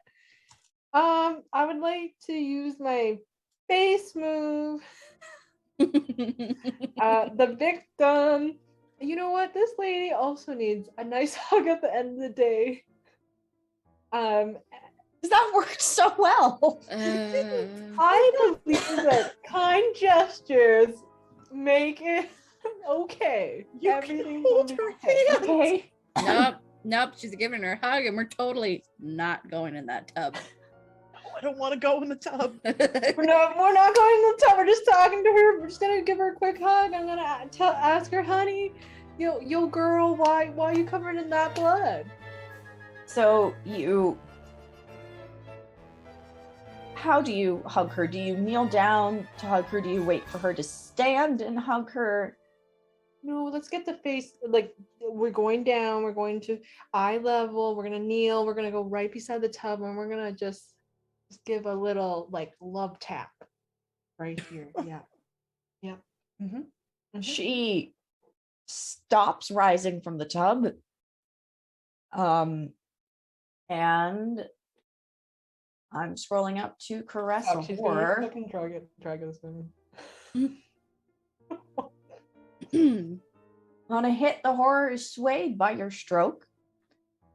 I would like to use my face move. The victim. You know what? This lady also needs a nice hug at the end of the day. That worked so well. I believe that kind gestures make it okay. You Everything's can hold gonna be her okay. hand. Okay. Nope. She's giving her a hug, and we're totally not going in that tub. I don't want to go in the tub. We're not going to the tub. We're just talking to her. We're just gonna give her a quick hug. I'm gonna ask her, honey, yo, girl, why are you covered in that blood? So how do you hug her? Do you kneel down to hug her? Do you wait for her to stand and hug her? No, let's get the face. Like, we're going down. We're going to eye level. We're gonna kneel. We're gonna go right beside the tub, and we're gonna just give a little like love tap right here. Yeah. Mm-hmm. Mm-hmm. She stops rising from the tub. And I'm scrolling up to caress a She's horror. gonna fucking try this thing. On a hit, the horror is swayed by your stroke.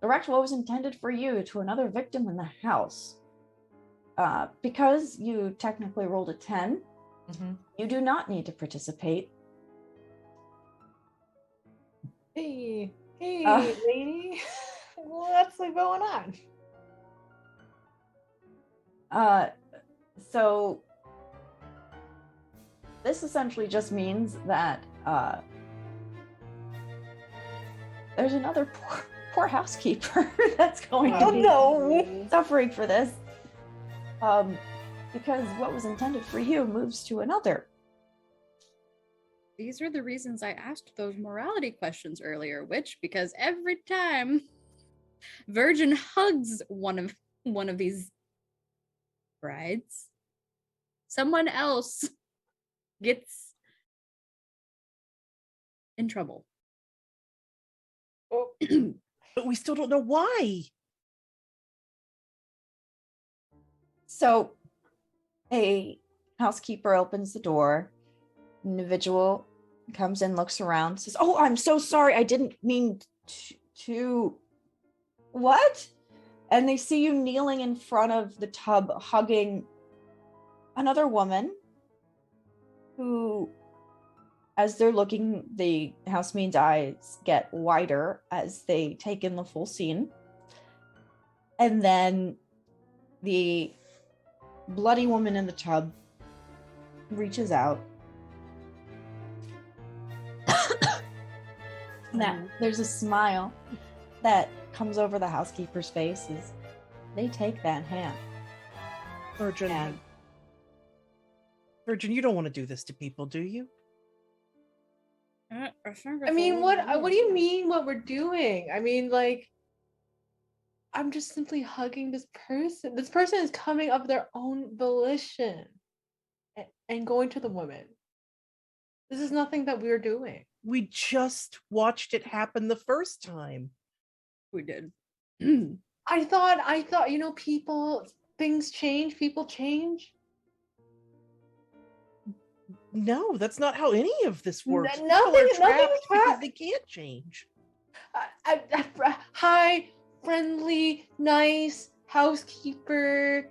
Direct what was intended for you to another victim in the house. Because you technically rolled a 10, you do not need to participate. Hey, lady, what's going on? So this essentially just means that there's another poor housekeeper that's going to be suffering for this. Because what was intended for you moves to another. These are the reasons I asked those morality questions earlier, because every time Virgin hugs one of these brides, someone else gets in trouble. Oh. But we still don't know why. So a housekeeper opens the door. Individual comes in, looks around, says, "Oh, I'm so sorry. I didn't mean to what?" And they see you kneeling in front of the tub, hugging another woman who, as they're looking, the housemaid's eyes get wider as they take in the full scene. And then the bloody woman in the tub reaches out. That there's a smile that comes over the housekeeper's face as they take that hand. Virgin, you don't want to do this to people, do you? I mean, what do you mean what we're doing? I mean, like, I'm just simply hugging this person. This person is coming of their own volition and going to the woman. This is nothing that we're doing. We just watched it happen the first time. We did. I thought, things change, people change. No, that's not how any of this works. People nothing- are nothing's trapped because hap- they can't change. Hi, friendly, nice housekeeper.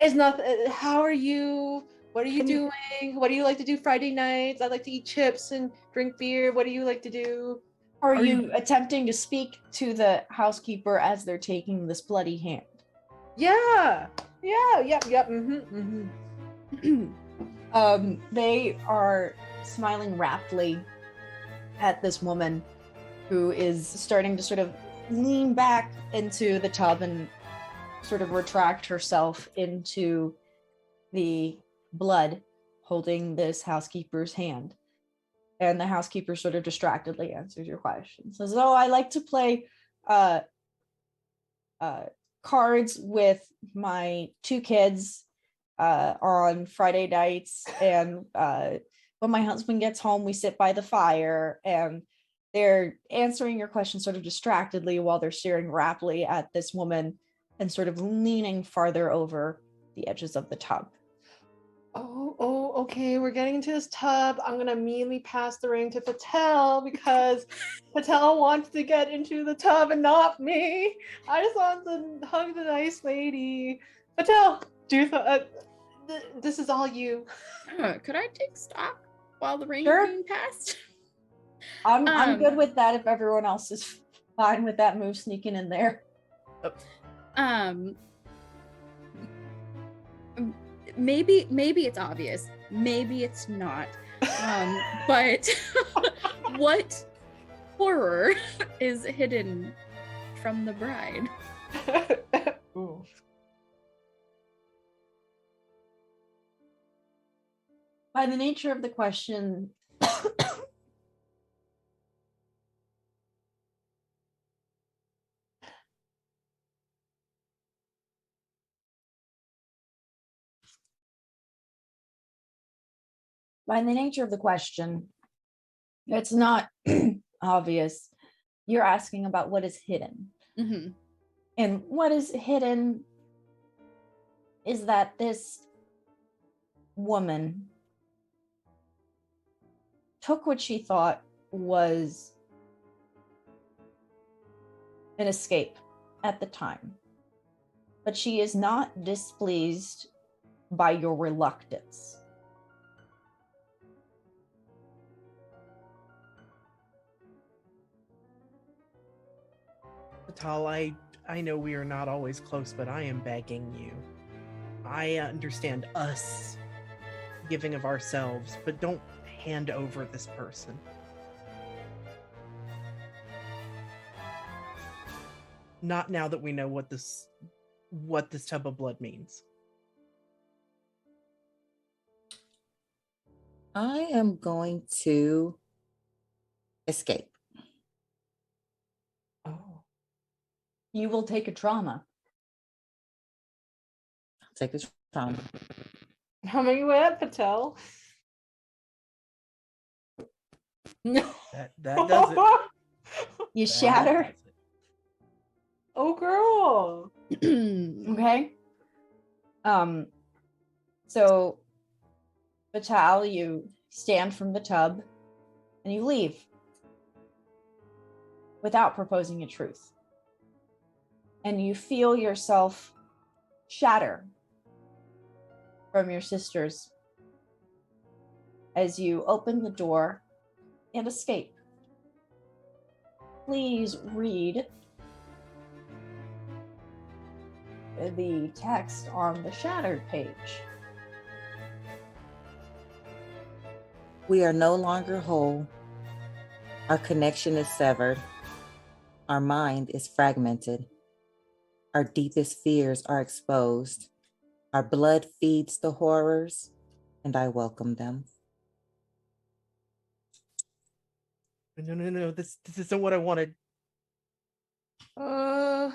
It's not. How are you? What are you doing? What do you like to do Friday nights? I like to eat chips and drink beer. What do you like to do? Are you attempting to speak to the housekeeper as they're taking this bloody hand? Yeah. Yep. They are smiling raptly at this woman who is starting to sort of lean back into the tub and sort of retract herself into the blood, holding this housekeeper's hand. And the housekeeper sort of distractedly answers your question. Says, "Oh, I like to play cards with my two kids on Friday nights, and when my husband gets home, we sit by the fire." And they're answering your question sort of distractedly while they're staring raptly at this woman and sort of leaning farther over the edges of the tub. Oh, okay. We're getting into this tub. I'm gonna immediately pass the ring to Patel because Patel wants to get into the tub and not me. I just want to hug the nice lady. Patel, this is all you. Could I take stock while the ring Sure. is being passed? I'm good with that if everyone else is fine with that move sneaking in there. Maybe it's obvious. Maybe it's not. But what horror is hidden from the bride? Ooh. By the nature of the question, it's not obvious. You're asking about what is hidden. Mm-hmm. And what is hidden is that this woman took what she thought was an escape at the time. But she is not displeased by your reluctance. Patal, I know we are not always close, but I am begging you. I understand us giving of ourselves, but don't hand over this person. Not now that we know what this tub of blood means. I am going to escape. Oh. You will take a trauma. I'll take this trauma. How many you at, Patel? That does it. You That shatter. does it. Oh, girl. Okay. So Vital, you stand from the tub and you leave without proposing a truth. And you feel yourself shatter from your sisters as you open the door and escape. Please read the text on the shattered page. We are no longer whole. Our connection is severed. Our mind is fragmented. Our deepest fears are exposed. Our blood feeds the horrors, and I welcome them. No. This isn't what I wanted. Oh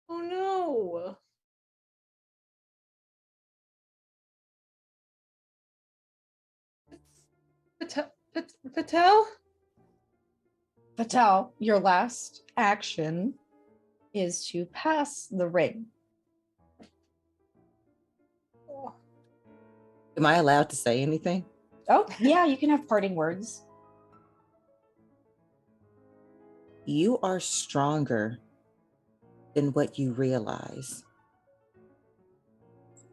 no. Patel? Patel, your last action is to pass the ring. Am I allowed to say anything? Oh, yeah, you can have parting words. You are stronger than what you realize.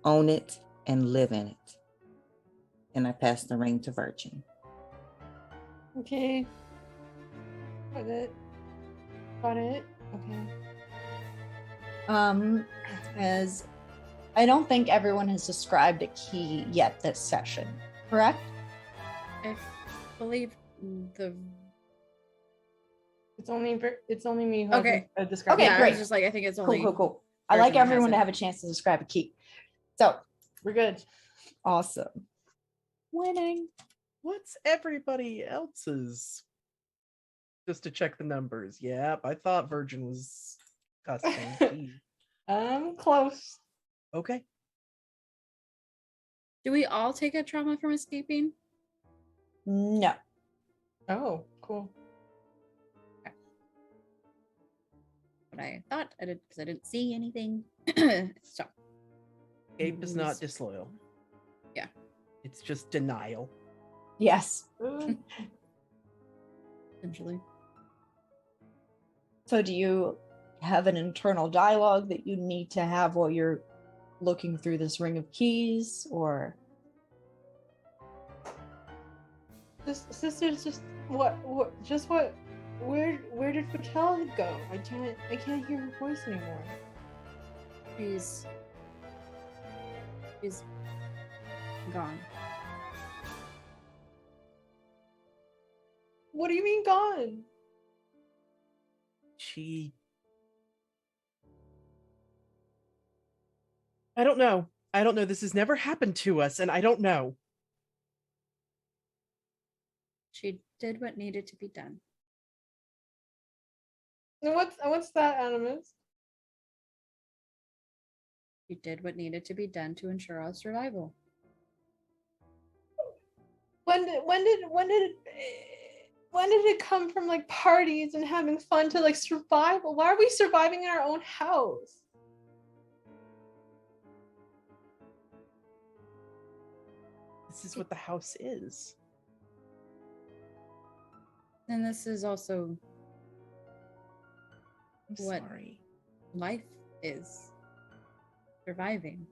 Own it and live in it. And I pass the ring to Virgin. Okay. Got it. Got it. Okay. As I don't think everyone has described a key yet this session, correct? I believe the. It's only me who Okay. hasn't described Okay, Yeah, it. I great. was just like, I think it's Cool, only. cool, cool. I like Virgin has everyone to it. have a chance to describe a key. So, We're good. awesome. Winning. What's everybody else's? Just to check the numbers. Yep, I thought Virgin was custom. Gee. Close. Okay. Do we all take a trauma from escaping? No. Oh, cool. But I thought I did because I didn't see anything. So Escape is not disloyal. Yeah. It's just denial. Yes. essentially, So do you have an internal dialogue that you need to have while you're looking through this ring of keys, or Sisters, where did Patel go? I can't hear her voice anymore. she's gone. What do you mean gone? I don't know. This has never happened to us, and I don't know. She did what needed to be done. And what's that, Animus? She did what needed to be done to ensure our survival. When did it come from, like, parties and having fun to, like, survival? Why are we surviving in our own house? This is what the house is. And this is also I'm What? sorry. life is. Surviving.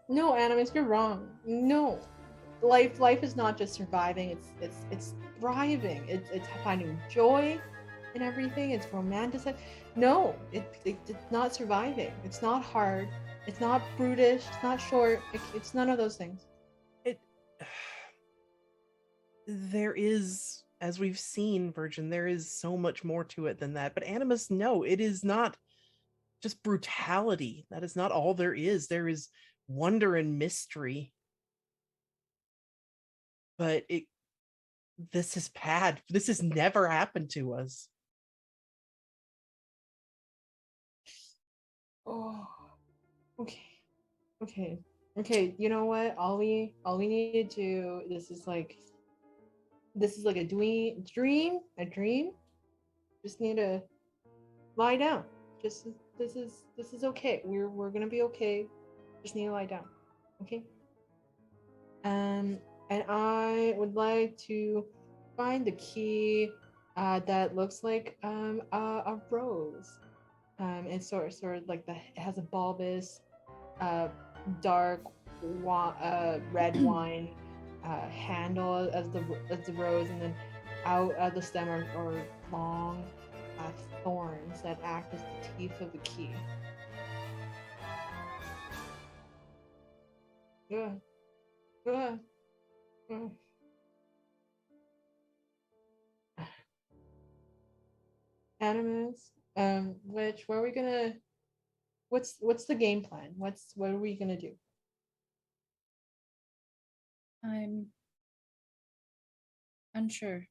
No, Animus, you're wrong. No, life is not just surviving. It's thriving. It's finding joy in everything. It's romanticized. No, it's not surviving. It's not hard. It's not brutish. It's not short. It's none of those things. There is, as we've seen, Virgin, there is so much more to it than that. But Animus, no, it is not just brutality. That is not all there is. There is wonder and mystery. But this is bad. This has never happened to us. Oh, okay. You know what? All we need to do. This is like a dream. Just need to lie down. This is okay. We're gonna be okay. Just need to lie down. Okay. And I would like to find the key that looks like a rose. It's sort of like it has a bulbous, dark, red wine handle as the rose, and then out of the stem are long thorns that act as the teeth of the key. Yeah. Yeah. Mm. Animus. Where are we gonna? What's the game plan? What are we gonna do? I'm unsure.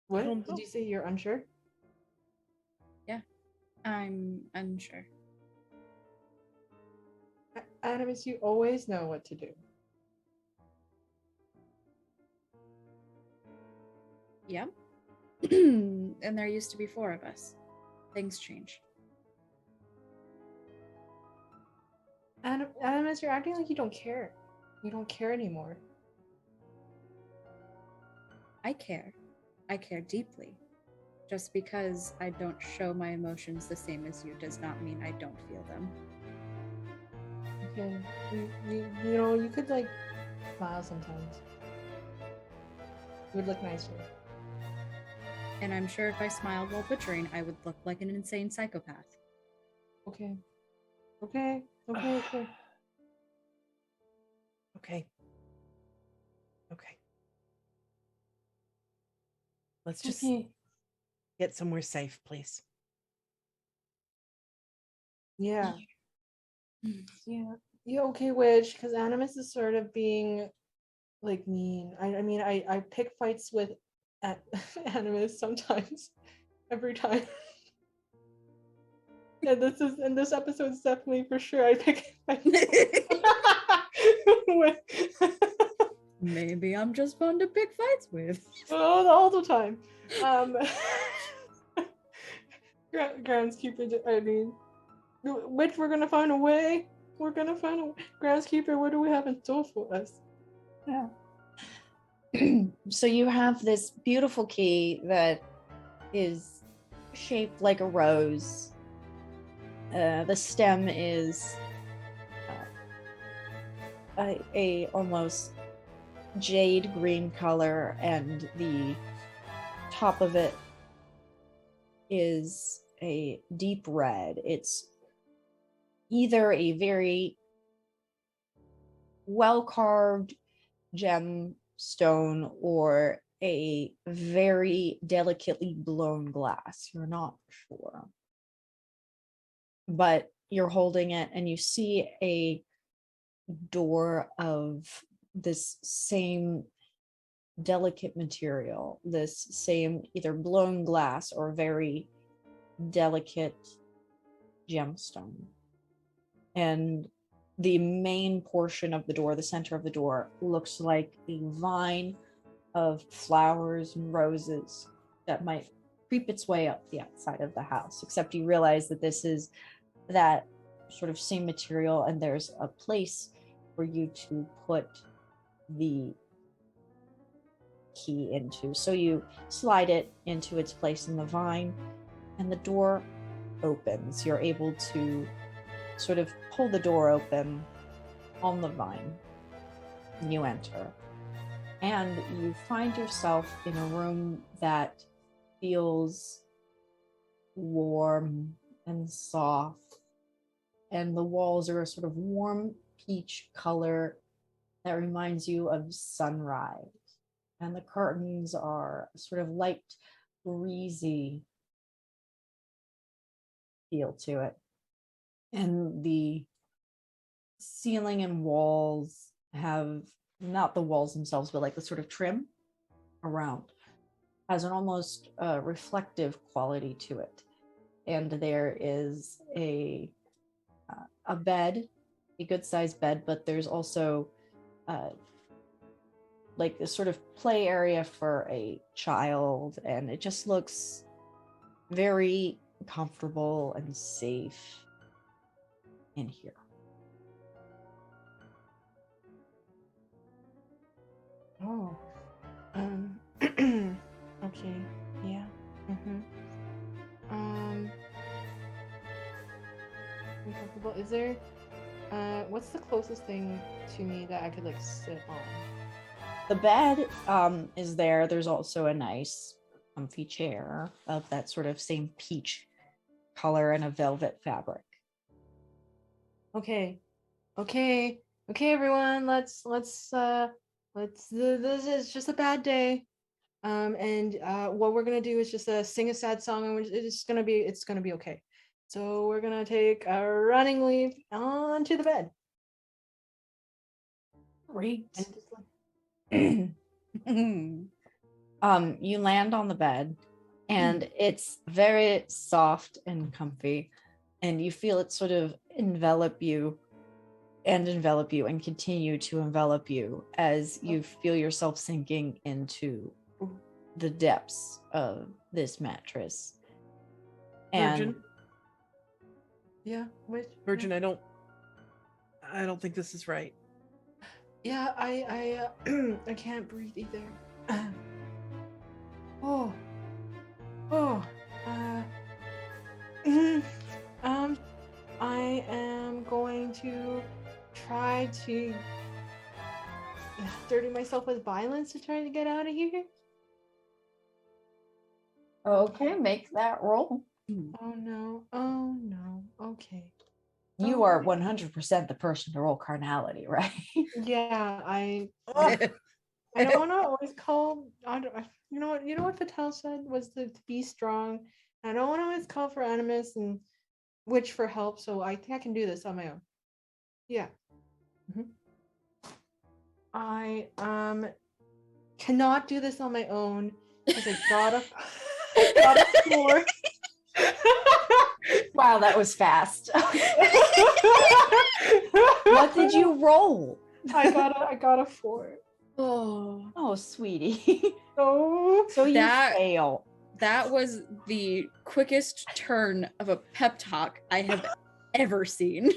What don't did know. you say? You're unsure? I'm unsure. Animus, you always know what to do. Yeah. And there used to be 4 of us. Things change. Animus, you're acting like you don't care. You don't care anymore. I care. I care deeply. Just because I don't show my emotions the same as you does not mean I don't feel them. Okay, you know, you could like smile sometimes. It would look nicer. And I'm sure if I smiled while butchering, I would look like an insane psychopath. Okay. Okay. Okay. Okay. Okay. Okay. Let's just Okay. get somewhere safe, please. Yeah. Yeah. Yeah. Okay, Witch. Because Animus is sort of being like mean. I mean, I pick fights with Animus sometimes. Every time. And this episode's definitely for sure. I pick fights with Maybe I'm just fun to pick fights with. all the time. Groundskeeper. I mean, which we're gonna find a way. We're gonna find a way. Groundskeeper. What do we have in store for us? Yeah. So you have this beautiful key that is shaped like a rose. The stem is a almost jade green color, and the top of it is a deep red. It's either a very well carved gemstone or a very delicately blown glass. You're not sure. But you're holding it and you see a door of this same delicate material, this same either blown glass or very delicate gemstone. And the main portion of the door, the center of the door, looks like a vine of flowers and roses that might creep its way up the outside of the house, except you realize that this is that sort of same material, and there's a place for you to put the key into. So you slide it into its place in the vine, and the door opens. You're able to sort of pull the door open on the vine. You enter, and you find yourself in a room that feels warm and soft, and the walls are a sort of warm peach color that reminds you of sunrise, and the curtains are sort of light breezy feel to it, and the ceiling and walls have not the walls themselves, but like the sort of trim around has an almost reflective quality to it. And there is a bed, a good sized bed, but there's also like this sort of play area for a child, and it just looks very comfortable and safe in here. Oh. Okay. Yeah. Uncomfortable. Is there what's the closest thing to me that I could like sit on? The bed is there. There's also a nice comfy chair of that sort of same peach color and a velvet fabric. Okay. Everyone, let's this is just a bad day. And what we're gonna do is just sing a sad song, and it's gonna be okay. So we're gonna take a running leap onto the bed. Great. And just You land on the bed, and it's very soft and comfy, and you feel it sort of envelop you, and envelop you and continue to envelop you as you feel yourself sinking into the depths of this mattress. And Virgin, Yeah, which Virgin, I don't think this is right. Yeah, I can't breathe either. Oh, oh, I am going to try to dirty myself with violence to try to get out of here. okay, make that roll. Oh no, oh no, okay. You are 100% the person to roll carnality, right? Yeah, I don't want to always call. You know what Patel said was to be strong. I don't want to always call for animus and witch for help. So I think I can do this on my own. Yeah. I cannot do this on my own because I got a score. Wow, that was fast. What did you roll? I got a 4. Oh, sweetie. Oh, So you That- fail. That was the quickest turn of a pep talk I have ever seen.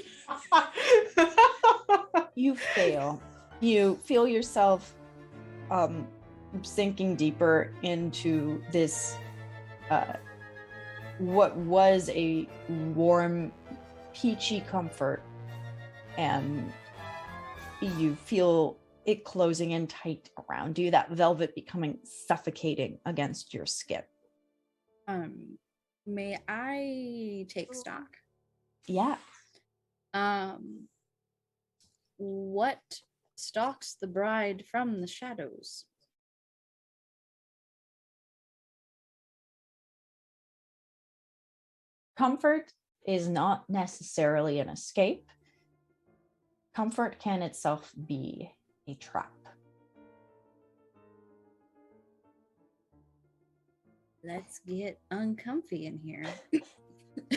You fail. You feel yourself sinking deeper into this what was a warm, peachy comfort, and you feel it closing in tight around you, that velvet becoming suffocating against your skin. May I take stock? Yeah. What stalks the bride from the shadows? Comfort is not necessarily an escape. Comfort can itself be a trap. Let's get uncomfy in here.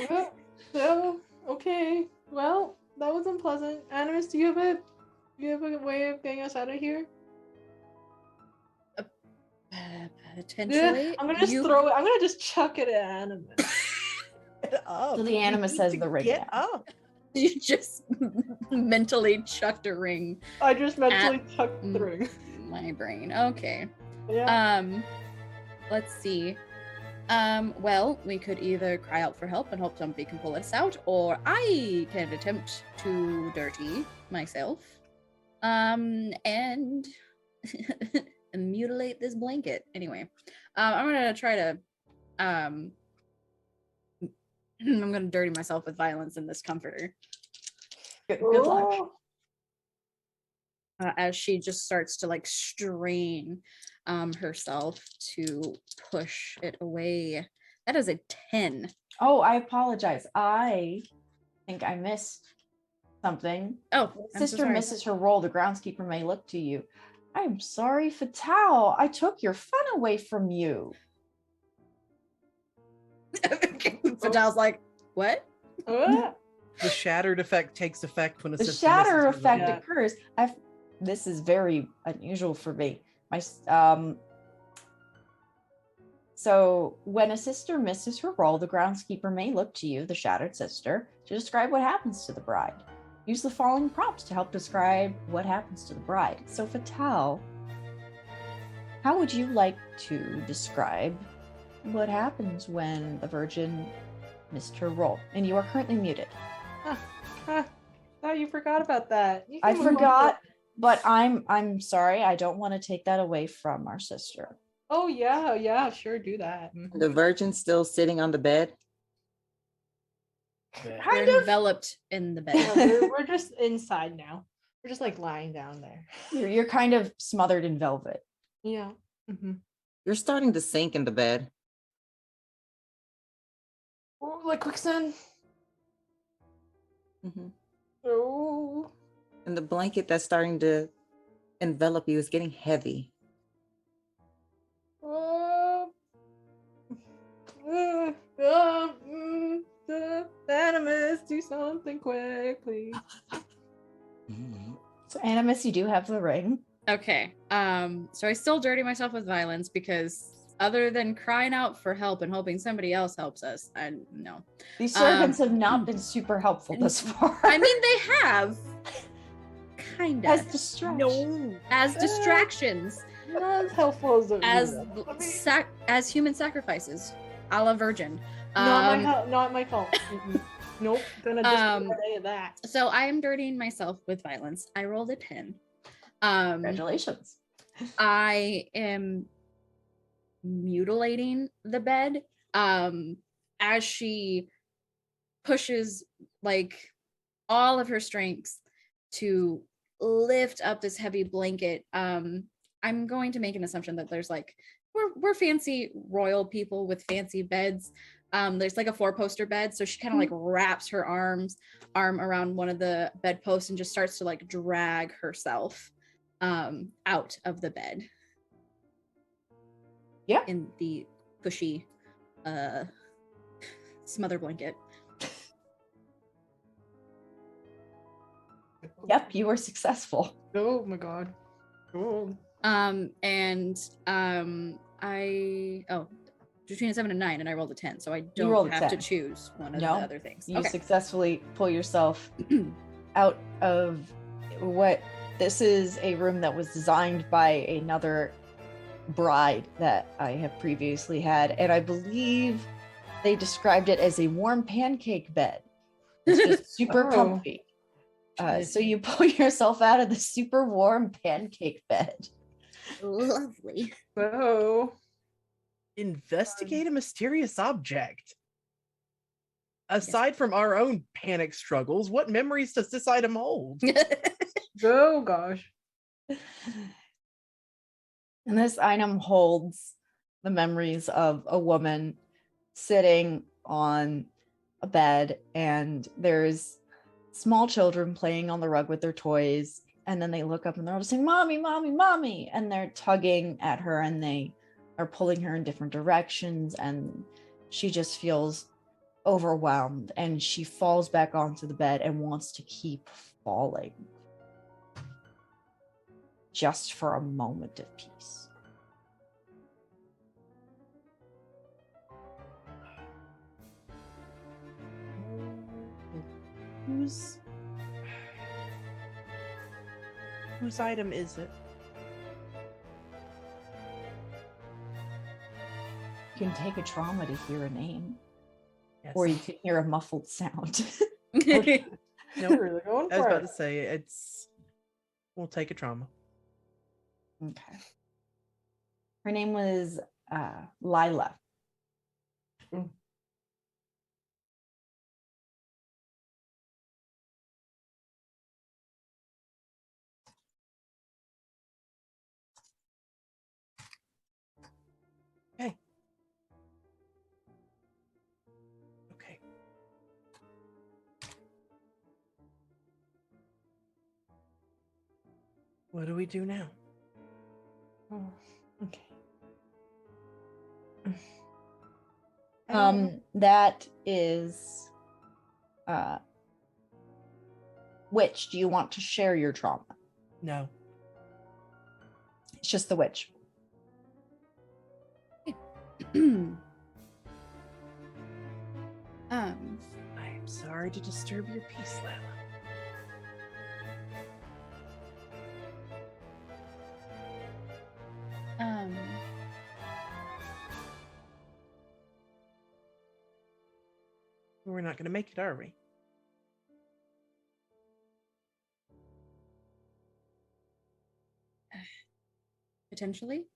well, so okay. Well, that was unpleasant. Animus, do you have a way of getting us out of here? Potentially. I'm gonna just throw it. I'm gonna just chuck it at Animus. So the animus says the ring Get down. up. You just mentally chucked a ring I just mentally chucked the mm. ring. my brain. Okay. Yeah. Let's see. Well, we could either cry out for help and hope somebody can pull us out, or I can attempt to dirty myself. And mutilate this blanket. Anyway, I'm gonna try to I'm gonna dirty myself with violence in this comforter. Good luck. Oh. As she just starts to like strain herself to push it away. That is a 10. Oh, I apologize. I think I missed something. Oh, I'm Sister so sorry. misses her roll. The groundskeeper may look to you. I'm sorry, Fatal. I took your fun away from you. Fatal's like, what? The shattered effect takes effect when a The sister shatter misses her effect roll. occurs. This is very unusual for me. So when a sister misses her roll, the groundskeeper may look to you, the shattered sister, to describe what happens to the bride. Use the following prompts to help describe what happens to the bride. So Fatal, how would you like to describe what happens when the virgin missed her roll? And you are currently muted. Oh, you forgot about that. You I can move on. forgot, but I'm sorry. I don't want to take that away from our sister. Oh yeah, sure, do that. The virgin's still sitting on the bed. Kind They're of. enveloped in the Yeah, bed. we're just inside now. We're just like lying down there. You're kind of smothered in velvet. Yeah. Mm-hmm. You're starting to sink in the bed. Oh, like quicksand. Mhm. Oh. And the blanket that's starting to envelop you is getting heavy. Oh. Animus, do something quick, please. So Animus, you do have the ring. Okay. So I still dirty myself with violence because other than crying out for help and hoping somebody else helps us, I no. These servants have not been super helpful thus far. I mean, they have. Kinda. as distraction. No. As distractions. Not as helpful as As human sacrifices. A la virgin. Not my fault. Nope. Gonna disregard that. So I am dirtying myself with violence. I rolled a 10. Congratulations. I am mutilating the bed as she pushes like all of her strengths to lift up this heavy blanket. I'm going to make an assumption that there's like we're fancy royal people with fancy beds. There's like a 4-poster bed, so she kind of like wraps her arm around one of the bedposts and just starts to like drag herself out of the bed. Yeah. In the cushy smother blanket. Yep, you were successful. Oh my god. Oh. Between a 7 and 9, and I rolled a 10, so I You rolled don't a have to 10. choose one of No, the other things. You Okay. successfully pull yourself out of what this is a room that was designed by another bride that I have previously had, and I believe they described it as a warm pancake bed. It's just super Oh. comfy. So you pull yourself out of the super warm pancake bed. Lovely. So Investigate a mysterious object. Aside from our own panic struggles, what memories does this item hold? oh gosh. And this item holds the memories of a woman sitting on a bed, and there's small children playing on the rug with their toys. And then they look up and they're all saying, "Mommy, mommy, mommy." And they're tugging at her and they are pulling her in different directions. And she just feels overwhelmed and she falls back onto the bed and wants to keep falling just for a moment of peace. Whose item is it? You can take a trauma to hear a name, Yes. or you can hear a muffled sound. No, Really going I was for about it. to say we'll take a trauma. Okay. Her name was Lila. Mm. Okay. What do we do now? Oh, okay. That is witch. Do you want to share your trauma? No. It's just the witch. I am sorry to disturb your peace, Lila. We're not going to make it, are we? Potentially.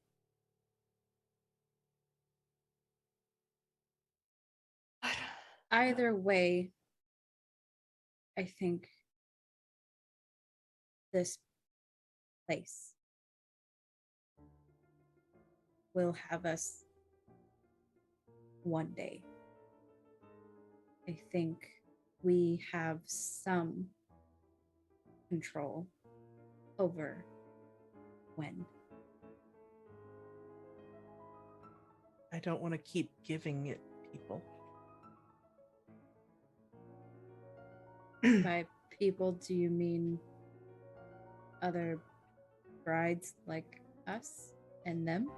Either way, I think this place will have us one day. I think we have some control over when. I don't want to keep giving it people. By people, do you mean other brides like us and them?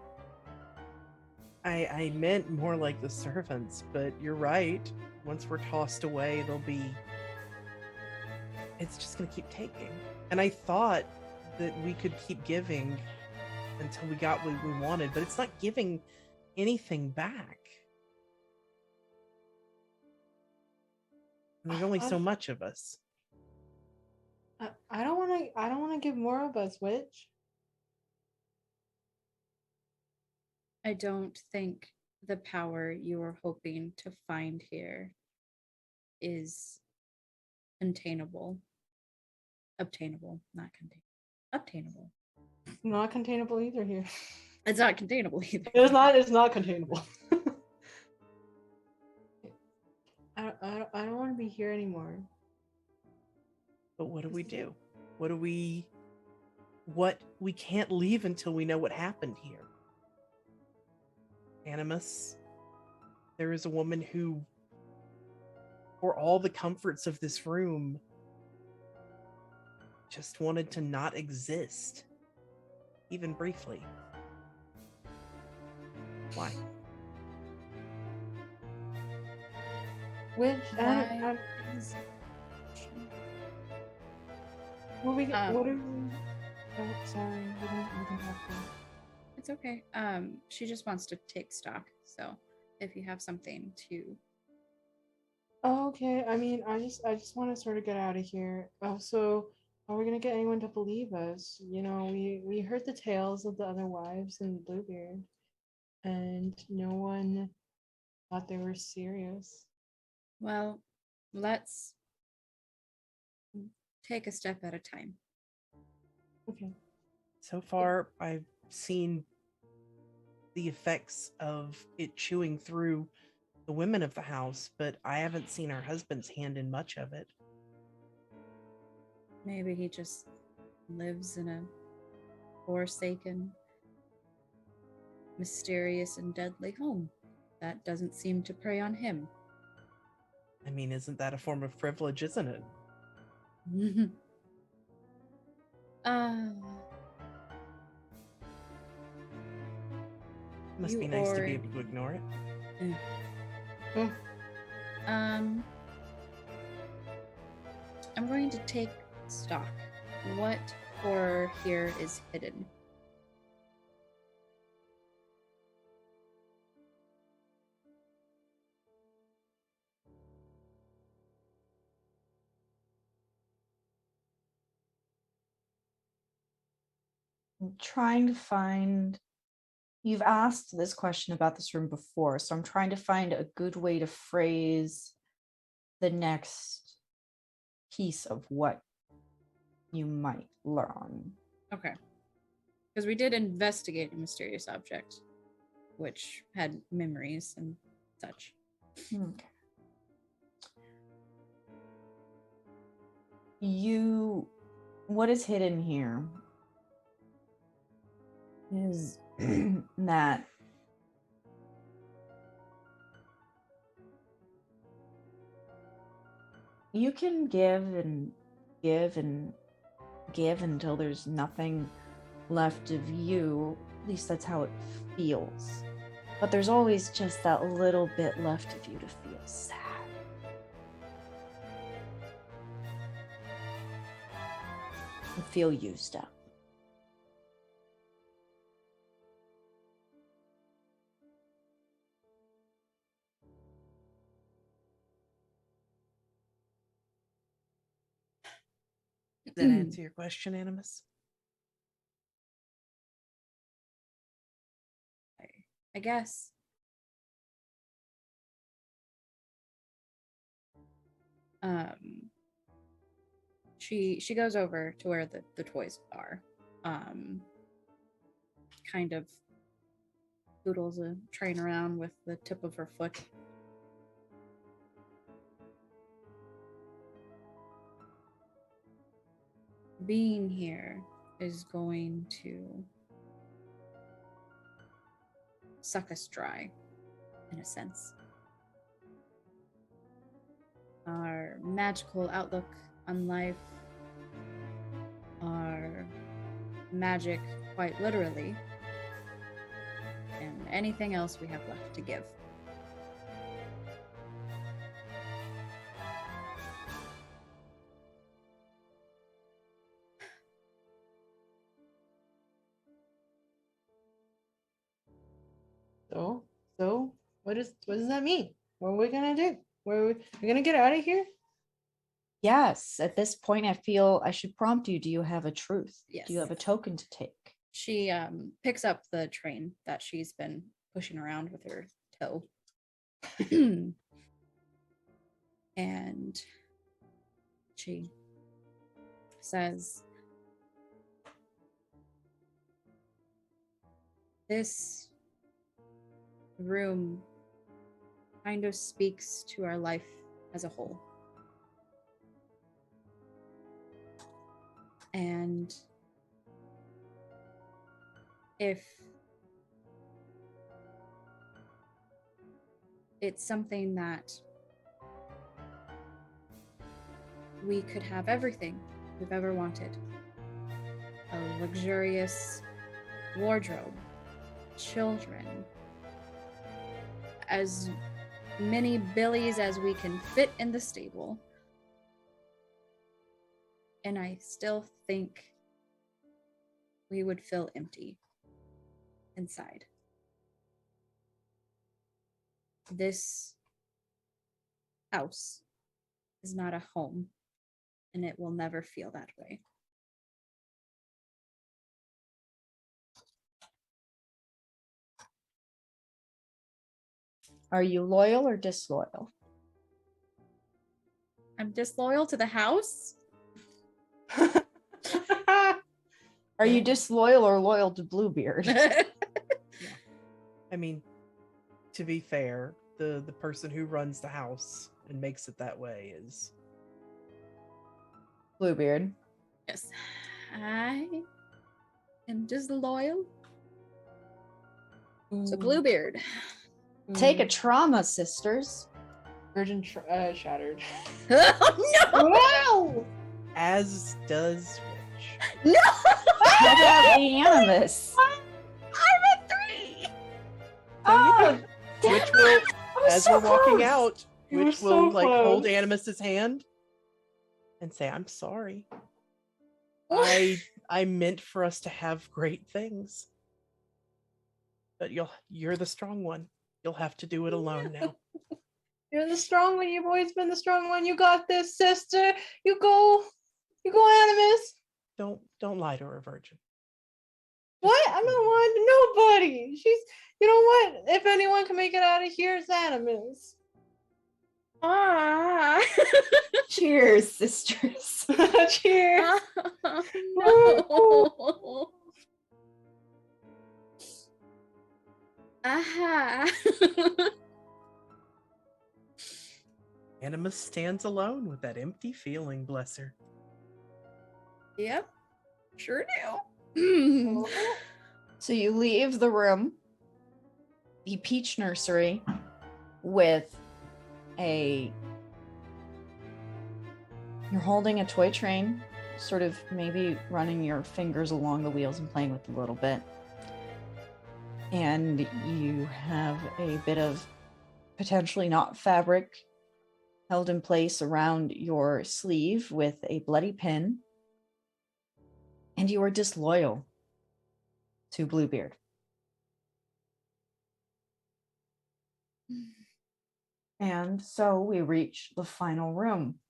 I meant more like the servants, but you're right. Once we're tossed away, they'll be. It's just going to keep taking. And I thought that we could keep giving until we got what we wanted, but it's not giving anything back. And there's only so much of us. I don't want to give more of us, witch. I don't think the power you are hoping to find here is containable. Obtainable, not containable. Obtainable. Not containable either here. It's not containable either. It's not containable. I don't want to be here anymore. But what do we do? What we can't leave until we know what happened here. Animus, there is a woman who, for all the comforts of this room, just wanted to not exist, even briefly. Why? Which Why what we what are we? Oh, sorry, we can have to. It's okay. She just wants to take stock. So if you have something to Oh, okay. I mean, I just want to sort of get out of here. Also, are we gonna get anyone to believe us? You know, we heard the tales of the other wives in Bluebeard, and no one thought they were serious. well, let's take a step at a time. Okay. So far, I've seen the effects of it chewing through the women of the house, but I haven't seen our husband's hand in much of it. Maybe he just lives in a forsaken, mysterious, and deadly home. That doesn't seem to prey on him. I mean, isn't that a form of privilege, isn't it? Must be nice to be able to ignore it. I'm going to take stock. What horror here is hidden? I'm trying to find. You've asked this question about this room before, so I'm trying to find a good way to phrase the next piece of what you might learn. Okay. Because we did investigate a mysterious object, which had memories and such. Okay. What is hidden here is that you can give and give and give until there's nothing left of you. At least that's how it feels. But there's always just that little bit left of you to feel sad. And feel used up. Does that answer your question, Animus? I guess. She goes over to where the toys are. Kind of poodles a train around with the tip of her foot. Being here is going to suck us dry, in a sense. Our magical outlook on life our magic quite literally, and anything else we have left to give. So what does that mean? What are we gonna do? We're gonna get out of here? Yes, at this point, I feel I should prompt you. Do you have a truth? Yes. Do you have a token to take? She picks up the train that she's been pushing around with her toe. And she says, "This room kind of speaks to our life as a whole. And if it's something that we could have everything we've ever wanted, a luxurious wardrobe, children, as many billies as we can fit in the stable, and I still think we would feel empty inside. This house is not a home, and it will never feel that way." Are you loyal or disloyal? I'm disloyal to the house? Are you disloyal or loyal to Bluebeard? I mean, to be fair, the person who runs the house and makes it that way is Bluebeard. Yes. I am disloyal to Bluebeard. Take a trauma, sisters. Virgin shattered. Oh, no! Wow! as does Witch. No! How about the animus? I'm a 3! Oh, Witch will, as so we're walking close. out, You were Witch so will like hold close. Animus's hand and say, "I'm sorry. Oh. I meant for us to have great things. But you're the strong one. You'll have to do it alone now." You're the strong one. You've always been the strong one. You got this, sister. You go, Animus. Don't lie to her, Virgin. What? I'm not lying to nobody. She's, you know what? If anyone can make it out of here, it's Animus. Ah. Cheers, sisters. Cheers. No. Aha. Animus stands alone with that empty feeling, bless her. Yep. Sure do. So you leave the room, the peach nursery, with you're holding a toy train, sort of maybe running your fingers along the wheels and playing with it a little bit. And you have a bit of potentially not fabric held in place around your sleeve with a bloody pin. And you are disloyal to Bluebeard. And so we reach the final room.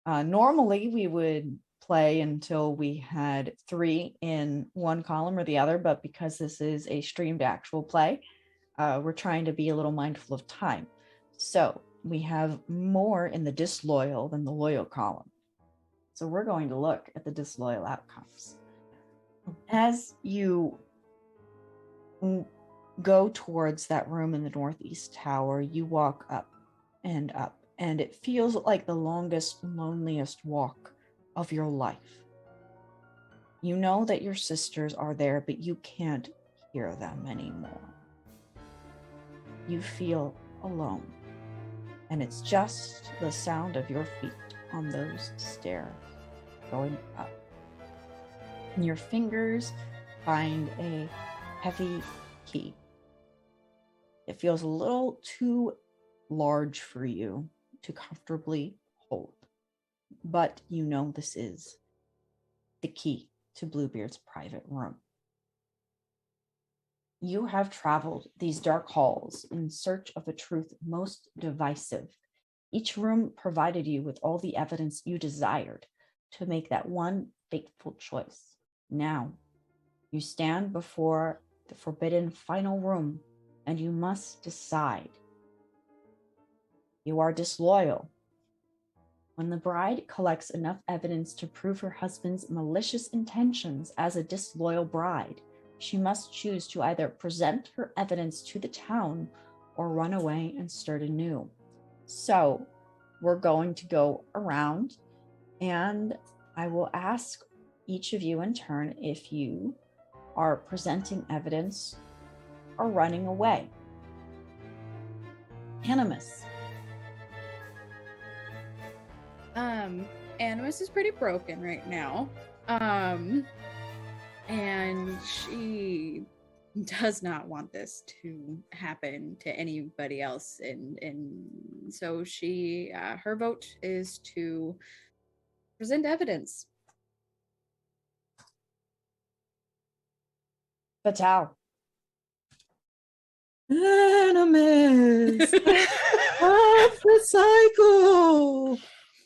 Normally, we would play until we had 3 in one column or the other, but because this is a streamed actual play, we're trying to be a little mindful of time. So we have more in the disloyal than the loyal column. So we're going to look at the disloyal outcomes. As you go towards that room in the northeast tower, you walk up, and it feels like the longest, loneliest walk of your life. You know that your sisters are there, but you can't hear them anymore. You feel alone, and it's just the sound of your feet on those stairs. going up. And your fingers find a heavy key. It feels a little too large for you to comfortably hold, but you know this is the key to Bluebeard's private room. You have traveled these dark halls in search of the truth most divisive. Each room provided you with all the evidence you desired to make that one fateful choice. Now, you stand before the forbidden final room, and you must decide. You are disloyal. When the bride collects enough evidence to prove her husband's malicious intentions as a disloyal bride, she must choose to either present her evidence to the town or run away and start anew. So we're going to go around, and I will ask each of you in turn if you are presenting evidence or running away. Animus. Animus is pretty broken right now. And she does not want this to happen to anybody else, and so she her vote is to present evidence. Fatal. Animus! Stop the cycle!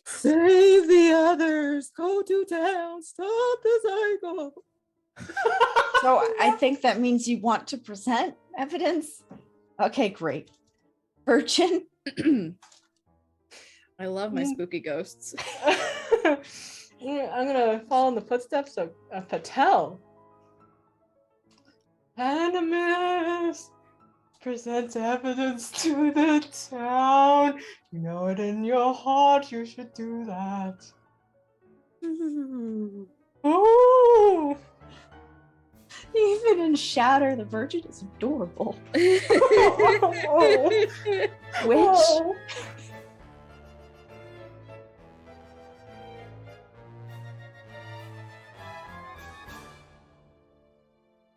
Save the others! Go to town! Stop the cycle! So I think that means you want to present evidence. Okay, great. Virgin. I love my spooky ghosts. I'm gonna follow in the footsteps of Patel. Animus presents evidence to the town. You know it in your heart. You should do that. Ooh. Even in Shatter, the Virgin is adorable. Oh. Which Oh.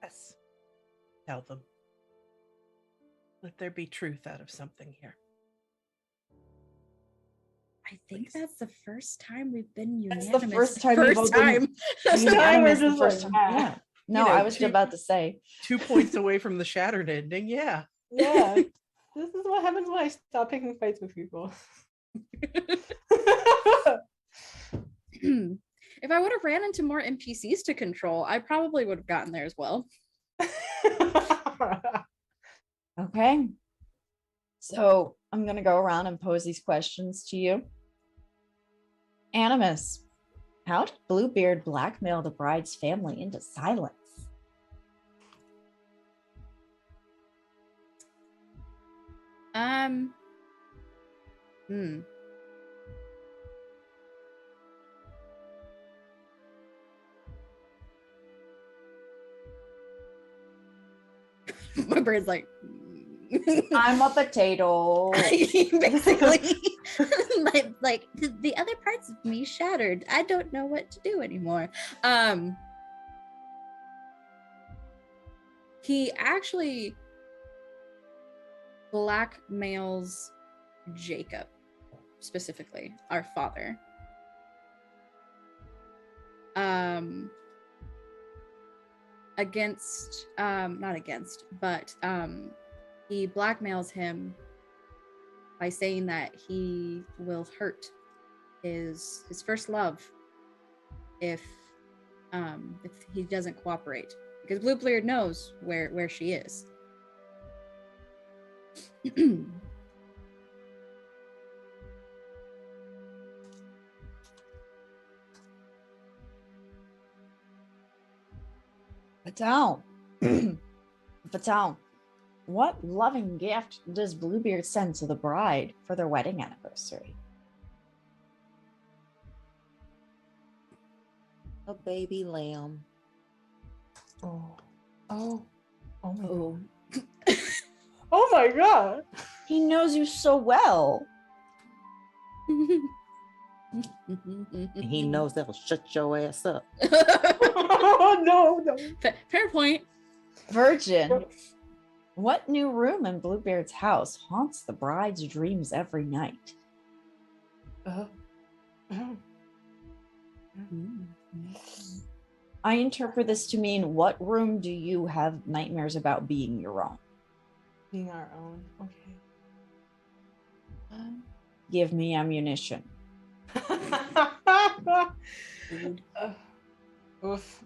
Yes. Tell them. Let there be truth out of something here. I think that's the first time we've been That's unanimous. the first time we've all been First time we're unanimous the just first like, time. ah. Yeah. No, You know, I was two- about to say. 2 points away from the shattered ending. Yeah. Yeah. This is what happens when I stop picking fights with people. If I would have ran into more NPCs to control, I probably would have gotten there as well. Okay. So I'm going to go around and pose these questions to you. Animus, how did Bluebeard blackmail the bride's family into silence? My brain's like, I'm a potato. basically, like the other parts of me shattered. I don't know what to do anymore. He actually blackmails Jacob, specifically our father. He blackmails him by saying that he will hurt his first love if he doesn't cooperate, because Bluebeard knows where she is. Patel. Patel, what loving gift does Bluebeard send to the bride for their wedding anniversary? A baby lamb. Oh. Oh. Oh my Oh. god. Oh my god. He knows you so well. And he knows that'll shut your ass up. Oh no. Fair point. Virgin, what new room in Bluebeard's house haunts the bride's dreams every night? I interpret this to mean, what room do you have nightmares about being your own? Being our own. Okay. Give me ammunition. Oof.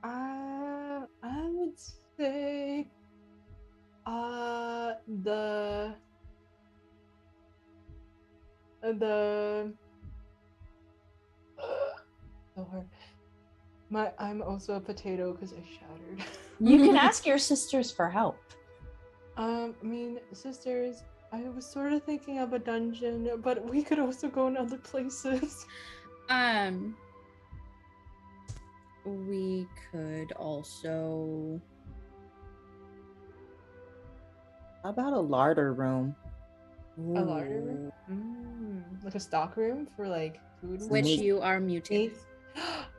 I would say so hard. I'm also a potato because I shattered. You can ask your sisters for help. I mean, sisters, I was sort of thinking of a dungeon, but we could also go in other places. We could also. How about a larder room? A larder room? Like a stock room for like food? Which Meat. you are muted. Meat?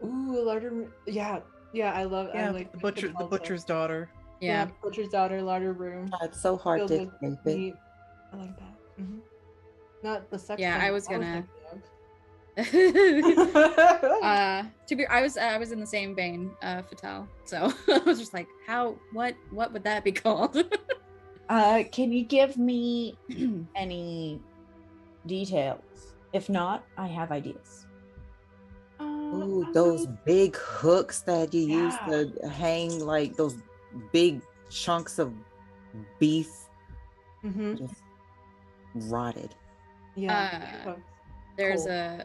Ooh, a larder room. Yeah, I love. I Yeah, like the butcher's daughter. Yeah. butcher's daughter, larder room. It's so hard Filled to with escape it. meat. I like that. Not the sex. Yeah, thing I was gonna- thinking I was in the same vein, Fatal. So I was just like, what would that be called? Can you give me any details? If not, I have ideas. Ooh, those big hooks that you use Yeah. to hang like those big chunks of beef just rotted. Yeah. There's Cool.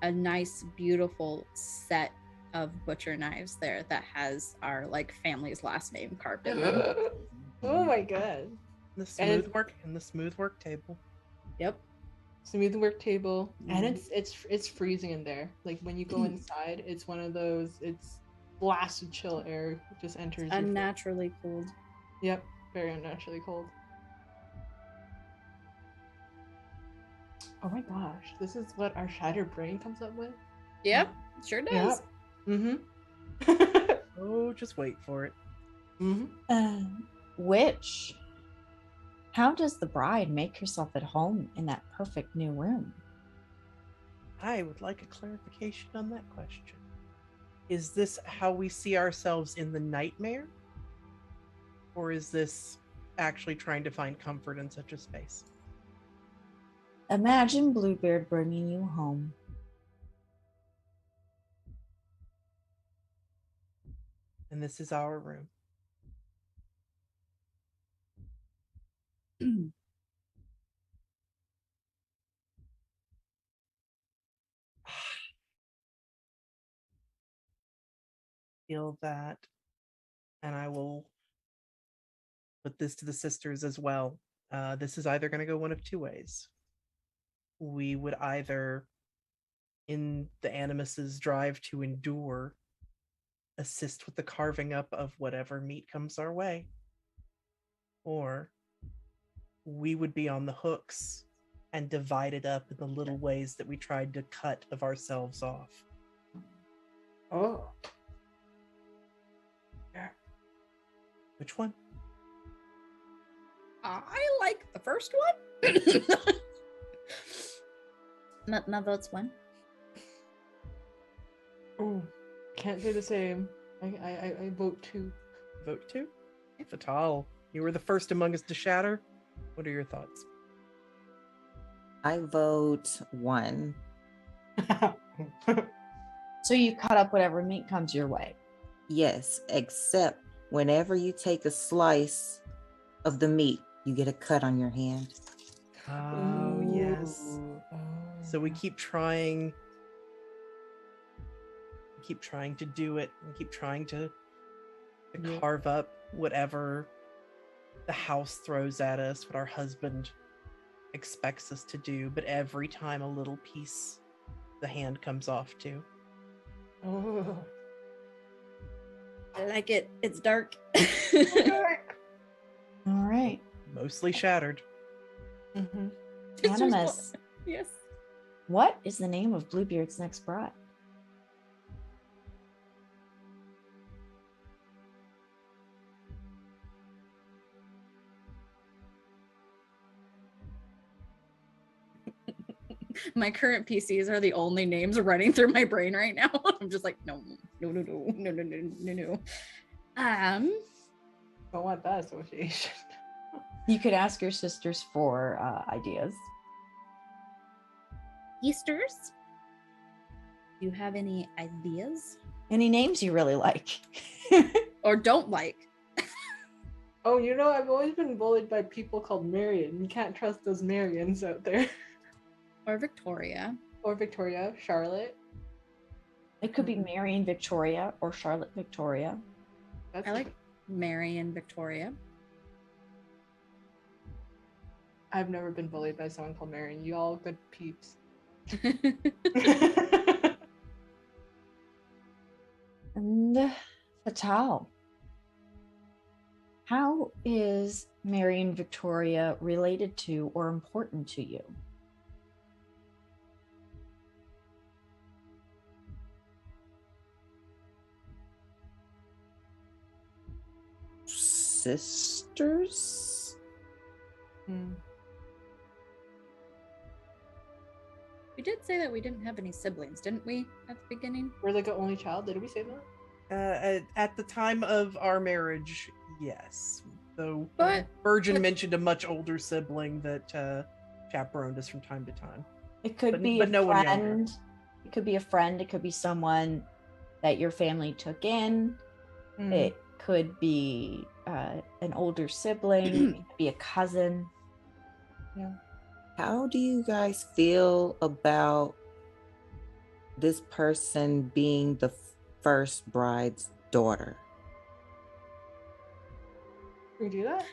a nice, beautiful set of butcher knives there that has our like family's last name carved in them. Oh my god. The And- smooth work table. Yep. Smooth work table, and Mhm. it's freezing in there. Like when you go inside, it's one of those. It's blasted chill air just enters. your face. Unnaturally cold. Yep, very unnaturally cold. Oh my gosh, this is what our shattered brain comes up with. Yep, sure does. Oh, just wait for it. Witch, how does the bride make herself at home in that perfect new room? I would like a clarification on that question. Is this how we see ourselves in the nightmare? Or is this actually trying to find comfort in such a space? Imagine Bluebeard bringing you home. And this is our room. Feel that. And I will put this to the sisters as well. This is either going to go one of two ways. We would either, in the Animus's drive to endure, assist with the carving up of whatever meat comes our way, or we would be on the hooks and divide it up in the little ways that we tried to cut of ourselves off. Oh. Which one? I like the first one. My vote's one. Oh, can't say the same. I vote 2. Vote 2? Fatal, you were the first among us to shatter. What are your thoughts? I vote 1. So you cut up whatever meat comes your way. Yes, except whenever you take a slice of the meat, you get a cut on your hand. Oh, yes. So we keep trying to do it and keep trying to carve up whatever the house throws at us, what our husband expects us to do, but every time a little piece the hand comes off too. Oh. I like it. It's dark. All right. Mostly shattered. Mm-hmm. Animus, Yes. what is the name of Bluebeard's next bride? My current PCs are the only names running through my brain right now. I'm just like, no. Don't want that association. You could ask your sisters for ideas. Easters. Do you have any ideas Any names you really like? or don't like? Oh, I've always been bullied by people called Marion. You can't trust those Marions out there. Or Victoria. Or Victoria, Charlotte. It could be Marion Victoria or Charlotte Victoria. That's I like Mary and Victoria. I've never been bullied by someone called Marion. You all good peeps. And Fatal. How is Marion Victoria related to or important to you? Sisters? Hmm. We did say that we didn't have any siblings, didn't we, at the beginning? We're like an only child. Did we say that? At the time of our marriage, yes. Though But Virgin mentioned a much older sibling that chaperoned us from time to time. It could But- be but a no one younger. friend. It could be a friend. It could be someone that your family took in. Hmm. It could be an older sibling. It could be a cousin. How do you guys feel about this person being the first bride's daughter? Can we do that?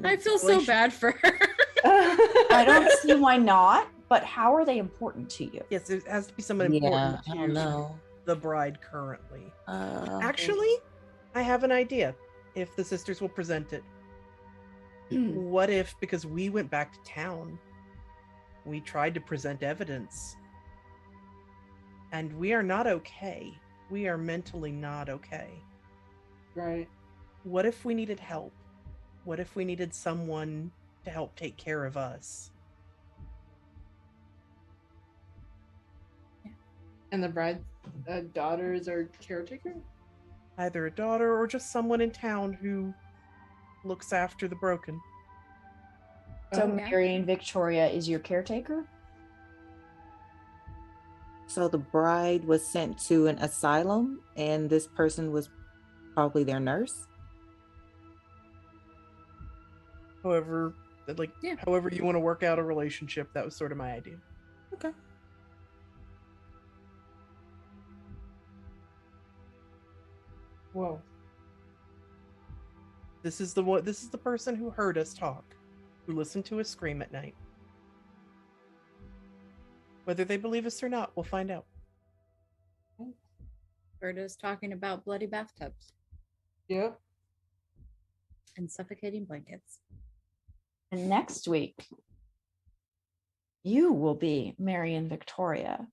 I feel so bad for her. I don't see why not, but how are they important to you? Yes, it has to be someone Yeah, important I to don't know. the bride currently. Actually, Actually, I have an idea. If the sisters will present it, what if, because we went back to town, we tried to present evidence, and we are not okay. We are mentally not okay. Right. What if we needed help? What if we needed someone to help take care of us? And the bride's daughter is our caretaker? Either a daughter or just someone in town who looks after the broken. So Oh, yeah. Marion Victoria is your caretaker? so the bride was sent to an asylum, and this person was probably their nurse. However, Yeah. however you want to work out a relationship, that was sort of my idea. Okay. Whoa. This is the person who heard us talk, who listened to us scream at night. Whether they believe us or not, we'll find out. Heard us talking about bloody bathtubs Yep. and suffocating blankets. And next week, you will be Marion Victoria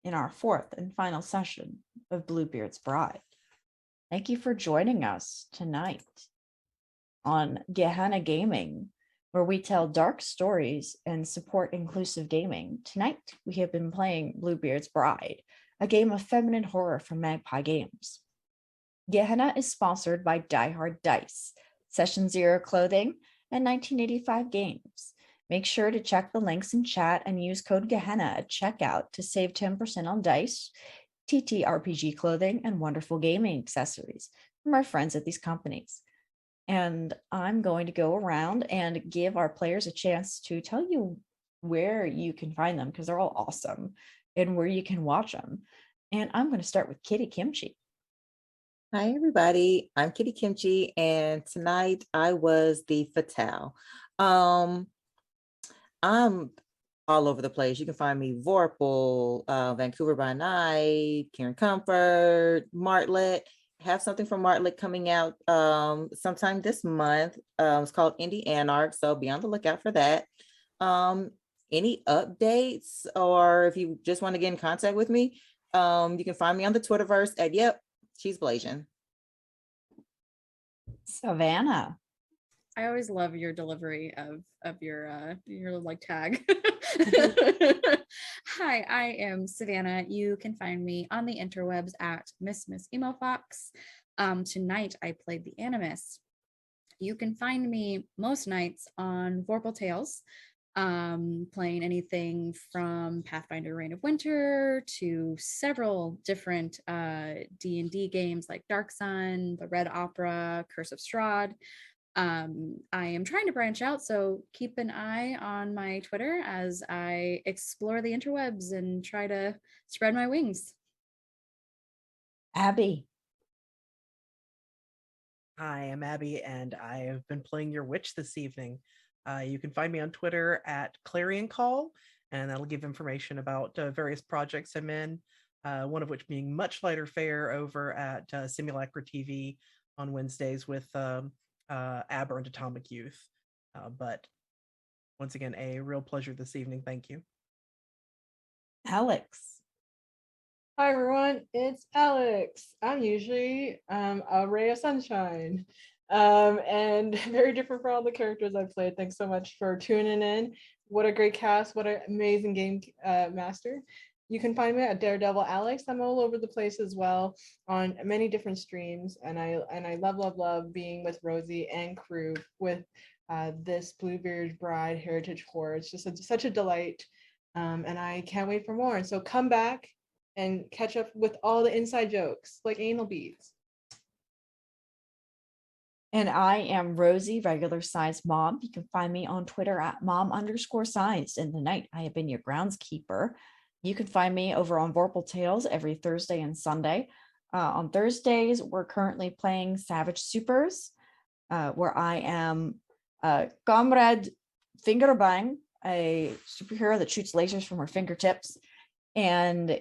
in our fourth and final session of Bluebeard's Bride. Thank you for joining us tonight on Gehenna Gaming, where we tell dark stories and support inclusive gaming. Tonight, we have been playing Bluebeard's Bride, a game of feminine horror from Magpie Games. Gehenna is sponsored by Die Hard Dice, Session Zero Clothing, and 1985 Games. Make sure to check the links in chat and use code Gehenna at checkout to save 10% on dice, TTRPG clothing, and wonderful gaming accessories from our friends at these companies. And I'm going to go around and give our players a chance to tell you where you can find them, because they're all awesome, and where you can watch them. And I'm going to start with Kitty Kimchi. Hi, everybody. I'm Kitty Kimchi, and tonight I was the Fatale. I'm all over the place. You can find me Vorpal, Vancouver by Night, Karen Comfort, Martlet. have something from Martlet coming out sometime this month. It's called Indie Anarch, so be on the lookout for that. Any updates, or if you just want to get in contact with me, you can find me on the Twitterverse at she's Blasian. Savannah. I always love your delivery of your like tag. Hi, I am Savannah. You can find me on the interwebs at Miss Emo Fox. Tonight I played the Animus. You can find me most nights on Vorpal Tales, playing anything from Pathfinder Reign of Winter to several different D&D games like Dark Sun, The Red Opera, Curse of Strahd. I am trying to branch out, so keep an eye on my Twitter as I explore the interwebs and try to spread my wings. Abby. Hi, I'm Abby, and I have been playing your witch this evening. You can find me on Twitter at Clarion Call, and that'll give information about various projects I'm in, one of which being Much Lighter Fare over at Simulacra TV on Wednesdays with Aberrant Atomic Youth. But once again, a real pleasure this evening. Thank you. Alex. Hi everyone, it's Alex. I'm usually a ray of sunshine, and very different from all the characters I've played. Thanks so much for tuning in. What a great cast! What an amazing game master. You can find me at Daredevil Alex. I'm all over the place as well on many different streams, and I love being with Rosie and crew with this Bluebeard Bride Heritage Horror. It's just such a delight, and I can't wait for more. And so come back and catch up with all the inside jokes like anal beads. And I am Rosie, regular size mom. You can find me on Twitter at mom_sized. And tonight I have been your groundskeeper. You can find me over on Vorpal Tales every Thursday and Sunday. On Thursdays, we're currently playing Savage Supers, where I am Comrade Fingerbang, a superhero that shoots lasers from her fingertips. And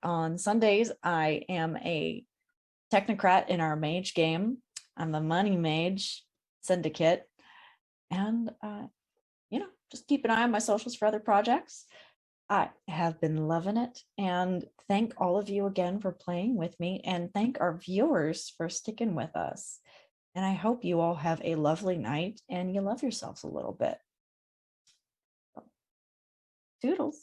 on Sundays, I am a technocrat in our mage game. I'm the money mage syndicate. And, just keep an eye on my socials for other projects. I have been loving it. And thank all of you again for playing with me. And thank our viewers for sticking with us. And I hope you all have a lovely night and you love yourselves a little bit. Toodles.